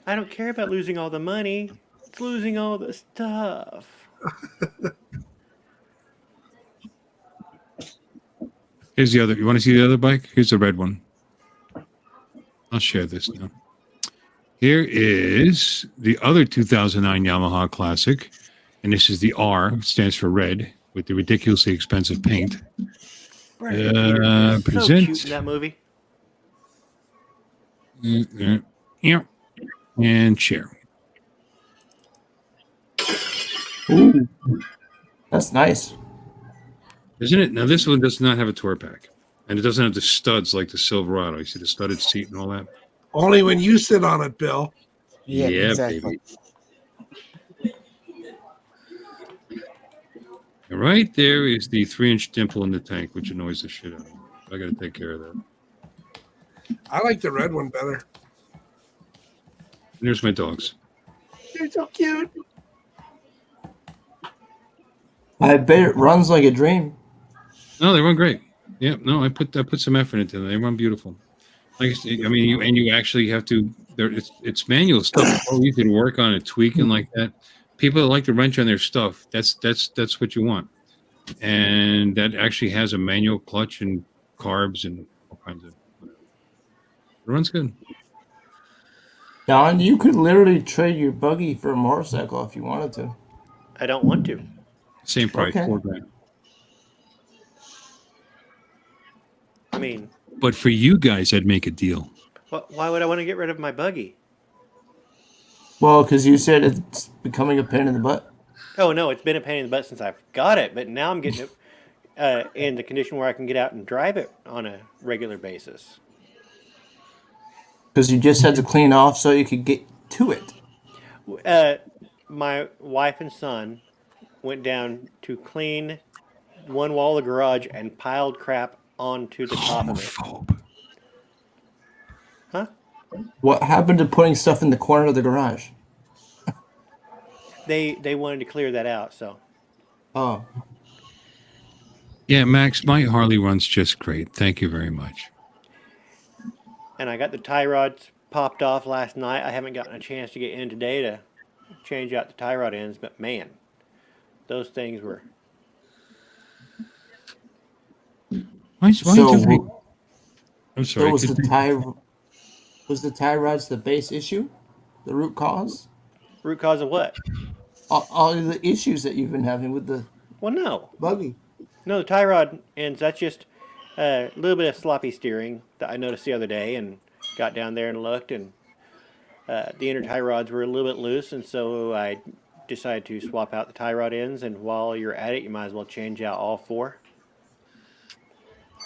I don't care about losing all the money. It's losing all the stuff. Here's the other. You want to see the other bike? Here's the red one. I'll share this now. Here is the other 2009 Yamaha Classic, and this is the R, stands for red, with the ridiculously expensive paint. So Present. cute in that movie. Yeah. And share. Ooh. That's nice. Isn't it? Now, this one does not have a tour pack, and it doesn't have the studs like the Silverado. You see the studded seat and all that? Only when you sit on it, Bill. Yeah, exactly. Baby. And right there is the 3-inch dimple in the tank, which annoys the shit out of me. I got to take care of that. I like the red one better. And there's my dogs. They're so cute. I bet it runs like a dream. No, they run great. Yeah, no, I put some effort into them. They run beautiful. Like I mean, you actually have to. It's manual stuff. It's so easy to work on and tweaking like that. People that like to wrench on their stuff, that's what you want. And that actually has a manual clutch and carbs and all kinds of. It runs good. Don, you could literally trade your buggy for a motorcycle if you wanted to. I don't want to. Same price, Okay. $4,000. I mean, But for you guys, I'd make a deal. why would I want to get rid of my buggy? Well, because you said it's becoming a pain in the butt. Oh, no, it's been a pain in the butt since I've got it, but now I'm getting it in the condition where I can get out and drive it on a regular basis. Because you just had to clean off so you could get to it. My wife and son went down to clean one wall of the garage and piled crap onto the top of it. Huh? What happened to putting stuff in the corner of the garage? They wanted to clear that out, so. Oh. Yeah, Max, my Harley runs just great. Thank you very much. And I got the tie rods popped off last night. I haven't gotten a chance to get in today to change out the tie rod ends, but man, those things were. Why So, did I'm so sorry. was the tie rods the base issue, the root cause? Root cause of what? All of the issues that you've been having with the Well, no. buggy. No, the tie rod ends, that's just a little bit of sloppy steering that I noticed the other day and got down there and looked, and the inner tie rods were a little bit loose, and so I decided to swap out the tie rod ends, and while you're at it, you might as well change out all 4.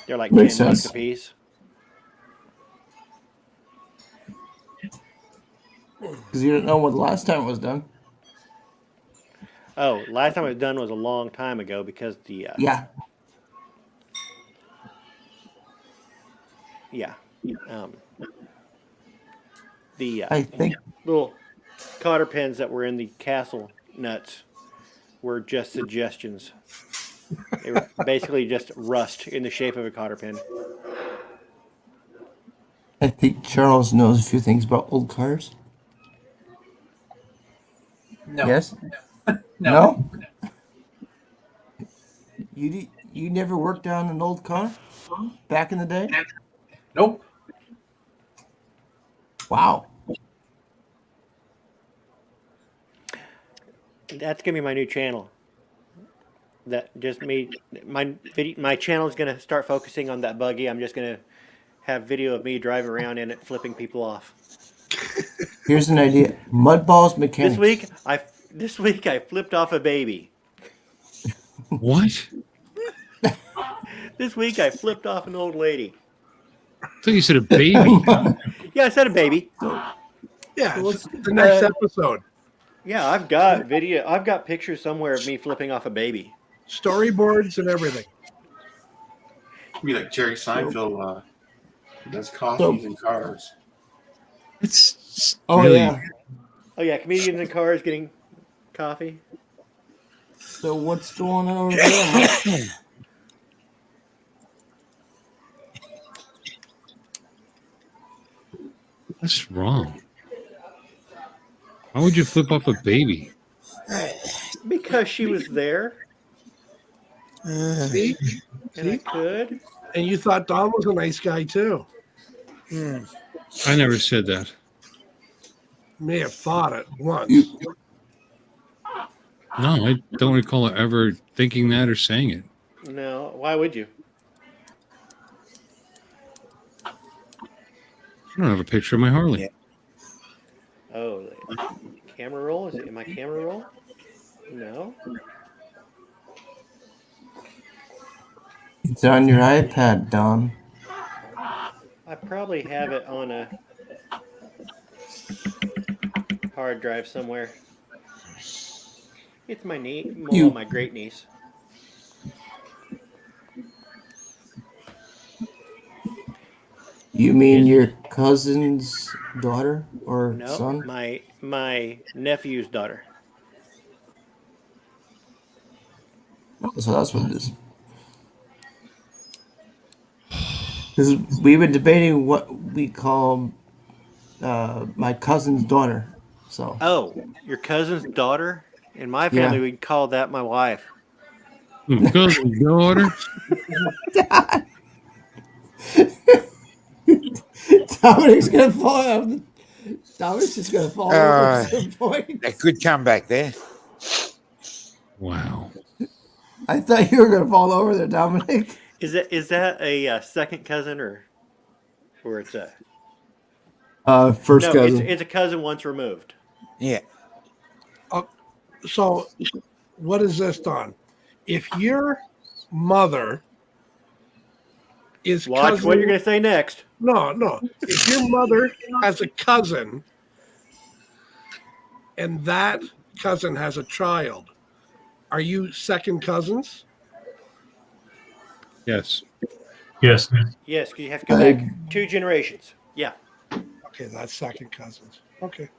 They're like Makes $10 sense. a piece. Because you didn't know when the last time it was done. Oh, last time it was done was a long time ago because the Yeah. yeah, the I think little cotter pins that were in the castle nuts were just suggestions. They were basically just rust in the shape of a cotter pin. I think Charles knows a few things about old cars. No. Yes. No. You never worked on an old car back in the day? Nope. Wow. That's gonna be my new channel. That just me. My channel is gonna start focusing on that buggy. I'm just gonna have video of me driving around in it, flipping people off. Here's an idea: Mudballs Mechanics. This week I flipped off a baby. What? This week I flipped off an old lady. I thought you said a baby. Yeah, I said a baby. Yeah, it's the next episode. Yeah, I've got video. I've got pictures somewhere of me flipping off a baby. Storyboards and everything. Be like Jerry Seinfeld. Does coffees and cars. It's Oh really, yeah. Oh yeah, comedians in cars getting coffee. So what's going on over there? What's wrong? Why would you flip off a baby? Because she was there. See? And I could. And you thought Don was a nice guy too. I never said that. May have thought it once. No, I don't recall ever thinking that or saying it. No, why would you? I don't have a picture of my Harley. Yeah. Oh, camera roll? Is it in my camera roll? No. It's on your iPad, Don. I probably have it on a hard drive somewhere. It's my niece, well, my great niece. You mean your cousin's daughter or No, son? my nephew's daughter. So that's what it is. Because we were debating what we call my cousin's daughter. So. Oh, your cousin's daughter? In my family, we'd call that my wife. Cousin's daughter? Dominic's gonna fall off. Dominic's just gonna fall over at some point. A good comeback there. Wow. I thought you were gonna fall over there, Dominic. Is that a second cousin or it's a first cousin? It's a cousin once removed. Yeah. So, what is this, Don? If your mother is Watch cousin, what you're going to say next. No. If your mother has a cousin and that cousin has a child, are you second cousins? Yes. Yes. Yes, you have to go back 2 generations. Yeah. Okay, that's second cousins. Okay.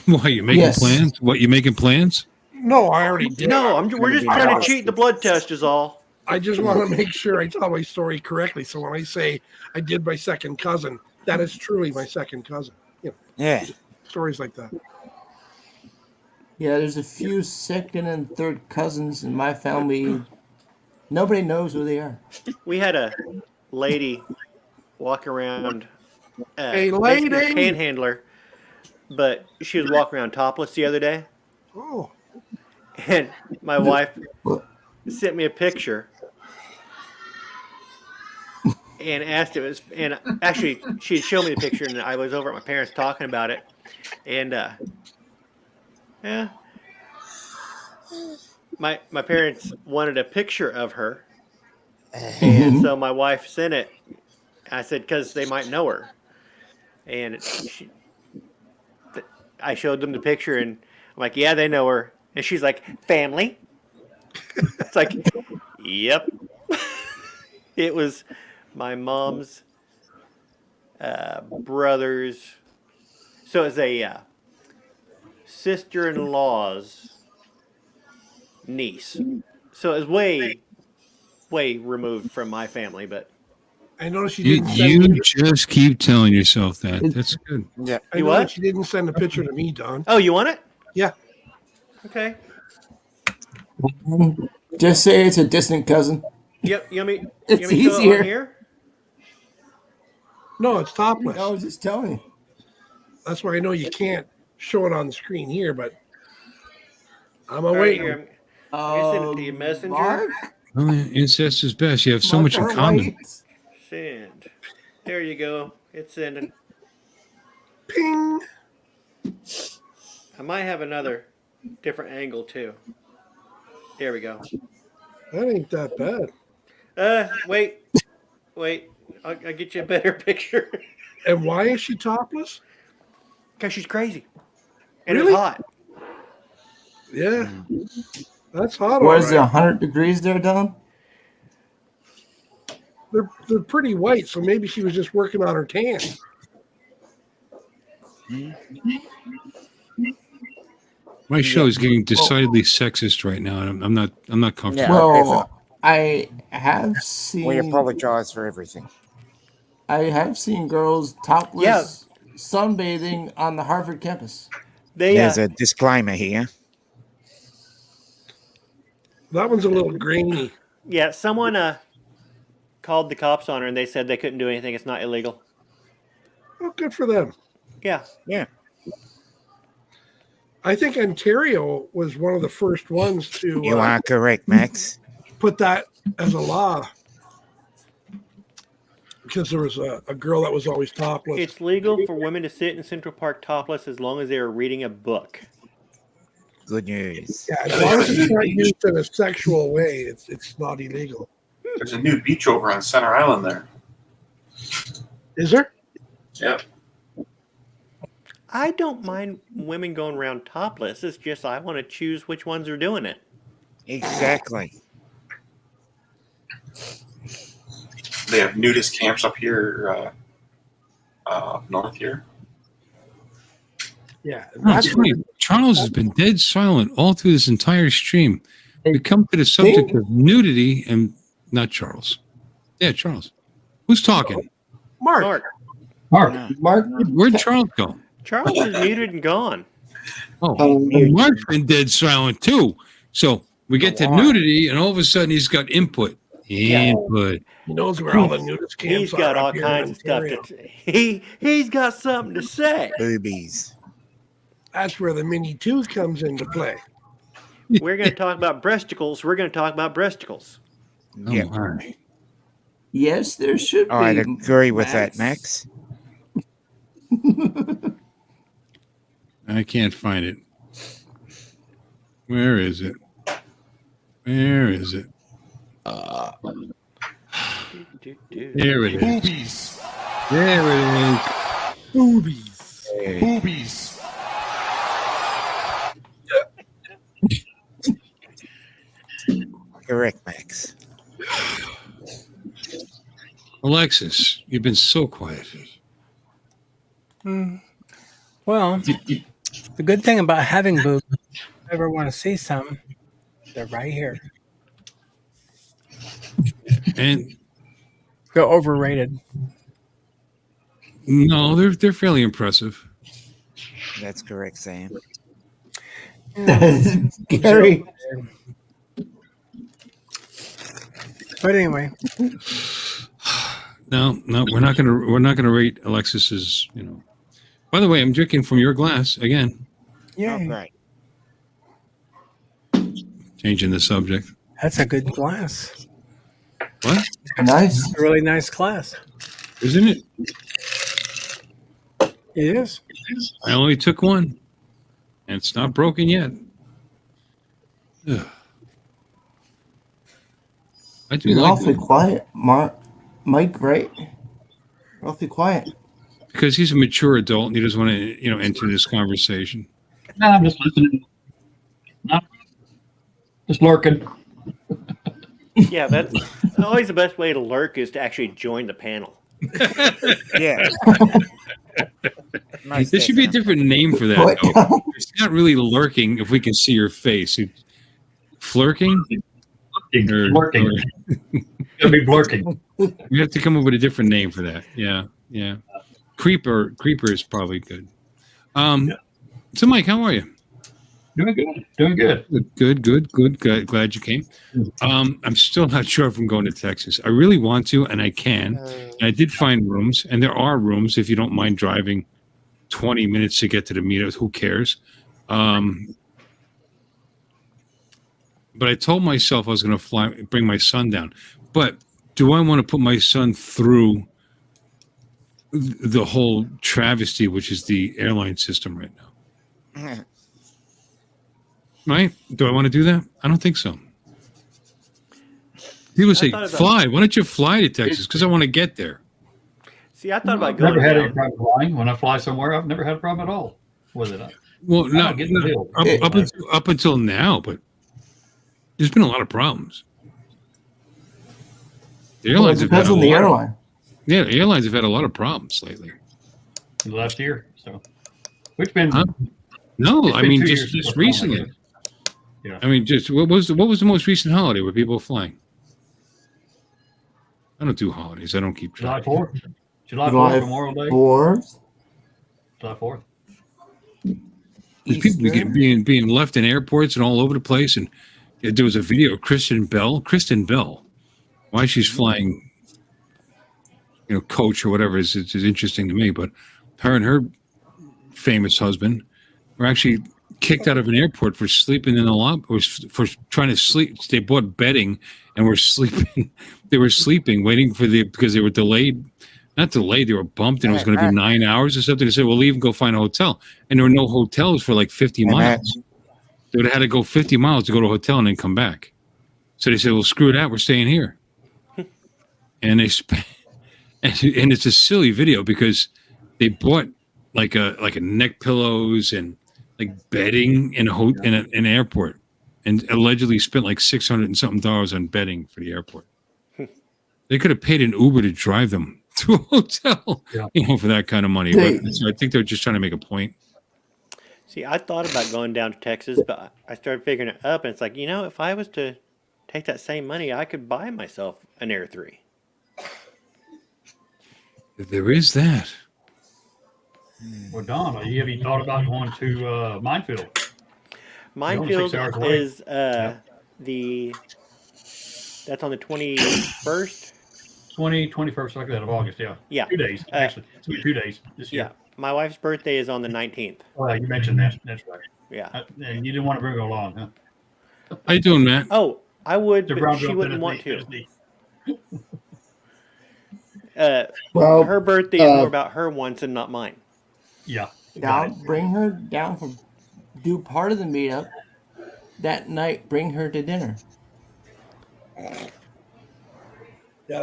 Why, you making plans? What, you making plans? No, I already did. No, we're just trying to cheat the blood test is all. I just want to make sure I tell my story correctly. So when I say I did my second cousin, that is truly my second cousin. Yeah. Stories like that. Yeah, there's a few second and third cousins in my family. Nobody knows who they are. We had a lady walk around, Hey, basically a lady! panhandler, but she was walking around topless the other day. Oh. And my wife sent me a picture and asked if it was, and actually she showed me the picture, and I was over at my parents talking about it, and yeah, my parents wanted a picture of her, and so my wife sent it. I said because they might know her, and I showed them the picture, and I'm like, yeah, they know her, and she's like, family. It's like, yep. It was my mom's brother's. So it's a sister-in-law's niece. So it's way removed from my family, but I noticed you You, didn't send me. just keep telling yourself that. That's good. Yeah. I noticed you didn't send a picture to me, Don. Oh, you want it? Yeah. Okay. Just say it's a distant cousin. Yep. You want me? It's you want me to show it easier. on here? No, it's topless. I was just telling you. That's why I know you can't show it on the screen here, but I'm All right, awaiting. here. I'm gonna send it to you, messenger. Mark? Well, incest is best. You have so much in Mark, common. wait. Send. There you go. It's sending. Ping. I might have another different angle too. There we go. That ain't that bad. Wait. I'll get you a better picture. And why is she topless? Because she's crazy. And Really? it's hot. Yeah. That's hot. Was it All right. 100 degrees there, Don? They're pretty white, so maybe she was just working on her tan. My show is getting decidedly sexist right now, and I'm not comfortable. Yeah. Well, I have seen. We apologize for everything. I have seen girls topless sunbathing on the Harvard campus. There's a disclaimer here. That one's a little grainy. Yeah, someone called the cops on her and they said they couldn't do anything. It's not illegal. Oh, good for them. Yeah. Yeah. I think Ontario was one of the first ones to You are correct, Max. put that as a law. Because there was a girl that was always topless. It's legal for women to sit in Central Park topless as long as they are reading a book. Good news. Yeah, as long as it's not used in a sexual way, it's not illegal. There's a new beach over on Center Island there. Is there? Yep. I don't mind women going around topless. It's just I want to choose which ones are doing it. Exactly. They have nudist camps up here, up north here. Yeah. That's funny. Charles has been dead silent all through this entire stream. We come to the subject of nudity and not Charles. Yeah, Charles. Who's talking? Mark. Where'd Charles go? Charles is muted and gone. Oh, Mark's been dead silent too. So we get to nudity, and all of a sudden he's got input. Input. He knows where all the nudist camps He's got are all up here kinds in of stuff Ontario. he's got something to say. Boobies. That's where the Mini 2 comes into play. We're going to talk about breasticles. We're going to talk about breasticles. Yeah. Yes, there should be. I'd agree with that, Max. I can't find it. Where is it? Where is it? There it is. Boobies. There it is. Boobies. Boobies. Correct, Max. Ellexis, you've been so quiet. Well, the good thing about having boobs, if you ever want to see some, they're right here. And They're overrated. No, they're fairly impressive. That's correct, Sam. Gary. But anyway, No, we're not gonna rate Alexis's. By the way, I'm drinking from your glass again. yeah, Oh, great. Changing the subject. that's a good glass. What? Nice. It's a really nice glass. Isn't it? It is. I only took one, and it's not broken yet. Ugh. I do You're like awfully quiet, Mike, right? Awfully quiet. because he's a mature adult and he doesn't want to, enter this conversation. No, I'm just listening. No, just lurking. Yeah, that's always the best way to lurk is to actually join the panel. Yeah. There should be a different name for that. Though. It's not really lurking if we can see your face. Flirking? Lurking. It'll be blurking. We have to come up with a different name for that. Yeah. Creeper is probably good. So, Mike, how are you? Doing good. Good. Glad you came. I'm still not sure if I'm going to Texas. I really want to, and I can. And I did find rooms, and there are rooms if you don't mind driving 20 minutes to get to the meetup. Who cares? But I told myself I was going to bring my son down. But do I want to put my son through the whole travesty, which is the airline system right now? Right? Do I want to do that? I don't think so. People say, fly. Why don't you fly to Texas? Because I want to get there. See, I thought about I've going never had down. any problem flying. When I fly somewhere, I've never had a problem at all with it. Well, I don't get the bill. up until now, but there's been a lot of problems. The airlines have had Depends on the airline. Yeah, the airlines have had a lot of problems lately. Last year, so which been no, it's I been mean 2 just years recently. Yeah. I mean, just what was the most recent holiday where people were flying? I don't do holidays. I don't keep track. July 4th. July 4th, Memorial Day. 4th. July 4th. There's people being left in airports and all over the place. And there was a video of Kristen Bell, why she's flying, coach or whatever is interesting to me. But her and her famous husband were actually kicked out of an airport for sleeping in the lobby, or for trying to sleep. They bought bedding and were sleeping. They were sleeping, waiting because they were delayed. Not delayed, they were bumped, and it was going to be 9 hours or something. They said, "Well, leave and go find a hotel." And there were no hotels for like 50 miles. They would have had to go 50 miles to go to a hotel and then come back. So they said, "Well, screw that, we're staying here." And they and it's a silly video because they bought like a neck pillows and like bedding in an airport, and allegedly spent like $600 and something on bedding for the airport. They could have paid an Uber to drive them to a hotel, for that kind of money. But so I think they're just trying to make a point. See, I thought about going down to Texas, but I started figuring it up, and it's like, if I was to take that same money, I could buy myself an Air 3. There is that. Well, Don, have you thought about going to Minefield? Minefield is that's on the 21st? 21st, like that, of August, yeah. Yeah. 2 days, actually. It's going to be 2 days this year. Yeah. My wife's birthday is on the 19th. Oh, you mentioned that. That's right. Yeah. And you didn't want to bring her along, huh? How you doing, Matt? Oh, I would, The but brown she girl wouldn't Tennessee. want to. Well, her birthday is more about her wants and not mine. Yeah. Bring her down do part of the meetup that night. Bring her to dinner. Yeah,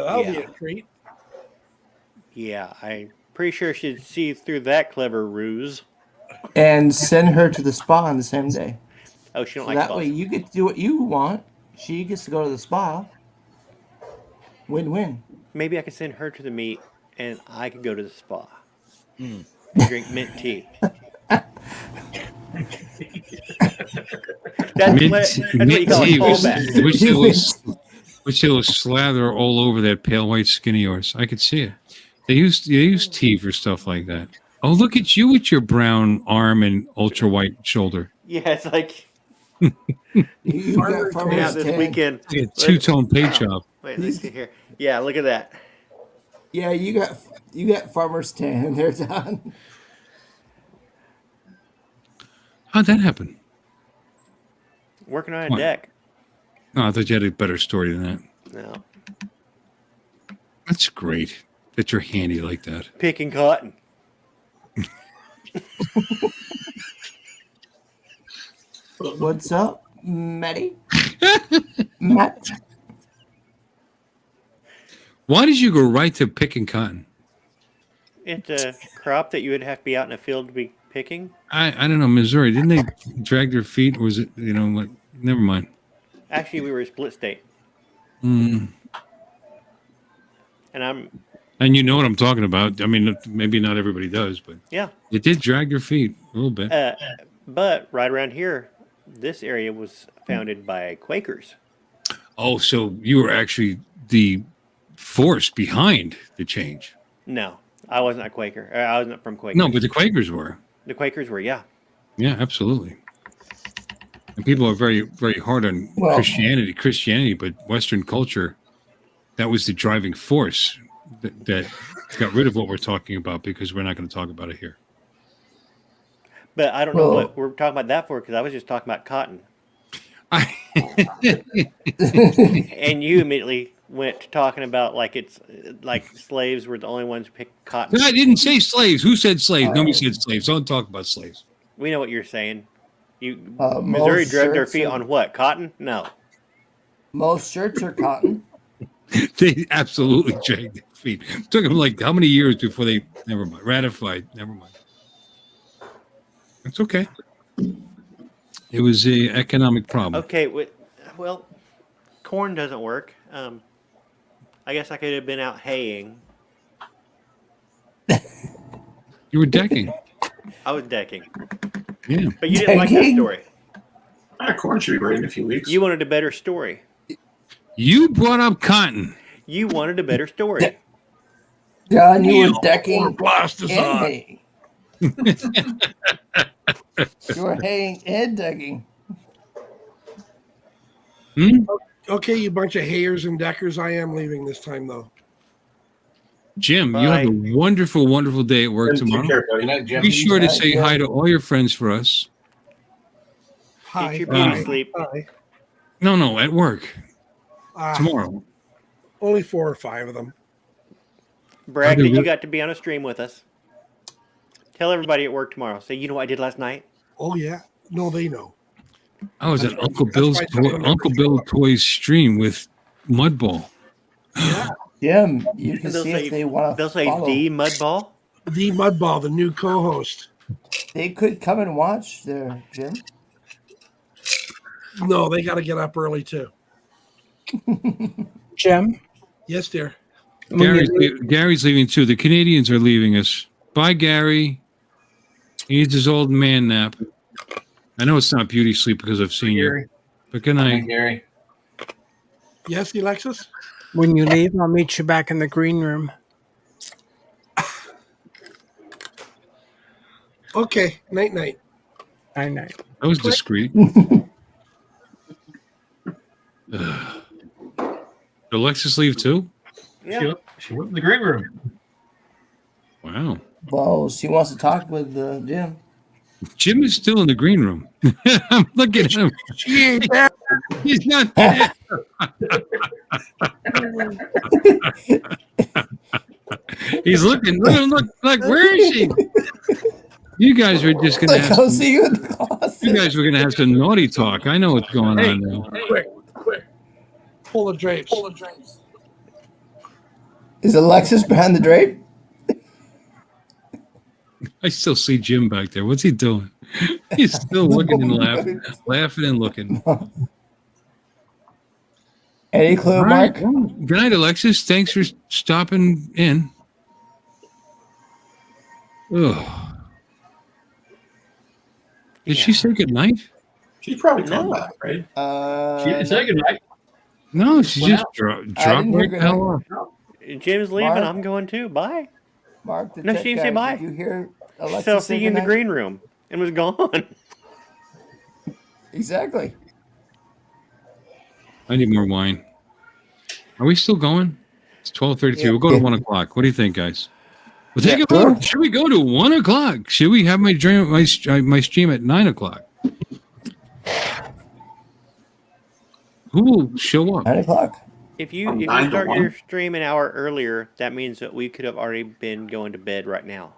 that'll be a treat. Yeah, I'm pretty sure she'd see through that clever ruse. And send her to the spa on the same day. Oh, she don't So like that spas. way you get to do what you want. She gets to go to the spa. Win-win. Maybe I could send her to the meet, and I could go to the spa. Drink mint tea. That's what you call a fallback. Which will slather all over that pale white skin of yours. I could see it. They use tea for stuff like that. Oh, look at you with your brown arm and ultra white shoulder. Yeah, it's like You got farmer's this tan. weekend. Like a two-tone paint job. Wait, let's see here. Yeah, look at that. Yeah, you got farmer's tan there, Don. How'd that happen? Working on a What? deck. No, I thought you had a better story than that. No. That's great that you're handy like that. Picking cotton. What's up, Matty? Matt? Why did you go right to picking cotton? It's a crop that you would have to be out in a field to be picking. I don't know, Missouri. Didn't they drag their feet? Or was it, like, never mind. Actually, we were a split state. Mm. And And you know what I'm talking about. I mean, maybe not everybody does, but yeah. it did drag their feet a little bit. But right around here, this area was founded by Quakers. Oh, so you were actually the force behind the change. No, I wasn't a Quaker. I wasn't from Quakers. No, but the Quakers were. The Quakers were, yeah. Yeah, absolutely. And people are very, very hard on Christianity, but Western culture, that was the driving force that got rid of what we're talking about, because we're not going to talk about it here. But I don't know what we're talking about that for, because I was just talking about cotton. And you immediately went to talking about like slaves were the only ones who picked cotton. I didn't say slaves. Who said slaves? Nobody said slaves. Don't talk about slaves. We know what you're saying. Missouri dragged their feet on what? Cotton? No. Most shirts are cotton. They absolutely dragged their feet. It took them like how many years before they ratified? Never mind. It's okay. It was an economic problem. Okay, well, corn doesn't work. I guess I could have been out haying. You were decking. I was decking. Yeah. But you didn't like that story. Corn should be ready in a few weeks. You wanted a better story. You brought up cotton. You wanted a better story. John, you were decking Or plasticide. haying. You were haying and decking. Okay, you bunch of hayers and deckers. I am leaving this time, though. Jim, you have a wonderful, wonderful day at work tomorrow. Good night, Jim. Be sure to say hi to all your friends for us. Hi. Get your beauty sleep. Hi. No, at work. Tomorrow. Only 4 or 5 of them. Brag that you got to be on a stream with us. Tell everybody at work tomorrow. Say, you know what I did last night? Oh, yeah. No, they know. I was at Uncle Bill's Toys stream with Mudball. Jim, you can see if they want to They'll say follow. the Mudball. The Mudball, the new co-host. They could come and watch there, Jim. No, they got to get up early, too. Jim? Yes, dear. Gary's leaving too. The Canadians are leaving us. Bye, Gary. He needs his old man nap. I know it's not beauty sleep because I've seen you. But good night. Gary. Yes, Ellexis? When you leave, I'll meet you back in the green room. Okay. Night-night. Night-night. That was discreet. Ellexis leave too? Yeah. She went in the green room. Wow. Well, she wants to talk with Jim. Jim is still in the green room. I'm looking at him. She ain't there. He's not there. He's looking. Look, where is she? You guys are just going to have Go see you in the closet. You guys were going to have some naughty talk. I know what's going on now. Quick. Pull the drapes. Is Ellexis behind the drape? I still see Jim back there. What's he doing? He's still looking and laughing and looking. Any clue, All right. Mark? Good night, Ellexis. Thanks for stopping in. Ugh. Did she say good night? She's probably coming back, right? She didn't say good night. No, she just dropped right the hell off. Jim's leaving. Mark? I'm going too. Bye. Mark, the No, tech she didn't guy, say bye. did you hear Ellexis So say see you in the goodnight? green room and was gone. Exactly. I need more wine. Are we still going? It's 12:32. Yeah. We'll go to 1 o'clock. What do you think, guys? We'll take Yeah. a vote. Should we go to 1 o'clock? Should we have my stream at 9 o'clock? Who will show up? 9 o'clock. If you From 9 to start 1? your stream an hour earlier, that means that we could have already been going to bed right now.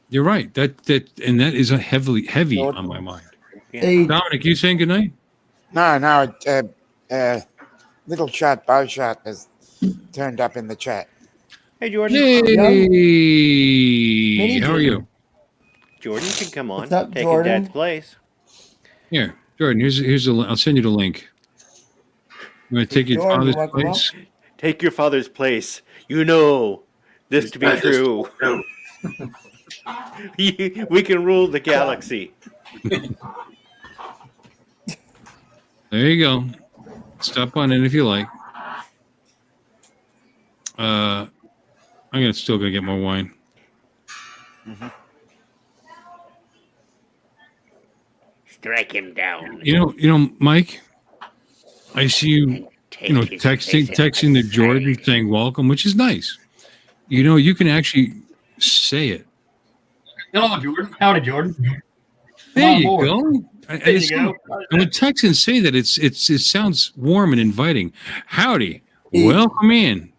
You're right. That is a heavy on my mind. Yeah. Hey, Dominic, you saying goodnight? No. Little shot, bow shot has turned up in the chat. Hey, Jordan. Yay! Mini How are you? Jordan can come on. What's up, taking Jordan? Dad's place. Here, Jordan. Here's I'll send you the link. I'm going to take your Jordan, father's welcome place. Take your father's place. You know this to be That is true. true. We can rule the galaxy. There you go. Stop on in if you like. I'm still gonna get more wine. Strike him down. You know, Mike. I see you. Texting to Jordan saying welcome, which is nice. You know, you can actually say it. Hello, Jordan. Howdy, Jordan. There on you board. go. There you go. And when Texans say that, it sounds warm and inviting. Howdy, welcome in.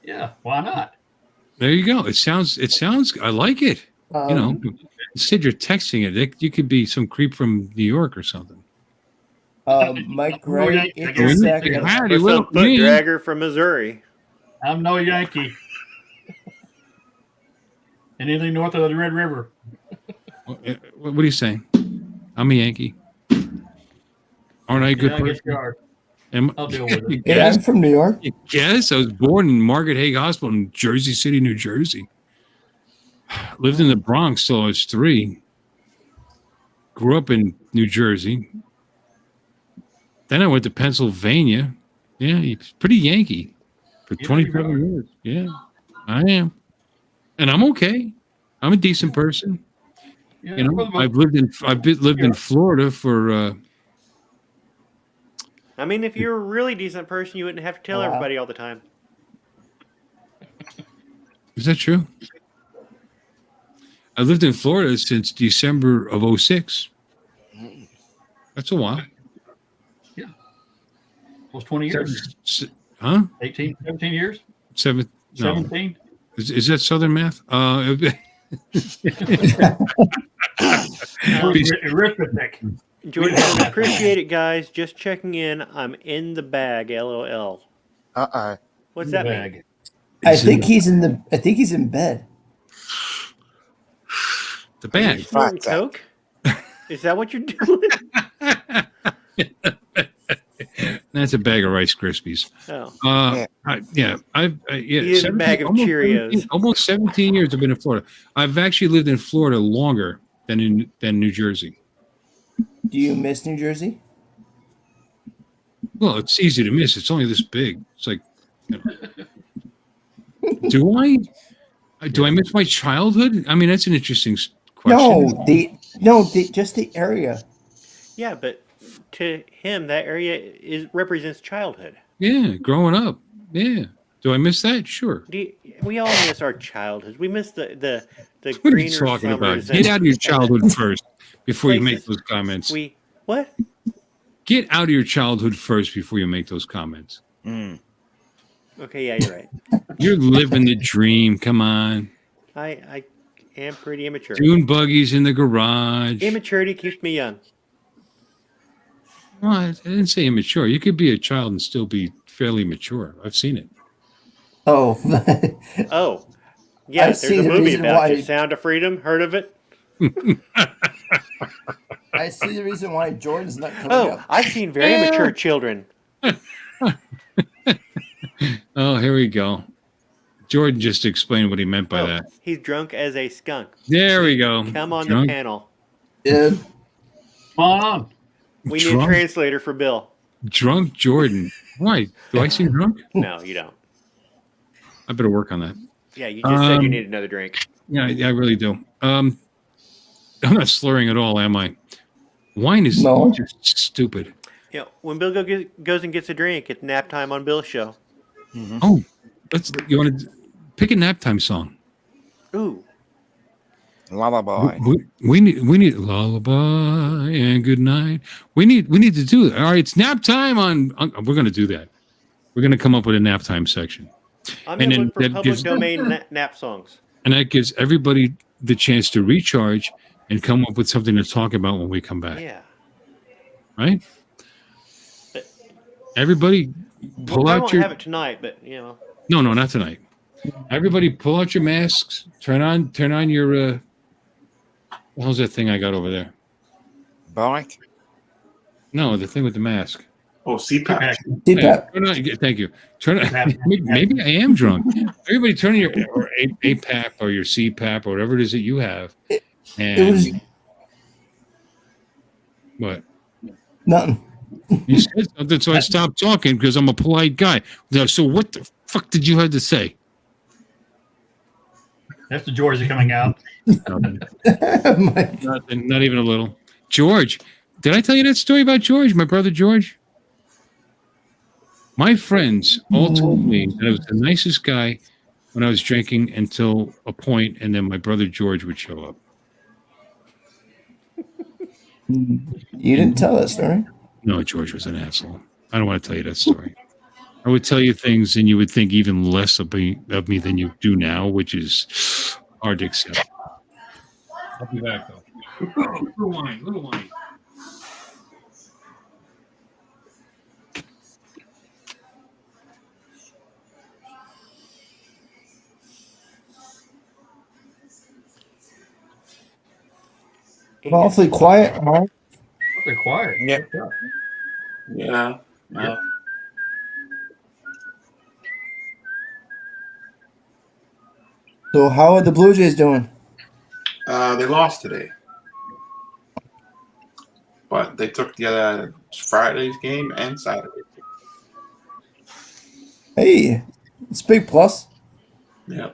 Yeah, why not? There you go. It sounds. I like it. Instead you're texting it. You could be some creep from New York or something. Mike Gray, yeah, it's a second. Howdy, Or some welcome foot in. dragger from Missouri. I'm no Yankee. Anything north of the Red River. What are you saying? I'm a Yankee. Aren't I a good Yeah, I guess person? you are. Am- I'll deal with it. You Yeah, guess? I'm from New York. Yes, I was born in Margaret Haig Hospital in Jersey City, New Jersey. Lived in the Bronx till I was 3. Grew up in New Jersey. Then I went to Pennsylvania. Yeah, he's pretty Yankee for Yeah, 27 you are. years. Yeah, I am. And I'm okay. I'm a decent person. Yeah, You know, for the I've most- lived in Florida for I mean, if you're a really decent person, you wouldn't have to tell Wow. everybody all the time. is that true? I lived in Florida since December of 06. That's a while. Almost 20 years. Huh? 18, 17 years? 7 no. 17? Is that Southern math? Arithmetic. Jordan says, appreciate it, guys. Just checking in. I'm in the bag. LOL. What's that mean? Bag. I think he's in bed. The Are you bag. snorting coke? Is that what you're doing? That's a bag of Rice Krispies. Oh. He is a bag of Cheerios. Almost 17 years I've been in Florida. I've actually lived in Florida longer than New Jersey. Do you miss New Jersey? Well, it's easy to miss. It's only this big. It's like, do I miss my childhood? I mean, that's an interesting question. No, just the area. Yeah, but to him, that area represents childhood. Yeah, growing up. Yeah. Do I miss that? Sure. We all miss our childhoods. We miss the What are greener you talking about? summers Get out of your childhood first before you make those comments. What? Get out of your childhood first before you make those comments. Okay, yeah, you're right. You're living the dream. Come on. I am pretty immature. Dune buggies in the garage. Immaturity keeps me young. Well, I didn't say immature. You could be a child and still be fairly mature. I've seen it. Oh. Oh. Yeah, I there's see a the movie reason about why- it. Sound of Freedom. Heard of it? I see the reason why Jordan's not coming Oh, up. I've seen very mature children. Oh, here we go. Jordan just explained what he meant by that. He's drunk as a skunk. There we go. Come on Drunk. the panel. Yeah. Come on. We need a Drunk? translator for Bill. Drunk Jordan. Why? Do I seem drunk? No, you don't. I better work on that. Yeah, you just said you Um, need another drink. Yeah, I really do. I'm not slurring at all, am I? Wine is No. just stupid. You know, when Bill goes and gets a drink, it's nap time on Bill's show. Oh, you want to pick a nap time song? Ooh. Lullaby. We need lullaby and good night. We need to do it. All right, it's nap time on. We're going to do that. We're going to come up with a nap time section. I'm going to look for public domain nap songs. And that gives everybody the chance to recharge and come up with something to talk about when we come back. Yeah. Right? Everybody pull I out won't your... have it tonight, but, you know. No, not tonight. Everybody pull out your masks. Turn on your... what hell's that thing I got over there? Bike? No, the thing with the mask. Oh, CPAP. CPAP. Thank you. Maybe I am drunk. Everybody turn on your APAP or your CPAP or whatever it is that you have. And what? Nothing. You said something, so I stopped talking because I'm a polite guy. So what the fuck did you have to say? That's the Georgia coming out. Nothing, not even a little. George, did I tell you that story about George, my brother George? My friends all told me that I was the nicest guy when I was drinking until a point, and then my brother George would show up. You didn't tell that story. No, George was an asshole. I don't want to tell you that story. I would tell you things, and you would think even less of me than you do now, which is hard to accept. I'll be back, though. Little wine. Awfully quiet, huh? They're quiet. Yeah. So how are the Blue Jays doing? They lost today, but they took the other Friday's game and Saturday. Hey, it's a big plus. Yeah.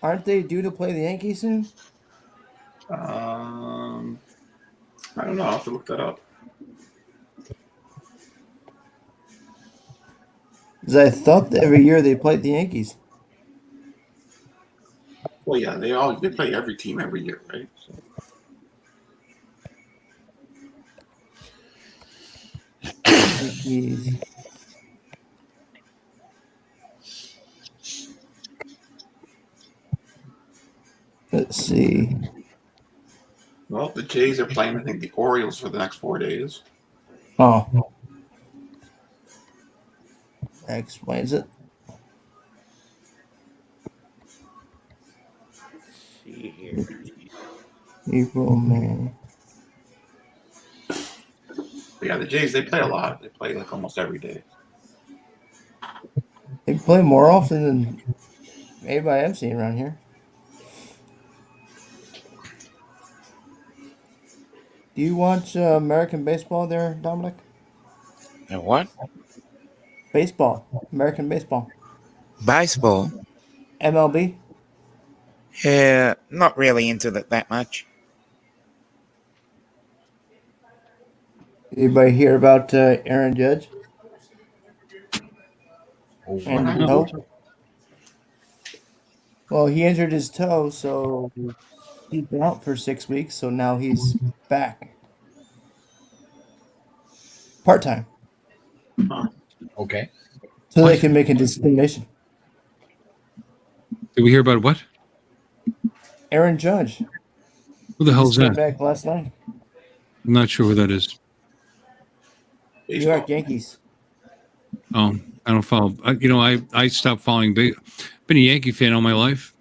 Aren't they due to play the Yankees soon? I don't know. I'll have to look that up. Because I thought that every year they played the Yankees. Well, yeah, they play every team every year, right? So. Yankees. Let's see. Well, the Jays are playing, I think, the Orioles for the next 4 days. Oh. That explains it. Let's see here. April, May. But yeah, the Jays, they play a lot. They play like almost every day. They play more often than anybody I've seen around here. Do you watch American baseball there, Dominic? And what? Baseball. American baseball. Baseball? MLB? Yeah, not really into that much. Anybody hear about Aaron Judge? And No. toe? Well, he injured his toe, so he's been out for 6 weeks, so now he's back. Part-time. Okay. So they can make a discrimination. Did we hear about what? Aaron Judge. Who the hell's Just came that? back last night. I'm not sure who that is. New York Yankees. Oh, I don't follow. I stopped following. Been a Yankee fan all my life.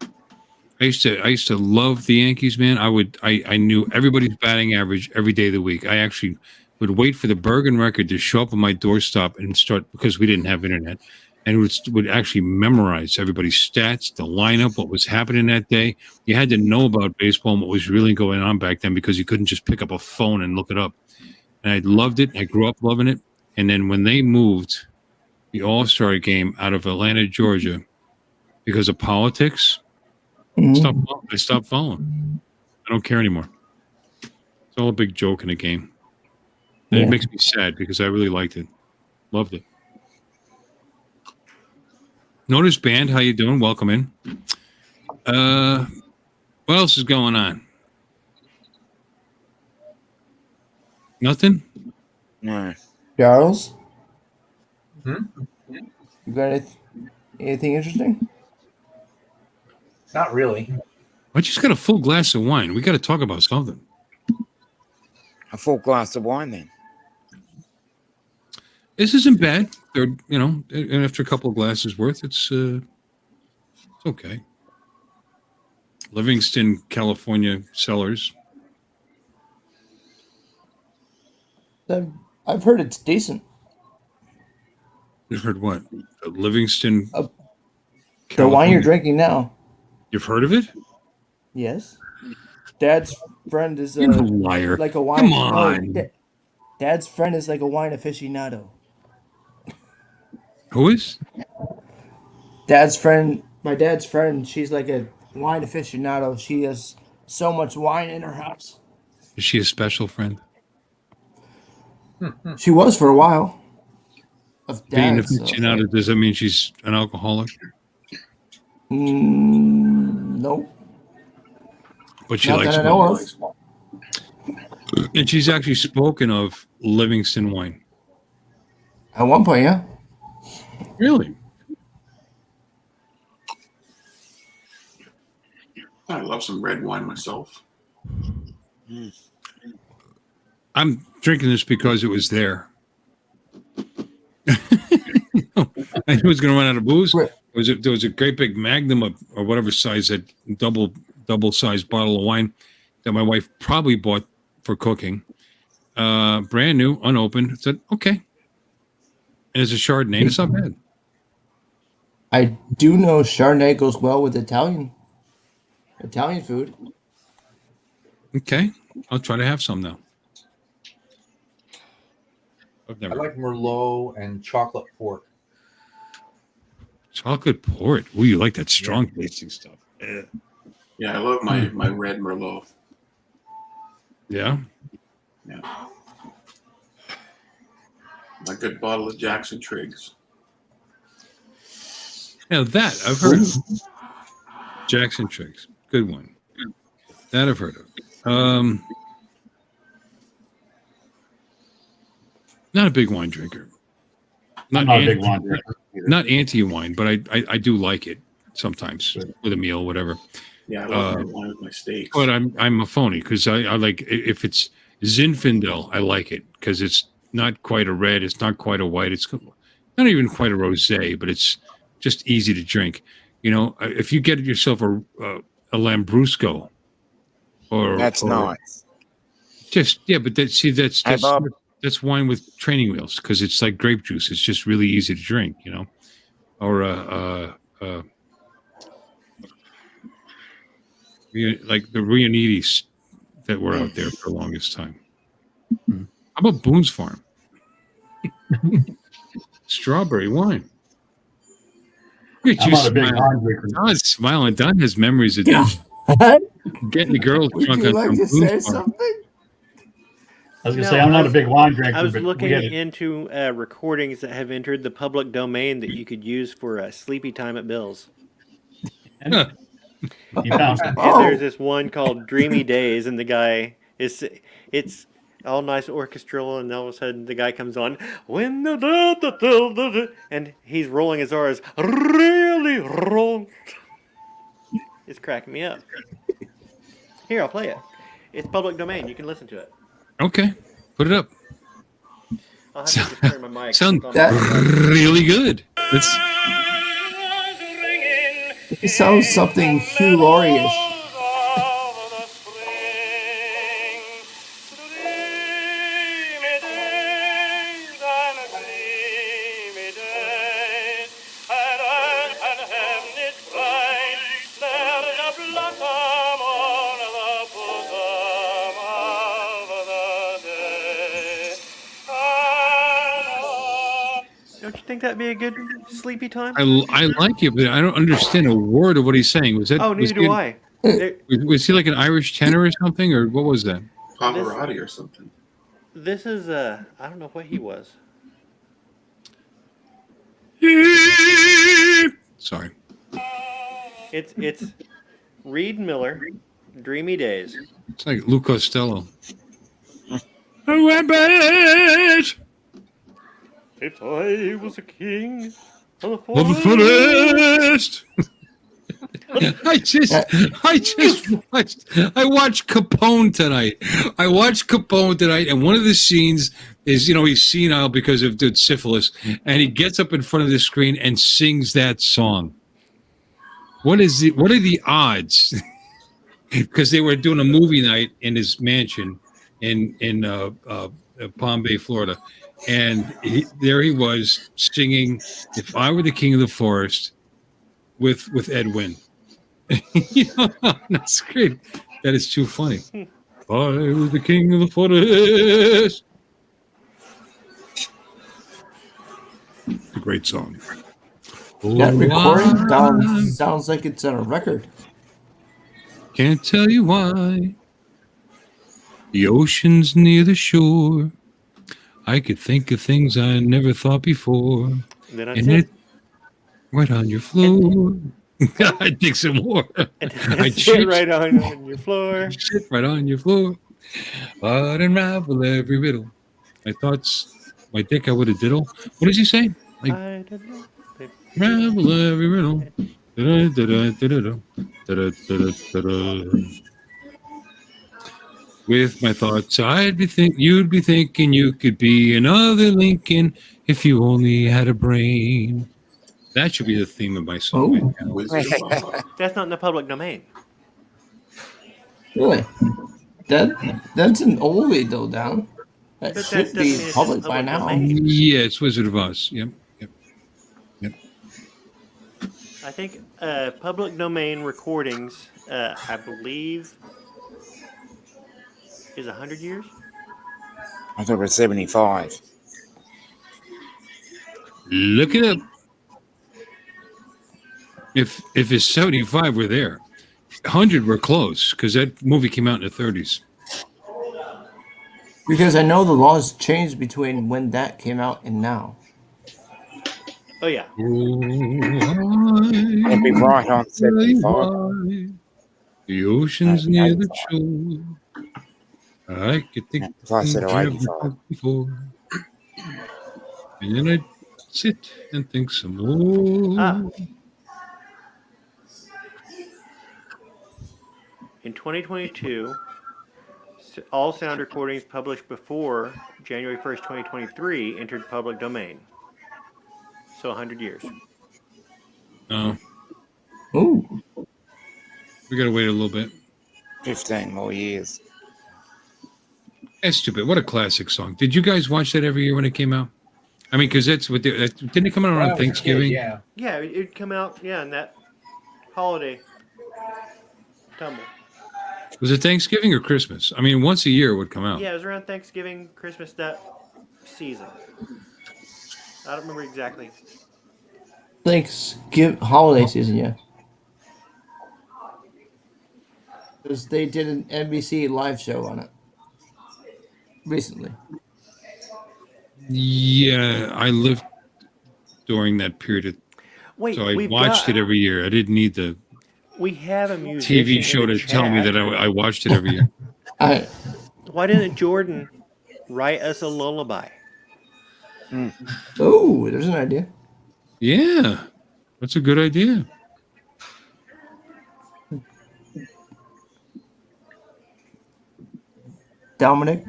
I used to love the Yankees, man. I knew everybody's batting average every day of the week. I actually would wait for the Bergen record to show up on my doorstep and start, because we didn't have internet, and would actually memorize everybody's stats, the lineup, what was happening that day. You had to know about baseball and what was really going on back then, because you couldn't just pick up a phone and look it up. And I loved it. I grew up loving it. And then when they moved the All-Star game out of Atlanta, Georgia, because of politics. Mhm. I stopped following. I don't care anymore. It's all a big joke in a game. And Yeah. it makes me sad because I really liked it. Loved it. Notice band, how you doing? Welcome in. What else is going on? Nothing? No. Charles, Hmm? you got anything interesting? Not really. I just got a full glass of wine. We got to talk about something. A full glass of wine, then. This isn't bad. They're, and after a couple of glasses worth, it's okay. Livingston, California cellars. I've heard it's decent. You've heard what? Livingston. The wine you're drinking now. You've heard of it? Yes. Dad's friend is You're a liar. like a wine. Come on. No, Dad's friend is like a wine aficionado. Who is? Dad's friend. My dad's friend. She's like a wine aficionado. She has so much wine in her house. Is she a special friend? She was for a while. Of Being Dad's, aficionado, does that mean she's an alcoholic? Nope. But she Not likes that I know of. And she's actually spoken of Livingston wine. At one point, yeah. Really? I love some red wine myself. I'm drinking this because it was there. I knew it was going to run out of booze. There was a great big Magnum or whatever size, that double sized bottle of wine that my wife probably bought for cooking. Brand new, unopened. I said, okay. And it's a Chardonnay. It's not bad. I do know Chardonnay goes well with Italian food. Okay. I'll try to have some now. I like Merlot and chocolate port. Chocolate port. Ooh, you like that strong tasting stuff. Yeah. Yeah, I love my red Merlot. Yeah. Yeah. A good bottle of Jackson Triggs. Now that I've heard of. Jackson Triggs. Good one. That I've heard of. Not a big wine drinker. Not a big wine drinker. Not anti-wine, but I do like it sometimes with a meal, whatever. Yeah, I love red wine with my steaks. But I'm a phony because I like, if it's Zinfandel, I like it because it's not quite a red, it's not quite a white, it's not even quite a rosé, but it's just easy to drink. If you get yourself a Lambrusco, That's nice. But that's wine with training wheels because it's like grape juice. It's just really easy to drink, or like the Rionitis that were out there for the longest time. How about Boone's Farm? Strawberry wine. Look at I'm you not a big smiling. wine drinker. Don's smiling. Don has memories of getting the girls Would drunk you on like some to say Boone's Farm. something? I was going to say, I'm not a big wine drinker. I was but looking we had it. into recordings that have entered the public domain that you could use for sleepy time at Bill's. You found some. And there's this one called Dreamy Days, and the guy it's all nice orchestral, and all of a sudden the guy comes on when the and he's rolling his R's really wrong. It's cracking me up. Here, I'll play it. It's public domain. You can listen to it. Okay, put it up. I'll have to just turn my mic. Sound It's on. really good. It sounds something Hugh Laurie-ish. Don't you Think that'd be a good sleepy time? I like it, but I don't understand a word of what he's saying. Was that? Oh, neither do I. Was he like an Irish tenor or something, or what was that? Pavarotti or something. This is I don't know what he was. Sorry. It's Reed Miller, Dreamy Days. It's like Lou Costello. Rampage! If I was a king of the Of the forest. I watched Capone tonight. And one of the scenes is, he's senile because of syphilis, and he gets up in front of the screen and sings that song. What are the odds? Because they were doing a movie night in his mansion in Palm Bay, Florida, and there he was singing "If I Were the King of the Forest" with Ed Wynn. That's great. That is too funny. If I was the king of the forest. It's a great song. That recording sounds like it's on a record. Can't tell you why. The ocean's near the shore. I could think of things I never thought before. Then and it right on your floor. I'd dig some more. I'd shit right on your floor. Shit right on your floor. I'd unravel every riddle. My thoughts, my dick, I would have diddle. What does he say? Like, I don't know. unravel every riddle. With my thoughts, you'd be thinking you could be another Lincoln if you only had a brain. That should be the theme of my song. That's not in the public domain. Really? That's an oldie though, down. That But should that be doesn't mean public it's by public now. domain. Yeah, it's Wizard of Oz. Yep. I think public domain recordings, I believe, is 100 years. I thought it was 75. Look it up. If it's 75, we're there. 100, we're close because that movie came out in the 30s. Because I know the laws changed between when that came out and now. Oh yeah. It'd be right on 75. The ocean's near the shore. I could think Plus it things or I've 85. never before. And then I'd sit and think some more. In 2022, all sound recordings published before January 1st, 2023 entered public domain. So 100 years. Oh. Ooh. We gotta wait a little bit. 15 more years. That's stupid. What a classic song. Did you guys watch that every year when it came out? I mean, because that's what didn't it come out around Thanksgiving? Yeah. Yeah, it'd come out, in that holiday tumble. Was it Thanksgiving or Christmas? I mean, once a year it would come out. Yeah, it was around Thanksgiving, Christmas, that season. I don't remember exactly. Thanksgiving holiday season, yeah. Because they did an NBC live show on it recently. Yeah, I lived during that period. Wait, so I watched it every year. I didn't need the We have a musician TV show in the to tell me chat. that I watched it every year. Why didn't Jordan write us a lullaby? Oh, there's an idea. Yeah, that's a good idea. Dominic,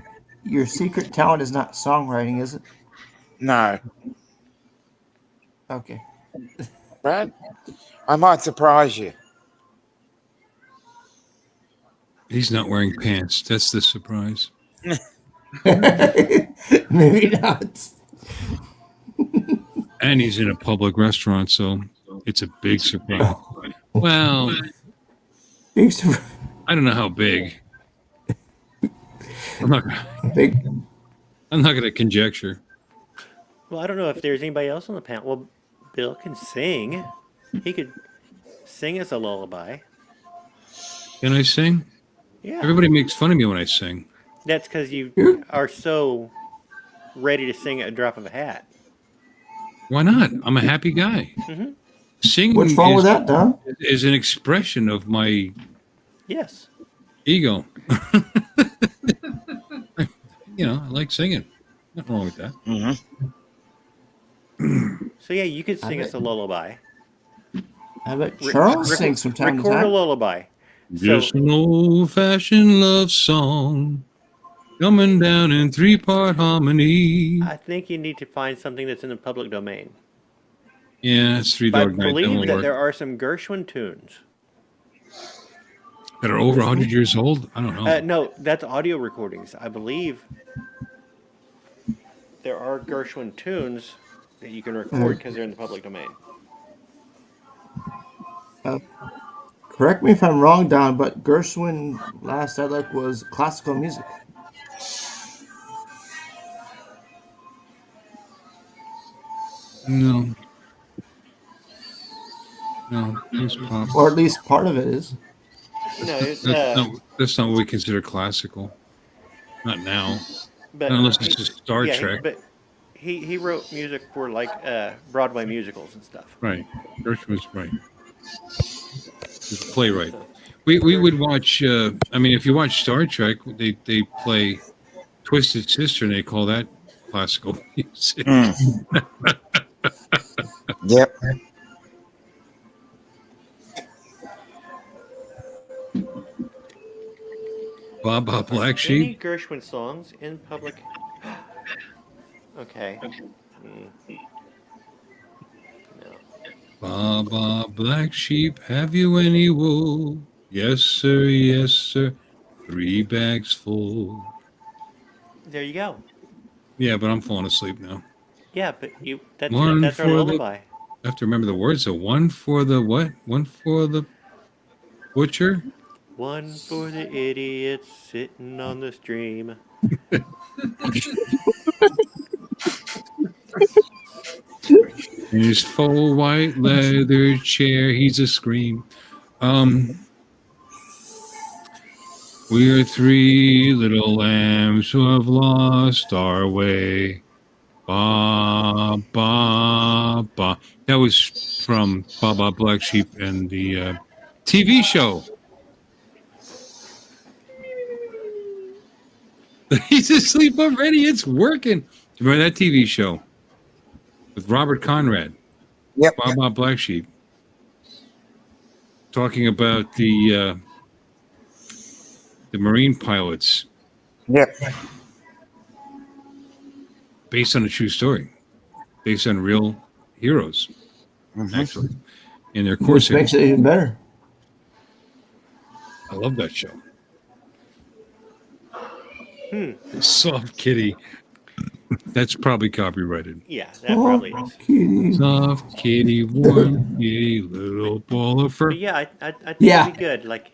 your secret talent is not songwriting, is it? No. Okay. Brad, I might surprise you. He's not wearing pants. That's the surprise. Maybe not. And he's in a public restaurant, so it's a big surprise. Well, Big surprise. I don't know how big. I'm not Big. going to conjecture. Well, I don't know if there's anybody else on the panel. Well, Bill can sing. He could sing us a lullaby. Can I sing? Yeah. Everybody makes fun of me when I sing. That's because you are so ready to sing at a drop of a hat. Why not? I'm a happy guy. Mm-hmm. Singing What's wrong with that, Don? is an expression of my Yes. ego. I like singing. Nothing wrong with that. So yeah, you could sing us a lullaby. I bet Charles sings from time to Record a time. lullaby. Just an old-fashioned love song coming down in 3-part harmony. I think you need to find something that's in the public domain. Yeah, it's Three I Dog Night. believe that there are some Gershwin tunes that are over 100 years old. I don't know. No, that's audio recordings. I believe there are Gershwin tunes that you can record because they're in the public domain. Correct me if I'm wrong, Don, but Gershwin last I looked was classical music. No, it's pop. Or at least part of it is. No, it's, that's not what we consider classical. Not now. But Unless it's Star Trek. But he wrote music for like Broadway musicals and stuff. Right. Gershwin was right. He's a playwright. We would watch. If you watch Star Trek, they play Twisted Sister, and they call that classical music. Yep. Baba Black Any Sheep. Gershwin songs in public? Okay. Baba Black Sheep, have you any wool? Yes, sir. Yes, sir. 3 bags full. There you go. Yeah, but I'm falling asleep now. Yeah, but that's One our for lullaby. I have to remember the words. So 1 for the what? 1 for the butcher. 1 for the idiot sitting on the stream. In his full white leather chair, he's a scream. We are 3 little lambs who have lost our way. Ba, ba, ba. That was from Baba Black Sheep and the TV show. He's asleep already. It's working. Remember that TV show with Robert Conrad? Yep. Baba Black Sheep. Talking about the Marine pilots. Yep. Based on a true story. Based on real heroes, actually. In their course. Which makes it even better. I love that show. Soft Kitty. That's probably copyrighted. Yeah, that probably is. Kitty. Soft Kitty, warm kitty, little ball of fur. But yeah, I think it'd be good. Like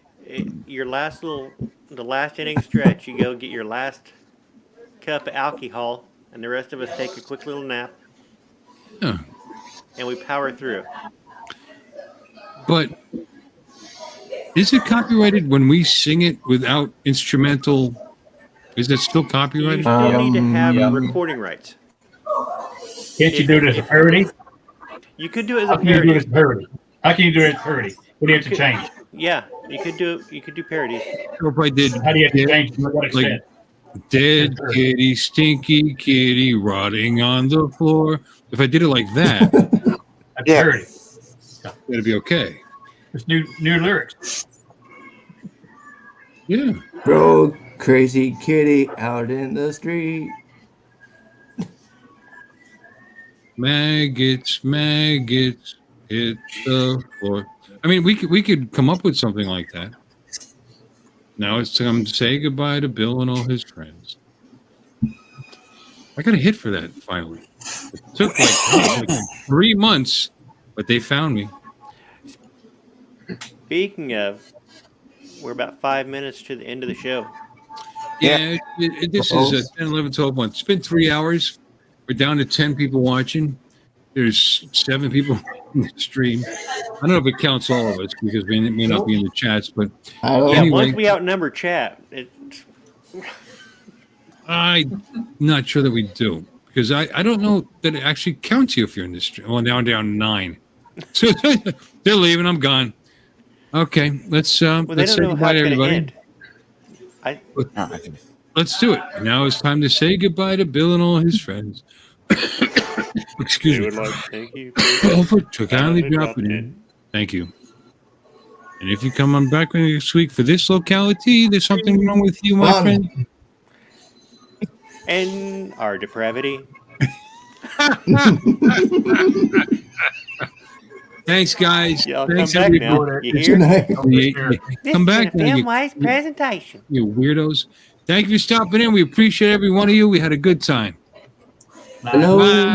your the last inning stretch, you go get your last cup of alcohol, and the rest of us take a quick little nap. Yeah. And we power through. But is it copyrighted when we sing it without instrumental? Is it still copyrighted? You still need to have recording rights. Can't you do it as a parody? You could do it as How a can you do it parody. as a parody? How can you do it as a parody? What do you have to change? Yeah, you could do parodies. Or if I did, How do you have to change? To what extent? Dead kitty, stinky kitty, rotting on the floor. If I did it like that, That's parody. it'd be okay. It's new lyrics. Yeah. Bro, crazy kitty out in the street. Maggots, maggots, hit the floor. I mean, we could come up with something like that. Now it's time to say goodbye to Bill and all his friends. I got a hit for that finally. It took like 3 months, but they found me. Speaking of, we're about 5 minutes to the end of the show. Yeah, this is 10, 11, 12 months. It's been 3 hours. We're down to 10 people watching. There's 7 people in the stream. I don't know if it counts all of us because we may not be in the chats, but anyway, once we outnumber chat, I'm not sure that we do because I don't know that it actually counts you if you're in the stream. Well, now I'm down to 9. So they're leaving. I'm gone. Okay, let's say goodbye to everybody. Let's do it. Now it's time to say goodbye to Bill and all his friends. Excuse me. would like to thank you for kindly dropping in. Thank you. And if you come on back next week for this locality, there's something wrong with you, my friend. And our depravity. Thanks, guys. Y'all Thanks, come back now. You hear? Come back now. Wise presentation. You weirdos. Thank you for stopping in. We appreciate every one of you. We had a good time. Hello. Bye.